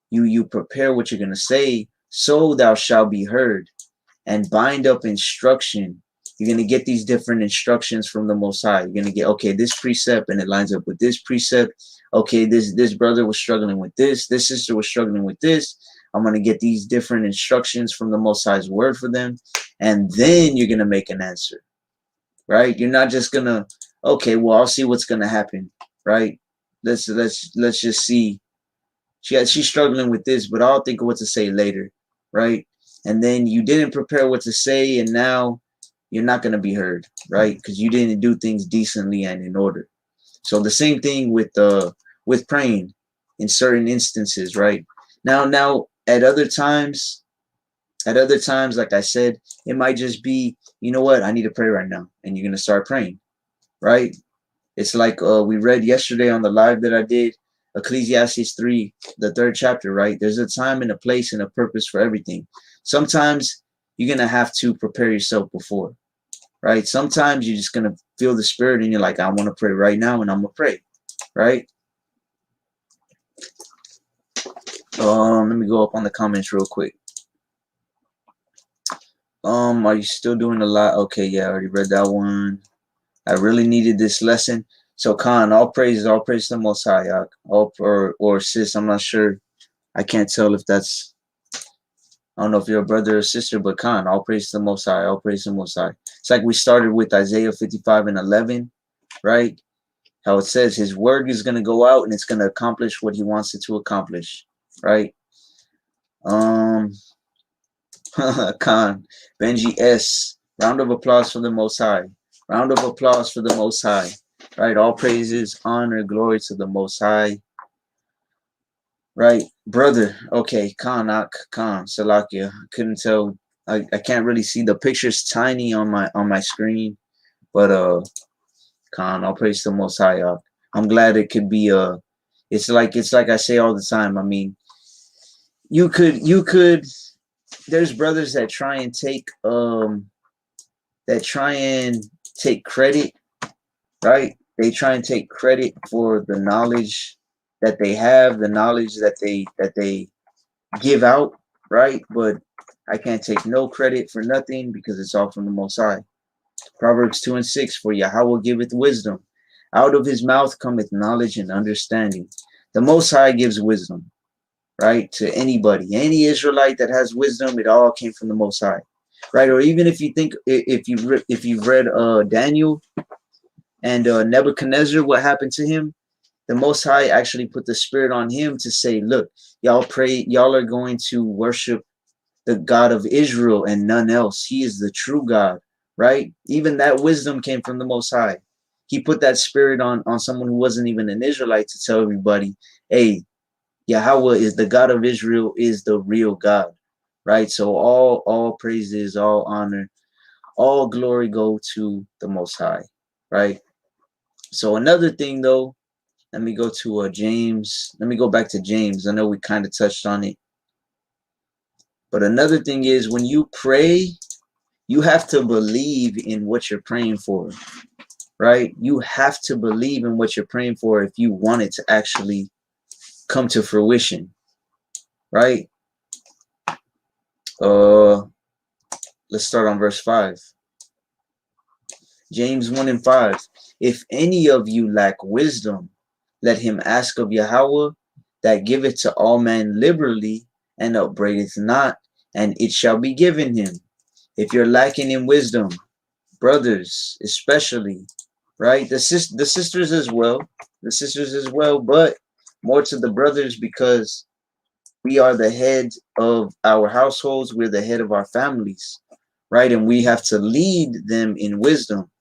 You prepare what you're going to say, so thou shalt be heard, and bind up instruction. You're going to get these different instructions from the Most High. You're going to get, okay, this precept, and it lines up with this precept. Okay, this brother was struggling with this. This sister was struggling with this. I'm going to get these different instructions from the Most High's word for them. And then you're going to make an answer, right? You're not just going to, okay, well, I'll see what's going to happen, right? Let's just see. She's struggling with this, but I'll think of what to say later, right? And then you didn't prepare what to say, and now you're not going to be heard, right? Because you didn't do things decently and in order. So the same thing with praying in certain instances, right? Now at other times, like I said, it might just be, you know what, I need to pray right now, and you're going to start praying, right? It's like we read yesterday on the live that I did, Ecclesiastes 3, the 3rd chapter, right? There's a time and a place and a purpose for everything. Sometimes you're going to have to prepare yourself before, right? Sometimes you're just going to feel the spirit and you're like, I want to pray right now, and I'm going to pray, right? Let me go up on the comments real quick. Are you still doing a lot? Okay, yeah, I already read that one. I really needed this lesson. So Khan, all praise to the Most High, or sis, I'm not sure. I can't tell if that's, I don't know if you're a brother or sister, but Khan, all praise to the Most High, all praise to the Most High. It's like we started with Isaiah 55:11, right? How it says his word is going to go out and it's going to accomplish what he wants it to accomplish, right? Khan, Benji S, round of applause for the Most High. Round of applause for the Most High. Right, all praises, honor, glory to the Most High. Right, brother. Okay, Khan, Salakia. I couldn't tell. I can't really see. The picture's tiny on my screen, but Khan, all praise to the Most High. I'm glad it could be it's like I say all the time. I mean, you could. There's brothers that try and take credit, right? They try and take credit for the knowledge that they have, the knowledge that they give out, right? But I can't take no credit for nothing because it's all from the Most High. Proverbs 2:6, for Yahweh giveth wisdom. Out of his mouth cometh knowledge and understanding. The Most High gives wisdom, right? To anybody. Any Israelite that has wisdom, it all came from the Most High, right? Or even if you think, if you've read Daniel, and Nebuchadnezzar, what happened to him? The Most High actually put the spirit on him to say, look, y'all are going to worship the God of Israel and none else. He is the true God, right? Even that wisdom came from the Most High. He put that spirit on someone who wasn't even an Israelite to tell everybody, hey, Yahweh is the God of Israel, is the real God, right? So all praises, all honor, all glory go to the Most High, right? So another thing though, let me go to James. Let me go back to James. I know we kind of touched on it. But another thing is when you pray, you have to believe in what you're praying for, right? You have to believe in what you're praying for if you want it to actually come to fruition, right? Let's start on verse 5. James 1 and 5. If any of you lack wisdom, let him ask of Yahweh, that giveth to all men liberally, and upbraideth not, and it shall be given him. If you're lacking in wisdom, brothers especially, right? The sisters as well. The sisters as well, but more to the brothers because we are the head of our households. We're the head of our families, right? And we have to lead them in wisdom.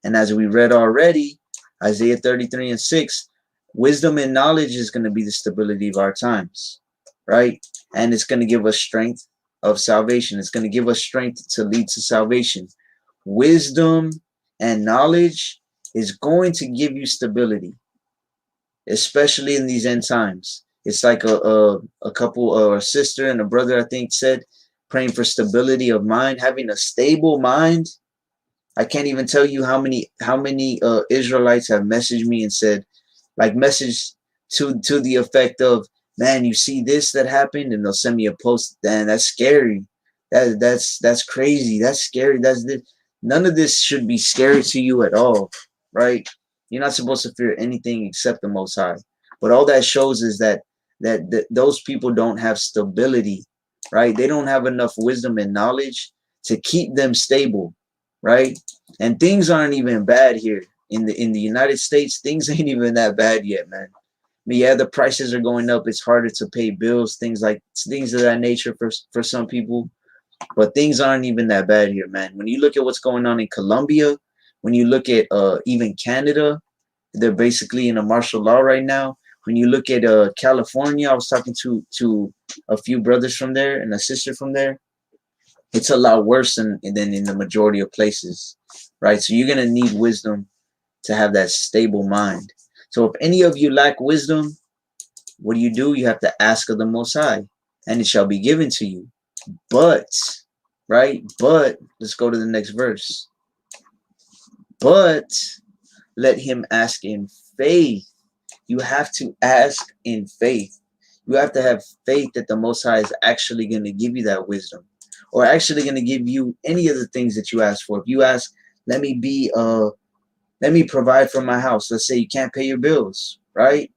And as we read already, Isaiah 33 and 6, wisdom and knowledge is going to be the stability of our times, right? And it's going to give us strength of salvation. It's going to give us strength to lead to salvation. Wisdom and knowledge is going to give you stability, especially in these end times. It's like a couple or a sister and a brother, I think, said, praying for stability of mind, having a stable mind. I can't even tell you how many Israelites have messaged me and said, like, message to the effect of, man, you see this that happened, and they'll send me a post. Man, that's scary. That's crazy. That's scary. That's this. None of this should be scary to you at all, right? You're not supposed to fear anything except the Most High. But all that shows is that those people don't have stability, right? They don't have enough wisdom and knowledge to keep them stable, right? And things aren't even bad here in the United States. Things ain't even that bad yet, man. But yeah, the prices are going up. It's harder to pay bills, things of that nature for some people. But things aren't even that bad here, man. When you look at what's going on in Colombia, when you look at even Canada, they're basically in a martial law right now. When you look at California, I was talking to a few brothers from there and a sister from there. It's a lot worse than in the majority of places, right? So you're going to need wisdom to have that stable mind. So if any of you lack wisdom, what do? You have to ask of the Most High, and it shall be given to you. But, right? But, let's go to the next verse. But let him ask in faith. You have to ask in faith. You have to have faith that the Most High is actually going to give you that wisdom, or actually going to give you any of the things that you ask for. If you ask, let me provide for my house. Let's say you can't pay your bills, right?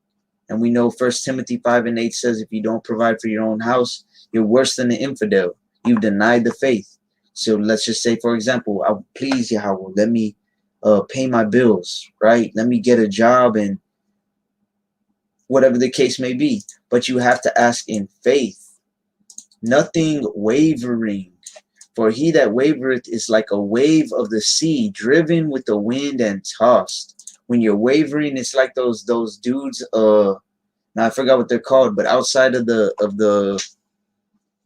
And we know 1 Timothy 5 and 8 says, if you don't provide for your own house, you're worse than an infidel. You've denied the faith. So let's just say, for example, please, Yahweh, let me pay my bills, right? Let me get a job, and whatever the case may be. But you have to ask in faith, nothing wavering. For he that wavereth is like a wave of the sea, driven with the wind and tossed. When you're wavering, it's like those dudes. Now I forgot what they're called, but outside of the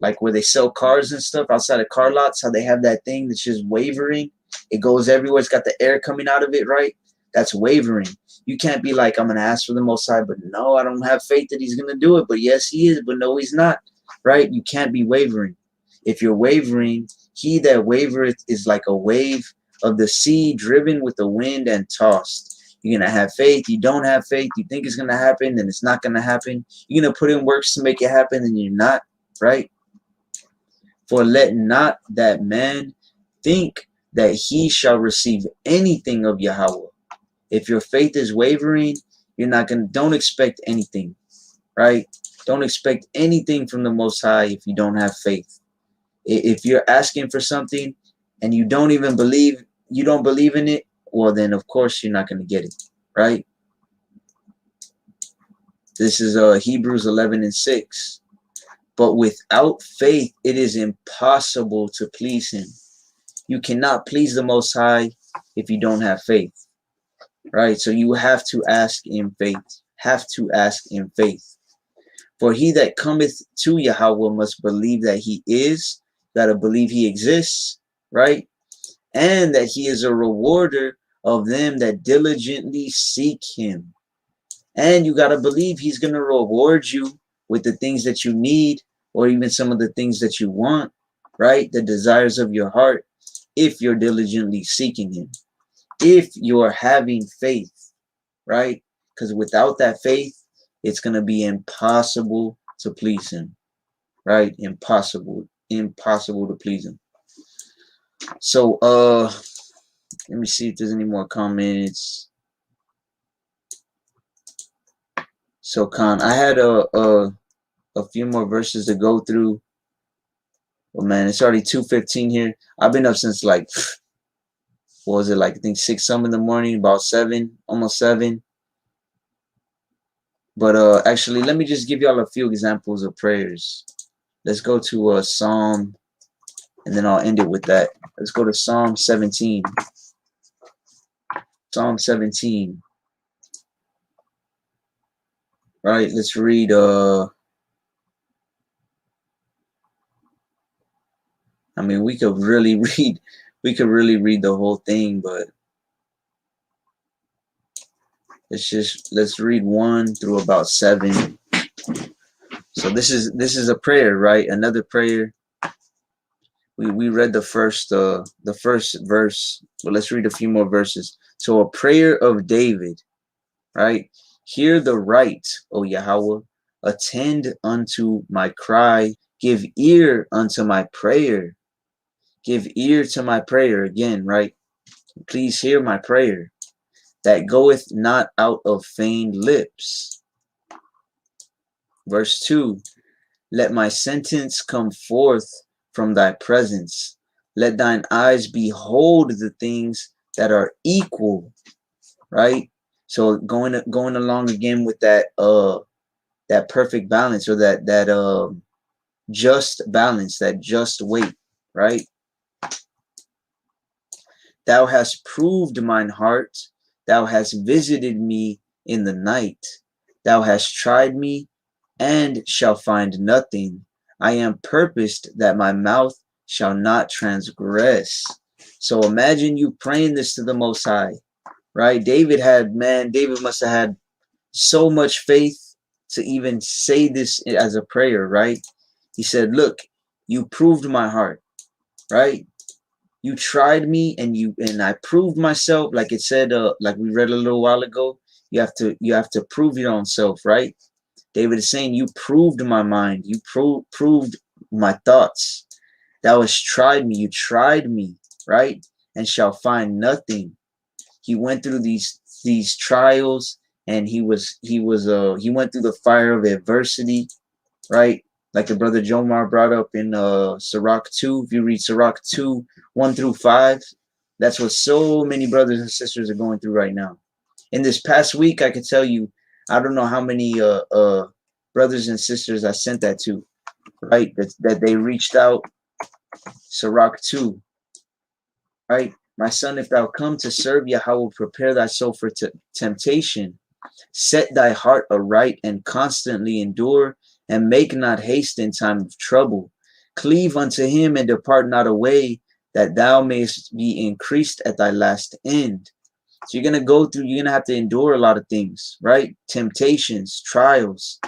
like where they sell cars and stuff, outside of car lots, how they have that thing that's just wavering. It goes everywhere. It's got the air coming out of it, right? That's wavering. You can't be like, I'm gonna ask for the Most High, but no, I don't have faith that He's gonna do it. But yes, He is. But no, He's not. Right? You can't be wavering. If you're wavering, he that wavereth is like a wave of the sea, driven with the wind and tossed. You're going to have faith. You don't have faith. You think it's going to happen, then it's not going to happen. You're going to put in works to make it happen, and you're not, right? For let not that man think that he shall receive anything of Yahweh. If your faith is wavering, don't expect anything, right? Don't expect anything from the Most High if you don't have faith. If you're asking for something and you don't believe in it, well, then of course you're not going to get it, right? This is Hebrews 11 and 6. But without faith, it is impossible to please Him. You cannot please the Most High if you don't have faith, right? So you have to ask in faith. Have to ask in faith. For he that cometh to Yahweh must believe that he is, gotta believe he exists, right? And that he is a rewarder of them that diligently seek him. And you gotta believe he's gonna reward you with the things that you need, or even some of the things that you want, right? The desires of your heart, if you're diligently seeking him, if you're having faith, right? Because without that faith, it's going to be impossible to please him, right? Impossible to please him. So let me see if there's any more comments. So Khan, I had a few more verses to go through. Oh man, it's already 2:15 here. I've been up since like, what was it, like I think 6 some in the morning, about 7, almost 7. But actually, let me just give y'all a few examples of prayers. Let's go to Psalm, and then I'll end it with that. Let's go to Psalm 17. Psalm 17. Right, let's read I mean, we could really read the whole thing, but let's read 1 through about 7. So this is a prayer, right? Another prayer. We read the first verse, but let's read a few more verses. So a prayer of David, right? Hear the right, O Yahweh, attend unto my cry, give ear unto my prayer. Give ear to my prayer again, right? Please hear my prayer that goeth not out of feigned lips. Verse 2, let my sentence come forth from thy presence. Let thine eyes behold the things that are equal, right? So going along again with that that perfect balance, or that just balance, that just weight, right? Thou hast proved mine heart, thou hast visited me in the night, thou hast tried me and shall find nothing. I am purposed that my mouth shall not transgress. So imagine you praying this to the Most High, right? David must have had so much faith to even say this as a prayer, right? He said, look, you proved my heart, right? You tried me and I proved myself, like it said, like we read a little while ago. You have to prove your own self, right? David is saying, you proved my mind, you proved my thoughts. Thou hast tried me, you tried me, right? And shall find nothing. He went through these trials, and he went through the fire of adversity, right? Like the brother Jomar brought up in Sirach 2. If you read Sirach 2, 1 through 5, that's what so many brothers and sisters are going through right now. In this past week, I could tell you, I don't know how many brothers and sisters I sent that to, right? That they reached out. Sirach 2, right? My son, if thou come to serve Yahweh, prepare thy soul for temptation. Set thy heart aright and constantly endure, and make not haste in time of trouble. Cleave unto him and depart not away, that thou mayest be increased at thy last end. So you're going to have to endure a lot of things, right? Temptations, trials.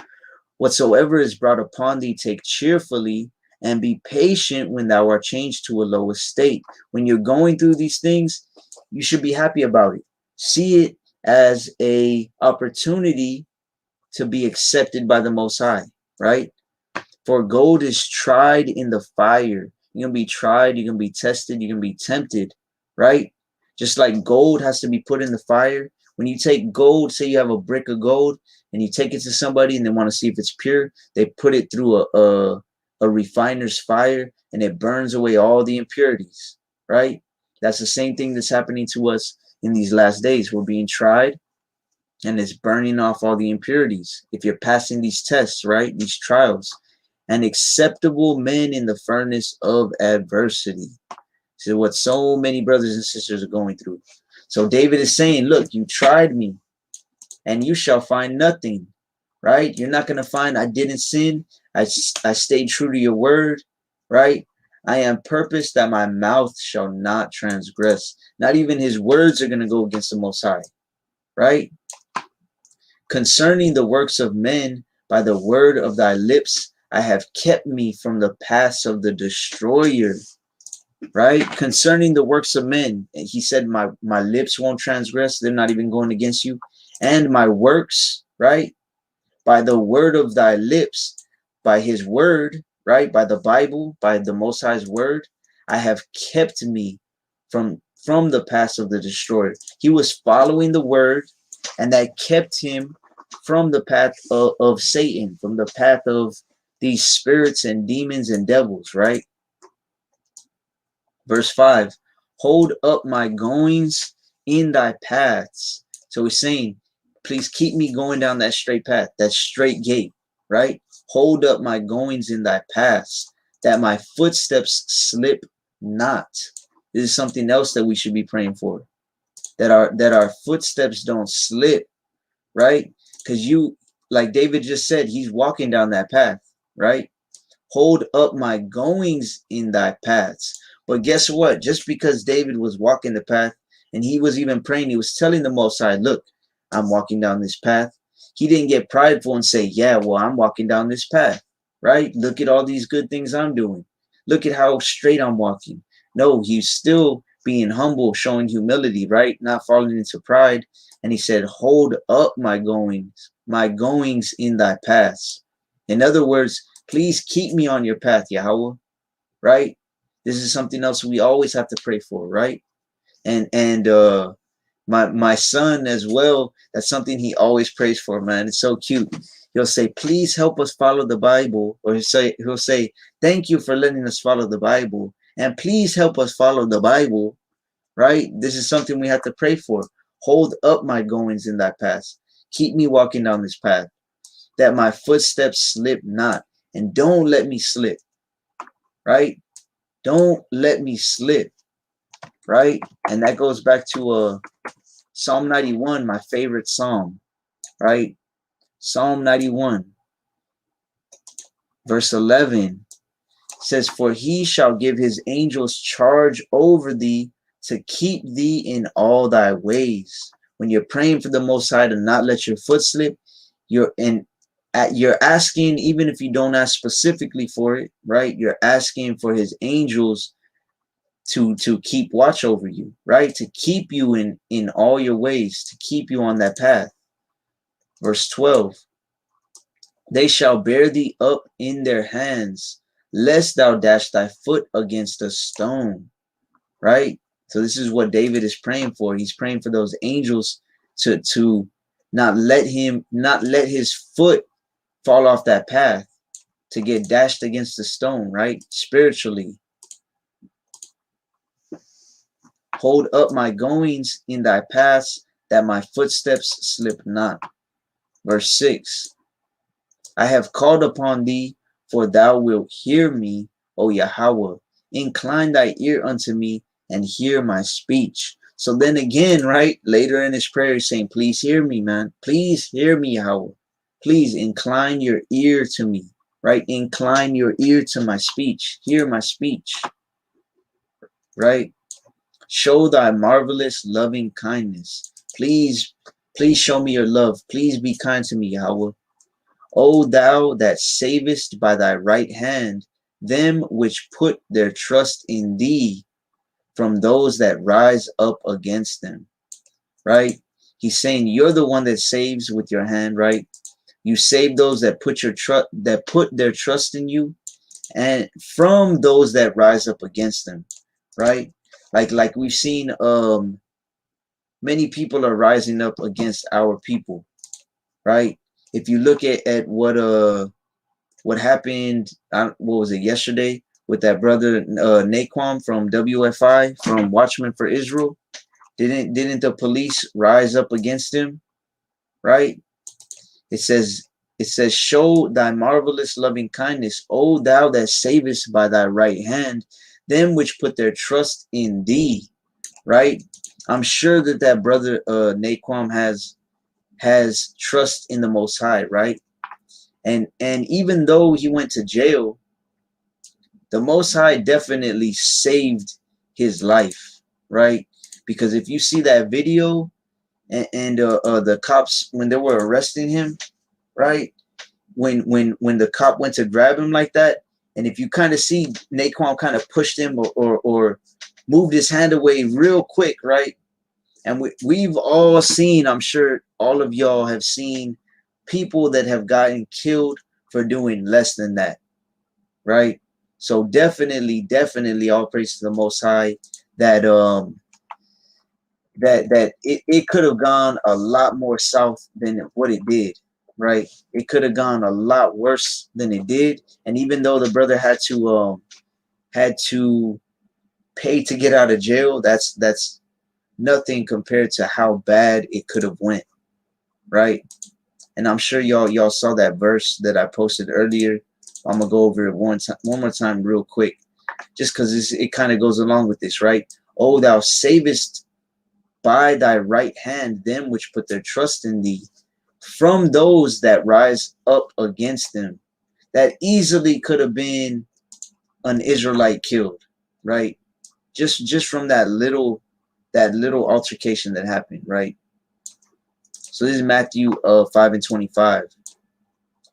Whatsoever is brought upon thee, take cheerfully, and be patient when thou art changed to a low estate. When you're going through these things, you should be happy about it. See it as a opportunity to be accepted by the Most High, right? For gold is tried in the fire. You're going to be tried, you're going to be tested, you're going to be tempted, right? Just like gold has to be put in the fire. When you take gold, say you have a brick of gold, and you take it to somebody and they want to see if it's pure, they put it through a refiner's fire, and it burns away all the impurities, right? That's the same thing that's happening to us in these last days. We're being tried, and it's burning off all the impurities. If you're passing these tests, right, these trials, and acceptable men in the furnace of adversity. So what so many brothers and sisters are going through. So David is saying, look, you tried me, and you shall find nothing. right? You're not going to find I didn't sin. I stayed true to your word, right? I am purpose that my mouth shall not transgress. Not even his words are going to go against the Most High, right? Concerning the works of men, by the word of thy lips, I have kept me from the paths of the destroyer, right? Concerning the works of men, he said, my lips won't transgress. They're not even going against you. And my works, right? By the word of thy lips, by his word, right? By the Bible, by the Most High's word, I have kept me from the paths of the destroyer. He was following the word, and that kept him from the path of Satan, from the path of these spirits and demons and devils, right? Verse 5, hold up my goings in thy paths. So he's saying, please keep me going down that straight path, that straight gate, right? Hold up my goings in thy paths, that my footsteps slip not. This is something else that we should be praying for, that our footsteps don't slip, right? Because you, like David just said, he's walking down that path, right? Hold up my goings in thy paths. But guess what? Just because David was walking the path, and he was even praying, he was telling the Most High, look, I'm walking down this path. He didn't get prideful and say, yeah, well, I'm walking down this path, right? Look at all these good things I'm doing. Look at how straight I'm walking. No, he's still being humble, showing humility, right? Not falling into pride. And he said, hold up my goings in thy paths. In other words, please keep me on your path, Yahweh, right? This is something else we always have to pray for, right? And my son as well, that's something he always prays for, man. It's so cute. He'll say, please help us follow the Bible. Or he'll say, thank you for letting us follow the Bible. And please help us follow the Bible, right? This is something we have to pray for. Hold up my goings in thy path. Keep me walking down this path, that my footsteps slip not. And don't let me slip, right? Don't let me slip, right? And that goes back to Psalm 91, my favorite psalm, right? Psalm 91, verse 11 says, for he shall give his angels charge over thee to keep thee in all thy ways. When you're praying for the Most High to not let your foot slip, you're asking, even if you don't ask specifically for it, right? You're asking for his angels to keep watch over you, right? To keep you in all your ways, to keep you on that path. Verse 12, they shall bear thee up in their hands, lest thou dash thy foot against a stone, right? So this is what David is praying for. He's praying for those angels to not let his foot fall off that path, to get dashed against the stone, right? Spiritually. Hold up my goings in thy paths, that my footsteps slip not. Verse 6, I have called upon thee, for thou wilt hear me, O Yahweh. Incline thy ear unto me, and hear my speech. So then again, right, later in his prayer, he's saying, please hear me, man. Please hear me, Yahweh. Please incline your ear to me, right? Incline your ear to my speech. Hear my speech, right? Show thy marvelous loving kindness. Please show me your love. Please be kind to me, Yahweh. O thou that savest by thy right hand them which put their trust in thee from those that rise up against them, right? He's saying you're the one that saves with your hand, right? You save those that put their trust in you, and from those that rise up against them, right? Like we've seen, many people are rising up against our people, right? If you look at what happened, what was it, yesterday, with that brother Naquan from WFI, from Watchmen for Israel, didn't the police rise up against him, right? It says, show thy marvelous loving kindness, O thou that savest by thy right hand them which put their trust in thee, right? I'm sure that brother Naquan has trust in the Most High, right? And even though he went to jail, the Most High definitely saved his life, right? Because if you see that video, and the cops, when they were arresting him, right? When the cop went to grab him like that, and if you kind of see, Naquan kind of pushed him, or moved his hand away real quick, right? And we've all seen, I'm sure all of y'all have seen people that have gotten killed for doing less than that, right? So definitely all praise to the Most High that that it could have gone a lot more south than what it did, right? It could have gone a lot worse than it did. And even though the brother had to pay to get out of jail, that's nothing compared to how bad it could have went, right? And I'm sure y'all saw that verse that I posted earlier. I'm gonna go over it one more time real quick, just because it kind of goes along with this, right? Oh, thou savest by thy right hand them which put their trust in thee, from those that rise up against them. That easily could have been an Israelite killed, right? Just from that little altercation that happened, right? So this is Matthew 5:25.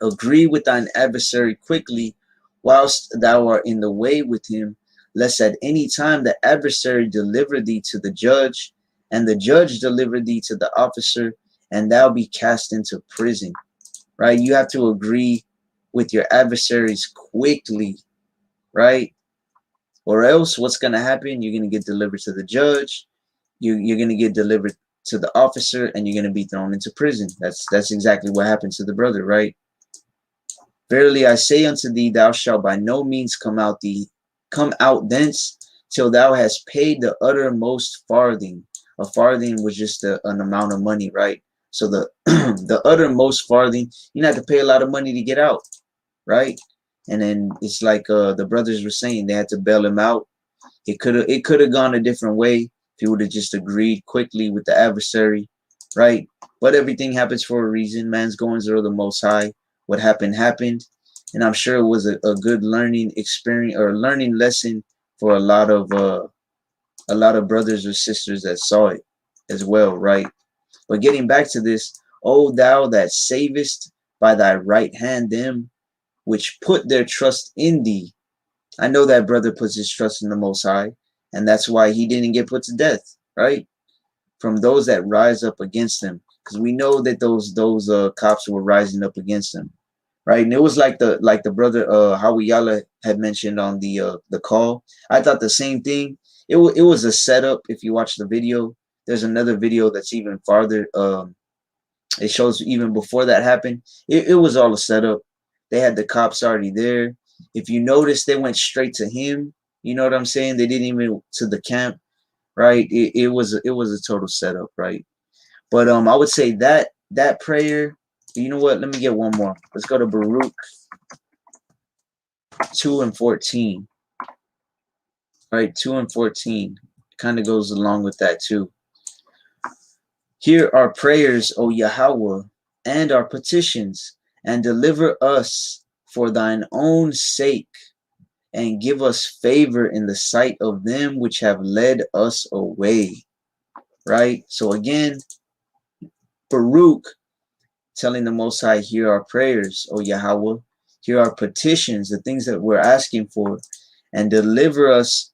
Agree with thine adversary quickly, whilst thou art in the way with him, lest at any time the adversary deliver thee to the judge, and the judge deliver thee to the officer, and thou be cast into prison, right? You have to agree with your adversaries quickly, right? Or else what's going to happen? You're going to get delivered to the judge. You're going to get delivered to the officer, and you're going to be thrown into prison. That's exactly what happened to the brother, right? Verily I say unto thee, thou shalt by no means come out thence till thou hast paid the uttermost farthing. A farthing was just an amount of money, right? So the the uttermost farthing, you have to pay a lot of money to get out, right? And then it's like the brothers were saying, they had to bail him out. It could have gone a different way if he would have just agreed quickly with the adversary, right? But everything happens for a reason. Man's goings are the Most High. What happened happened, and I'm sure it was a good learning experience or learning lesson for a lot of brothers or sisters that saw it as well, right? But getting back to this, O thou that savest by thy right hand them which put their trust in thee. I know that brother puts his trust in the Most High, and that's why he didn't get put to death, right? From those that rise up against him, because we know that those cops were rising up against him, right? And it was like the brother Hawiyala had mentioned on the call. I thought the same thing. It was a setup. If you watch the video, there's another video that's even farther. It shows even before that happened. It was all a setup. They had the cops already there. If you notice, they went straight to him. You know what I'm saying? They didn't even to the camp, right? It was a total setup, right? But I would say that prayer. You know what? Let me get one more. Let's go to Baruch 2:14. Right, 2:14 kind of goes along with that too. Hear our prayers, O Yahweh, and our petitions, and deliver us for thine own sake, and give us favor in the sight of them which have led us away. Right? So again, Baruch telling the Most High, hear our prayers, O Yahweh, hear our petitions, the things that we're asking for, and deliver us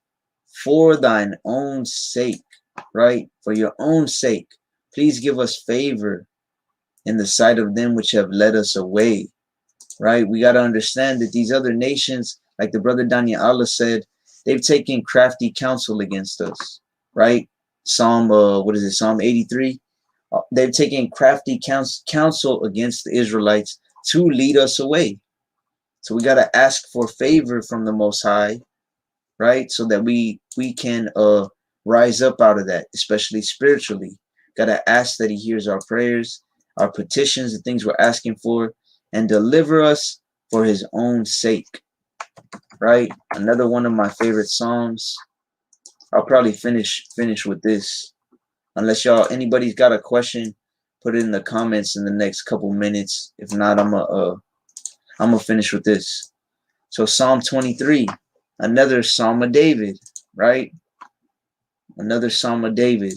for thine own sake, right? For your own sake. Please give us favor in the sight of them which have led us away, right? We got to understand that these other nations, like the brother Daniel Allah said, they've taken crafty counsel against us, right? Psalm 83? They've taken crafty counsel against the Israelites to lead us away. So we got to ask for favor from the Most High, right? So that we can rise up out of that, especially spiritually. Got to ask that he hears our prayers, our petitions, the things we're asking for, and deliver us for his own sake, right? Another one of my favorite Psalms. I'll probably finish with this. Unless anybody's got a question, put it in the comments in the next couple minutes. If not, I'm gonna I'm gonna finish with this. So Psalm 23, another Psalm of David, right? Another Psalm of David.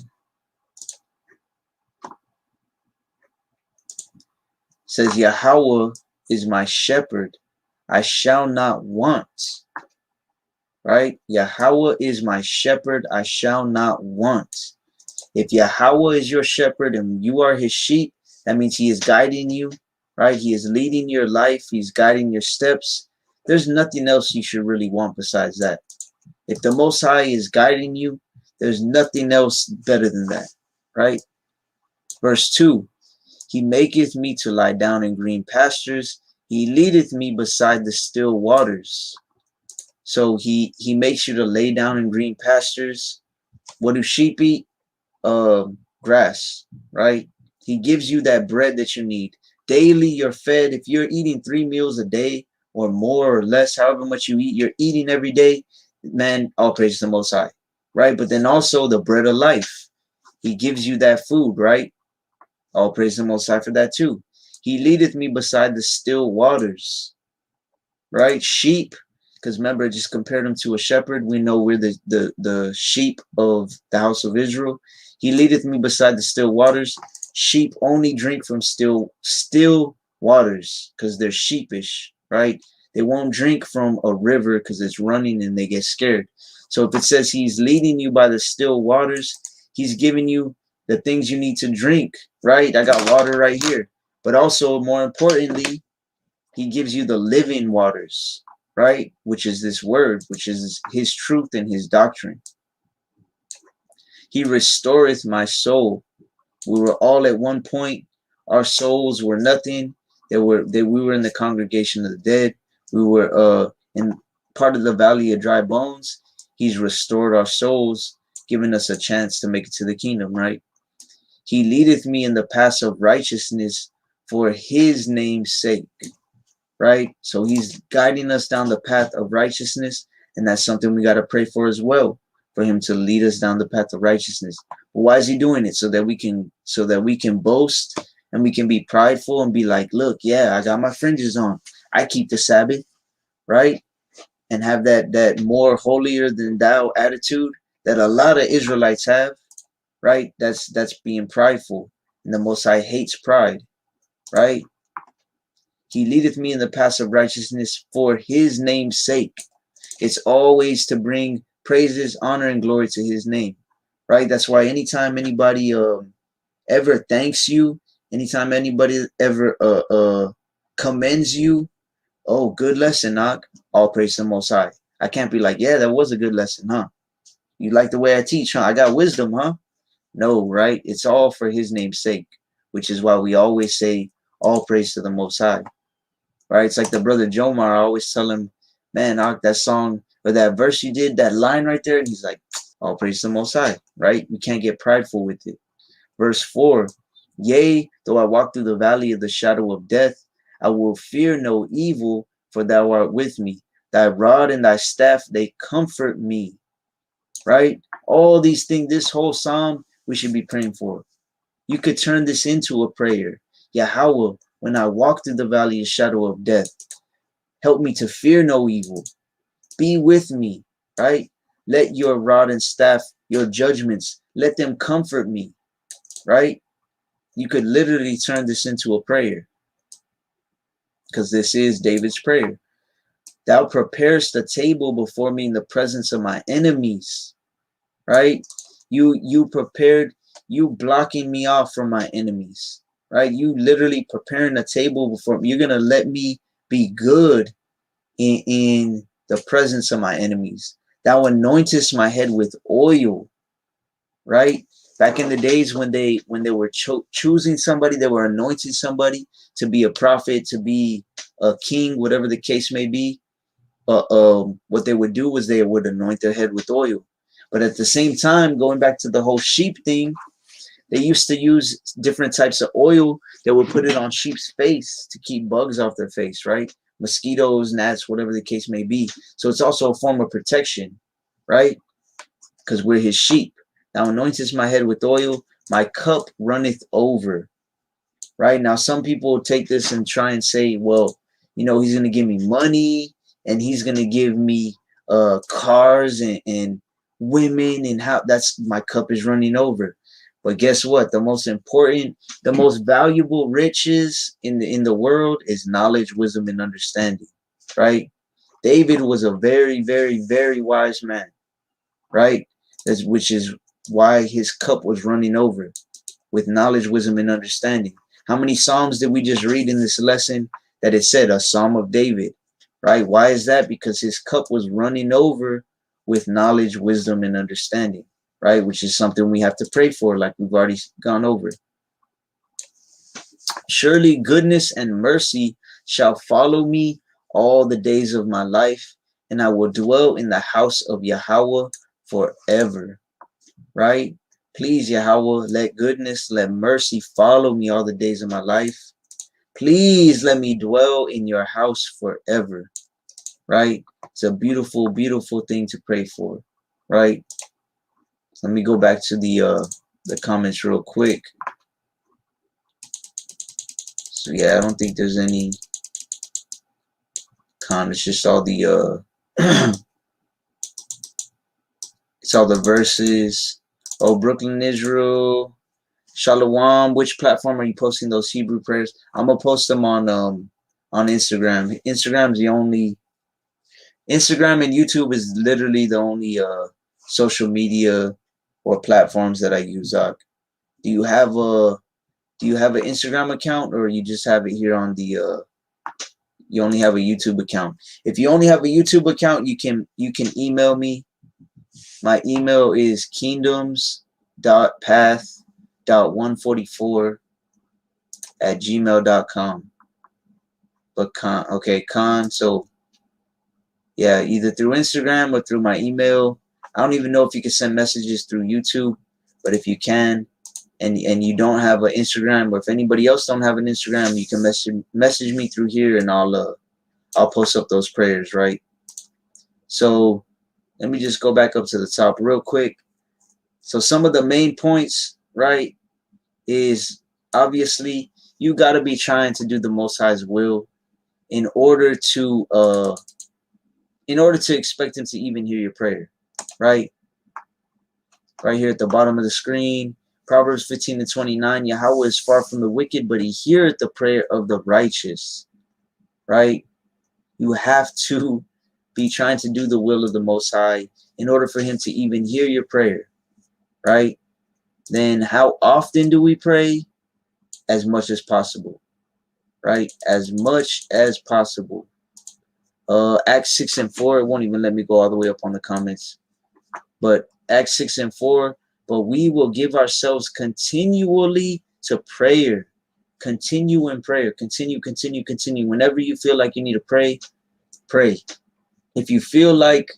Says, Yahweh is my shepherd, I shall not want. Right? Yahweh is my shepherd, I shall not want. If Yahweh is your shepherd and you are his sheep, that means he is guiding you, right? He is leading your life. He's guiding your steps. There's nothing else you should really want besides that. If the Most High is guiding you, there's nothing else better than that, right? Verse 2, he maketh me to lie down in green pastures. He leadeth me beside the still waters. So he makes you to lay down in green pastures. What do sheep eat? Grass, right? He gives you that bread that you need. Daily you're fed. If you're eating 3 meals a day or more or less, however much you eat, you're eating every day, man, all praise the Most High, right? But then also the bread of life. He gives you that food, right? All praise the Most High for that too. He leadeth me beside the still waters, right? Sheep, because remember, I just compared him to a shepherd. We know we're the sheep of the house of Israel. He leadeth me beside the still waters. Sheep only drink from still waters because they're sheepish, right? They won't drink from a river because it's running and they get scared. So if it says he's leading you by the still waters, he's giving you the things you need to drink, right? I got water right here. But also, more importantly, he gives you the living waters, right? Which is this word, which is his truth and his doctrine. He restoreth my soul. We were all at one point, our souls were nothing. We were in the congregation of the dead. We were in part of the valley of dry bones. He's restored our souls, giving us a chance to make it to the kingdom, right? He leadeth me in the paths of righteousness for his name's sake, right? So he's guiding us down the path of righteousness, and that's something we got to pray for as well, for him to lead us down the path of righteousness. But why is he doing it? So that we can boast and we can be prideful and be like, look, yeah, I got my fringes on. I keep the Sabbath, right? And have that more holier than thou attitude that a lot of Israelites have, right? That's being prideful. And the Most High hates pride, right? He leadeth me in the paths of righteousness for his name's sake. It's always to bring praises, honor, and glory to his name, right? That's why anytime anybody ever thanks you, anytime anybody ever commends you, oh, good lesson, Knock. All praise to the Most High. I can't be like, yeah, that was a good lesson, huh? You like the way I teach, huh? I got wisdom, huh? No, right? It's all for his name's sake, which is why we always say all praise to the Most High, right? It's like the brother Jomar. I always tell him, man, that song or that verse you did, that line right there, and he's like, all praise to the Most High, right? We can't get prideful with it. Verse 4, yea, though I walk through the valley of the shadow of death, I will fear no evil, for thou art with me. Thy rod and thy staff, they comfort me, right? All these things, this whole psalm, we should be praying for. You could turn this into a prayer. Yahweh, when I walk through the valley of shadow of death, help me to fear no evil. Be with me, right? Let your rod and staff, your judgments, let them comfort me, right? You could literally turn this into a prayer, because this is David's prayer. Thou preparest the table before me in the presence of my enemies, right? You prepared, you blocking me off from my enemies, right? You literally preparing a table before me. You're going to let me be good in the presence of my enemies. Thou anointest my head with oil, right? Back in the days when they were choosing somebody, they were anointing somebody to be a prophet, to be a king, whatever the case may be. What they would do was they would anoint their head with oil. But at the same time, going back to the whole sheep thing, they used to use different types of oil that would put it on sheep's face to keep bugs off their face, right? Mosquitoes, gnats, whatever the case may be. So it's also a form of protection, right? Because we're his sheep. Thou anointest my head with oil, my cup runneth over. Right? Now, some people take this and try and say, well, You know, he's gonna give me money, and he's gonna give me cars and women, and how that's my cup is running over. But guess what? The most important, the most valuable riches in the world is knowledge, wisdom, and understanding. Right? David was a very, very, very wise man. Right? That's which is why his cup was running over with knowledge, wisdom, and understanding. How many Psalms did we just read in this lesson that it said a Psalm of David? Right? Why is that? Because his cup was running over with knowledge, wisdom, and understanding. Right? Which is something we have to pray for, like we've already gone over. Surely goodness and mercy shall follow me all the days of my life, and I will dwell in the house of Yahweh forever. Right? Please, Yahweh, let goodness, let mercy follow me all the days of my life. Please let me dwell in your house forever. Right? It's a beautiful, beautiful thing to pray for. Right? Let me go back to the comments real quick. So yeah, I don't think there's any comments. Just all the it's all the verses. Oh, Brooklyn, Israel, Shalom. Which platform are you posting those Hebrew prayers? I'm gonna post them on Instagram. Instagram's the only. Instagram and YouTube is literally the only social media or platforms that I use. Do you have an Instagram account, or you just have it here on the you only have a YouTube account? If you only have a YouTube account, you can email me. My email is kingdoms.path.144@gmail.com. But Khan, so yeah, either through Instagram or through my email. I don't even know if you can send messages through YouTube, but if you can, and you don't have an Instagram, or if anybody else don't have an Instagram, you can message me through here, and I'll post up those prayers, right? So let me just go back up to the top real quick. So some of the main points, right, is obviously you got to be trying to do the Most High's will in order to expect him to even hear your prayer, right? Right here at the bottom of the screen, Proverbs 15:29, Yahweh is far from the wicked, but he heareth the prayer of the righteous, right? You have to be trying to do the will of the Most High in order for him to even hear your prayer, right? Then how often do we pray? As much as possible, right? As much as possible. Acts 6:4, it won't even let me go all the way up on the comments. But Acts 6:4, but we will give ourselves continually to prayer. Continue in prayer. Continue. Whenever you feel like you need to pray, pray. If you feel like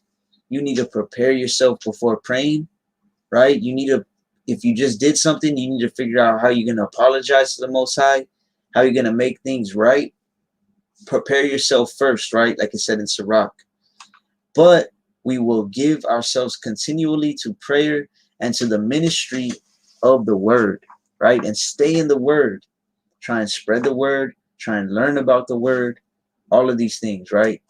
you need to prepare yourself before praying, right? If you just did something, you need to figure out how you're going to apologize to the Most High, how you're going to make things right. Prepare yourself first, right? Like it said in Sirach. But we will give ourselves continually to prayer and to the ministry of the word, right? And stay in the word. Try and spread the word. Try and learn about the word. All of these things, right?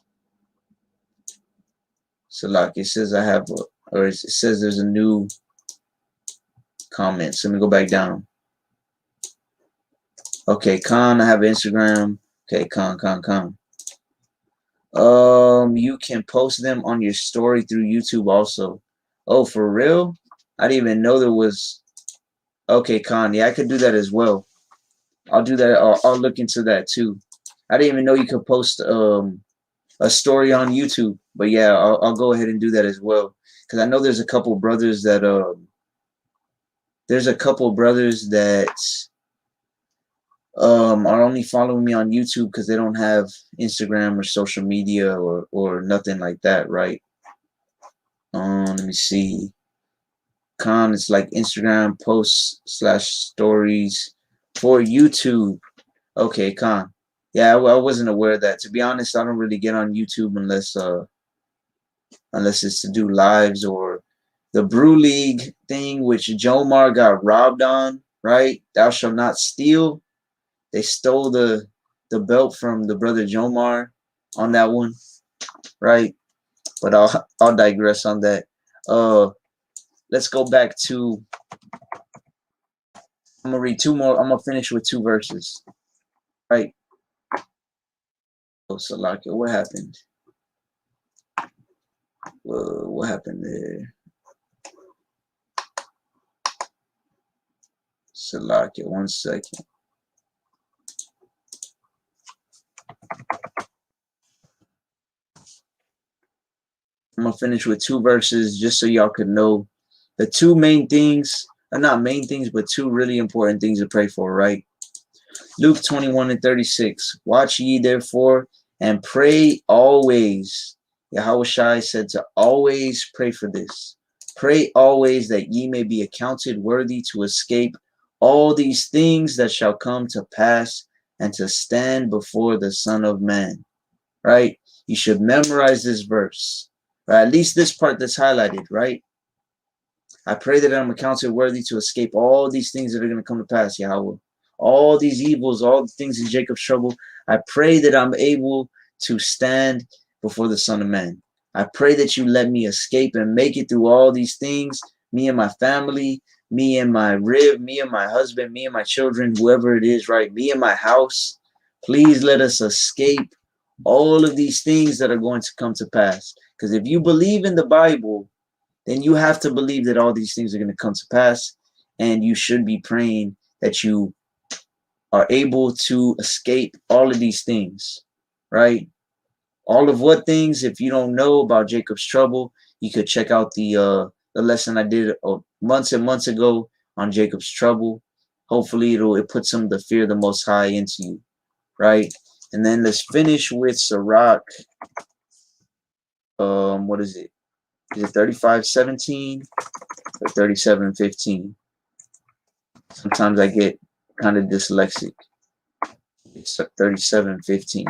So like it says it says there's a new comment. So let me go back down. Okay, Khan, I have Instagram. Okay, Khan. You can post them on your story through YouTube also. Oh, for real? I didn't even know there was. Okay, Khan. Yeah, I could do that as well. I'll do that. I'll look into that too. I didn't even know you could post a story on YouTube. But yeah, I'll go ahead and do that as well. Because I know there's a couple brothers that are only following me on YouTube because they don't have Instagram or social media or nothing like that, right? Let me see. Khan, it's like Instagram posts / stories for YouTube. Okay, Khan. Yeah, I wasn't aware of that. To be honest, I don't really get on YouTube unless it's to do lives or the Brew League thing, which Jomar got robbed on, right? Thou shalt not steal. They stole the the belt from the brother Jomar on that one, right? But I'll digress on that. Let's go back to. I'm gonna read two more. I'm gonna finish with two verses, right? Oh, Salakia, what happened? What happened there? Salakia, 1 second. I'm gonna finish with two verses just so y'all could know the two main things, or not main things, but two really important things to pray for, right? Luke 21:36. Watch ye therefore and pray always. Yahushua said to always pray for this. Pray always that ye may be accounted worthy to escape all these things that shall come to pass and to stand before the Son of Man. Right? You should memorize this verse. Right? At least this part that's highlighted, right? I pray that I'm accounted worthy to escape all these things that are going to come to pass, Yahweh. All these evils, all the things in Jacob's trouble. I pray that I'm able to stand before the Son of Man. I pray that you let me escape and make it through all these things, me and my family, me and my rib, me and my husband, me and my children, whoever it is, right? Me and my house. Please let us escape all of these things that are going to come to pass. Because if you believe in the Bible, then you have to believe that all these things are going to come to pass, and you should be praying that you are able to escape all of these things, right? All of what things? If you don't know about Jacob's trouble, you could check out the lesson I did months and months ago on Jacob's trouble. Hopefully it puts some of the fear of the Most High into you, right? And then let's finish with Sirach. What is it? Is it 35:17 or 37:15? Sometimes I get kind of dyslexic. It's 37:15.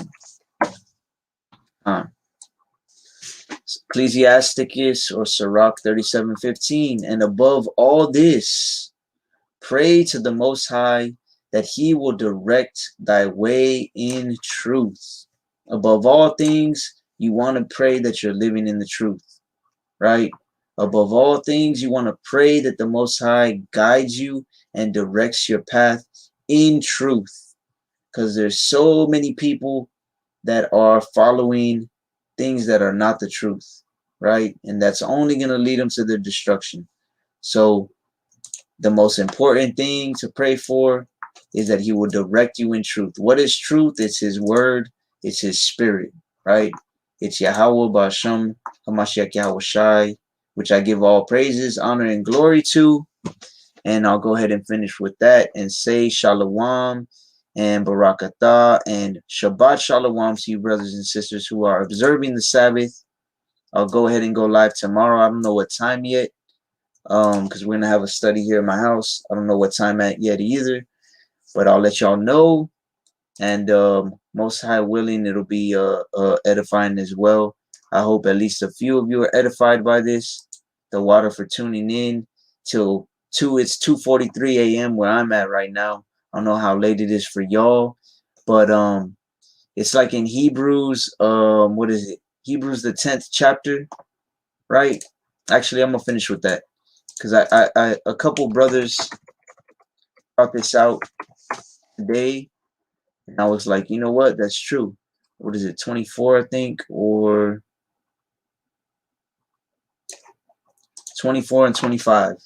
Ecclesiasticus or Sirach 37:15. And above all this, pray to the Most High that he will direct thy way in truth. Above all things, you want to pray that you're living in the truth, right? Above all things, you want to pray that the Most High guides you and directs your path in truth. Because there's so many people that are following things that are not the truth, right? And that's only going to lead them to their destruction. So the most important thing to pray for is that he will direct you in truth. What is truth? It's his word. It's his spirit, right? It's Yahweh Ba'Shem HaMashiach Yahushai, which I give all praises, honor, and glory to. And I'll go ahead and finish with that and say Shalom and Barakatah and Shabbat Shalom to you brothers and sisters who are observing the Sabbath. I'll go ahead and go live tomorrow. I don't know what time yet, because we're going to have a study here in my house. I don't know what time at yet either, but I'll let y'all know. And Most High willing, it'll be edifying as well. I hope at least a few of you are edified by this. The water for tuning in till it's 2:43 a.m. where I'm at right now. I don't know how late it is for y'all, but it's like in Hebrews, what is it? Hebrews the 10th chapter, right? Actually, I'm gonna finish with that because I a couple brothers brought this out today, and I was like, you know what? That's true. What is it? 24, I think, or 24 and 25.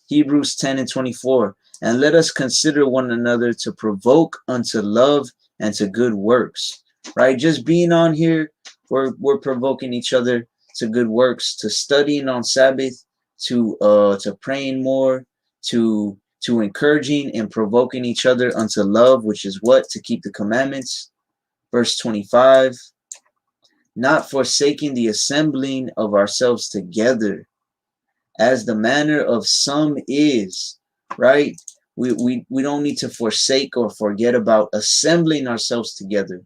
Hebrews 10 and 24. And let us consider one another to provoke unto love and to good works. Right? Just being on here, we're provoking each other to good works, to studying on Sabbath, to praying more, to encouraging and provoking each other unto love, which is what? To keep the commandments. Verse 25. Not forsaking the assembling of ourselves together, as the manner of some is, right? We don't need to forsake or forget about assembling ourselves together,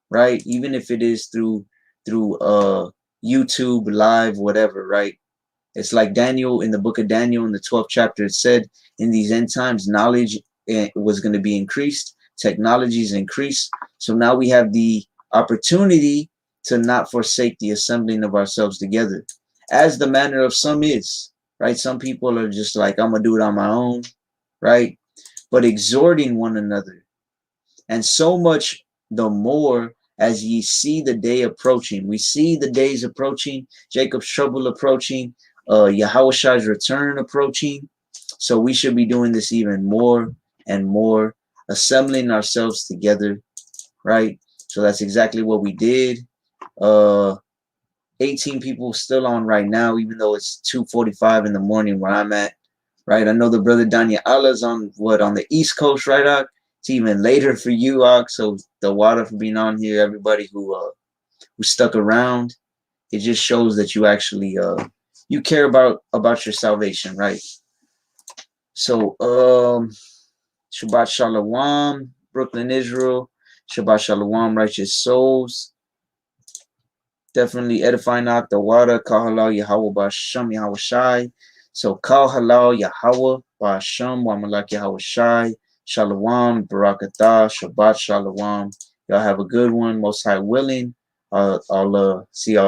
right? Even if it is through YouTube live, whatever, right? It's like Daniel, in the book of Daniel in the 12th chapter, it said in these end times knowledge was going to be increased. Technologies increase. So now we have the opportunity to not forsake the assembling of ourselves together, as the manner of some is, right? Some people are just like, I'm going to do it on my own, right? But exhorting one another, and so much the more as ye see the day approaching. We see the days approaching, Jacob's trouble approaching, Yahushua's return approaching. So we should be doing this even more and more, assembling ourselves together, right? So that's exactly what we did. 18 people still on right now, even though it's 2:45 in the morning where I'm at, right? I know the brother Danya Allah's on on the East Coast, right, Ak? It's even later for you, Ak. So the water for being on here, everybody who stuck around, it just shows that you actually you care about your salvation, right? So Shabbat Shalom, Brooklyn, Israel. Shabbat Shalom, righteous souls. Definitely edifying out the water. Kal halal Yahweh Ba'Shem Yahweh Shai. So Kal halal Yahweh Ba'Shem wa Malak Yahweh Shai. Shalom, Barakatah, Shabbat Shalom. Y'all have a good one. Most High willing. I'll see y'all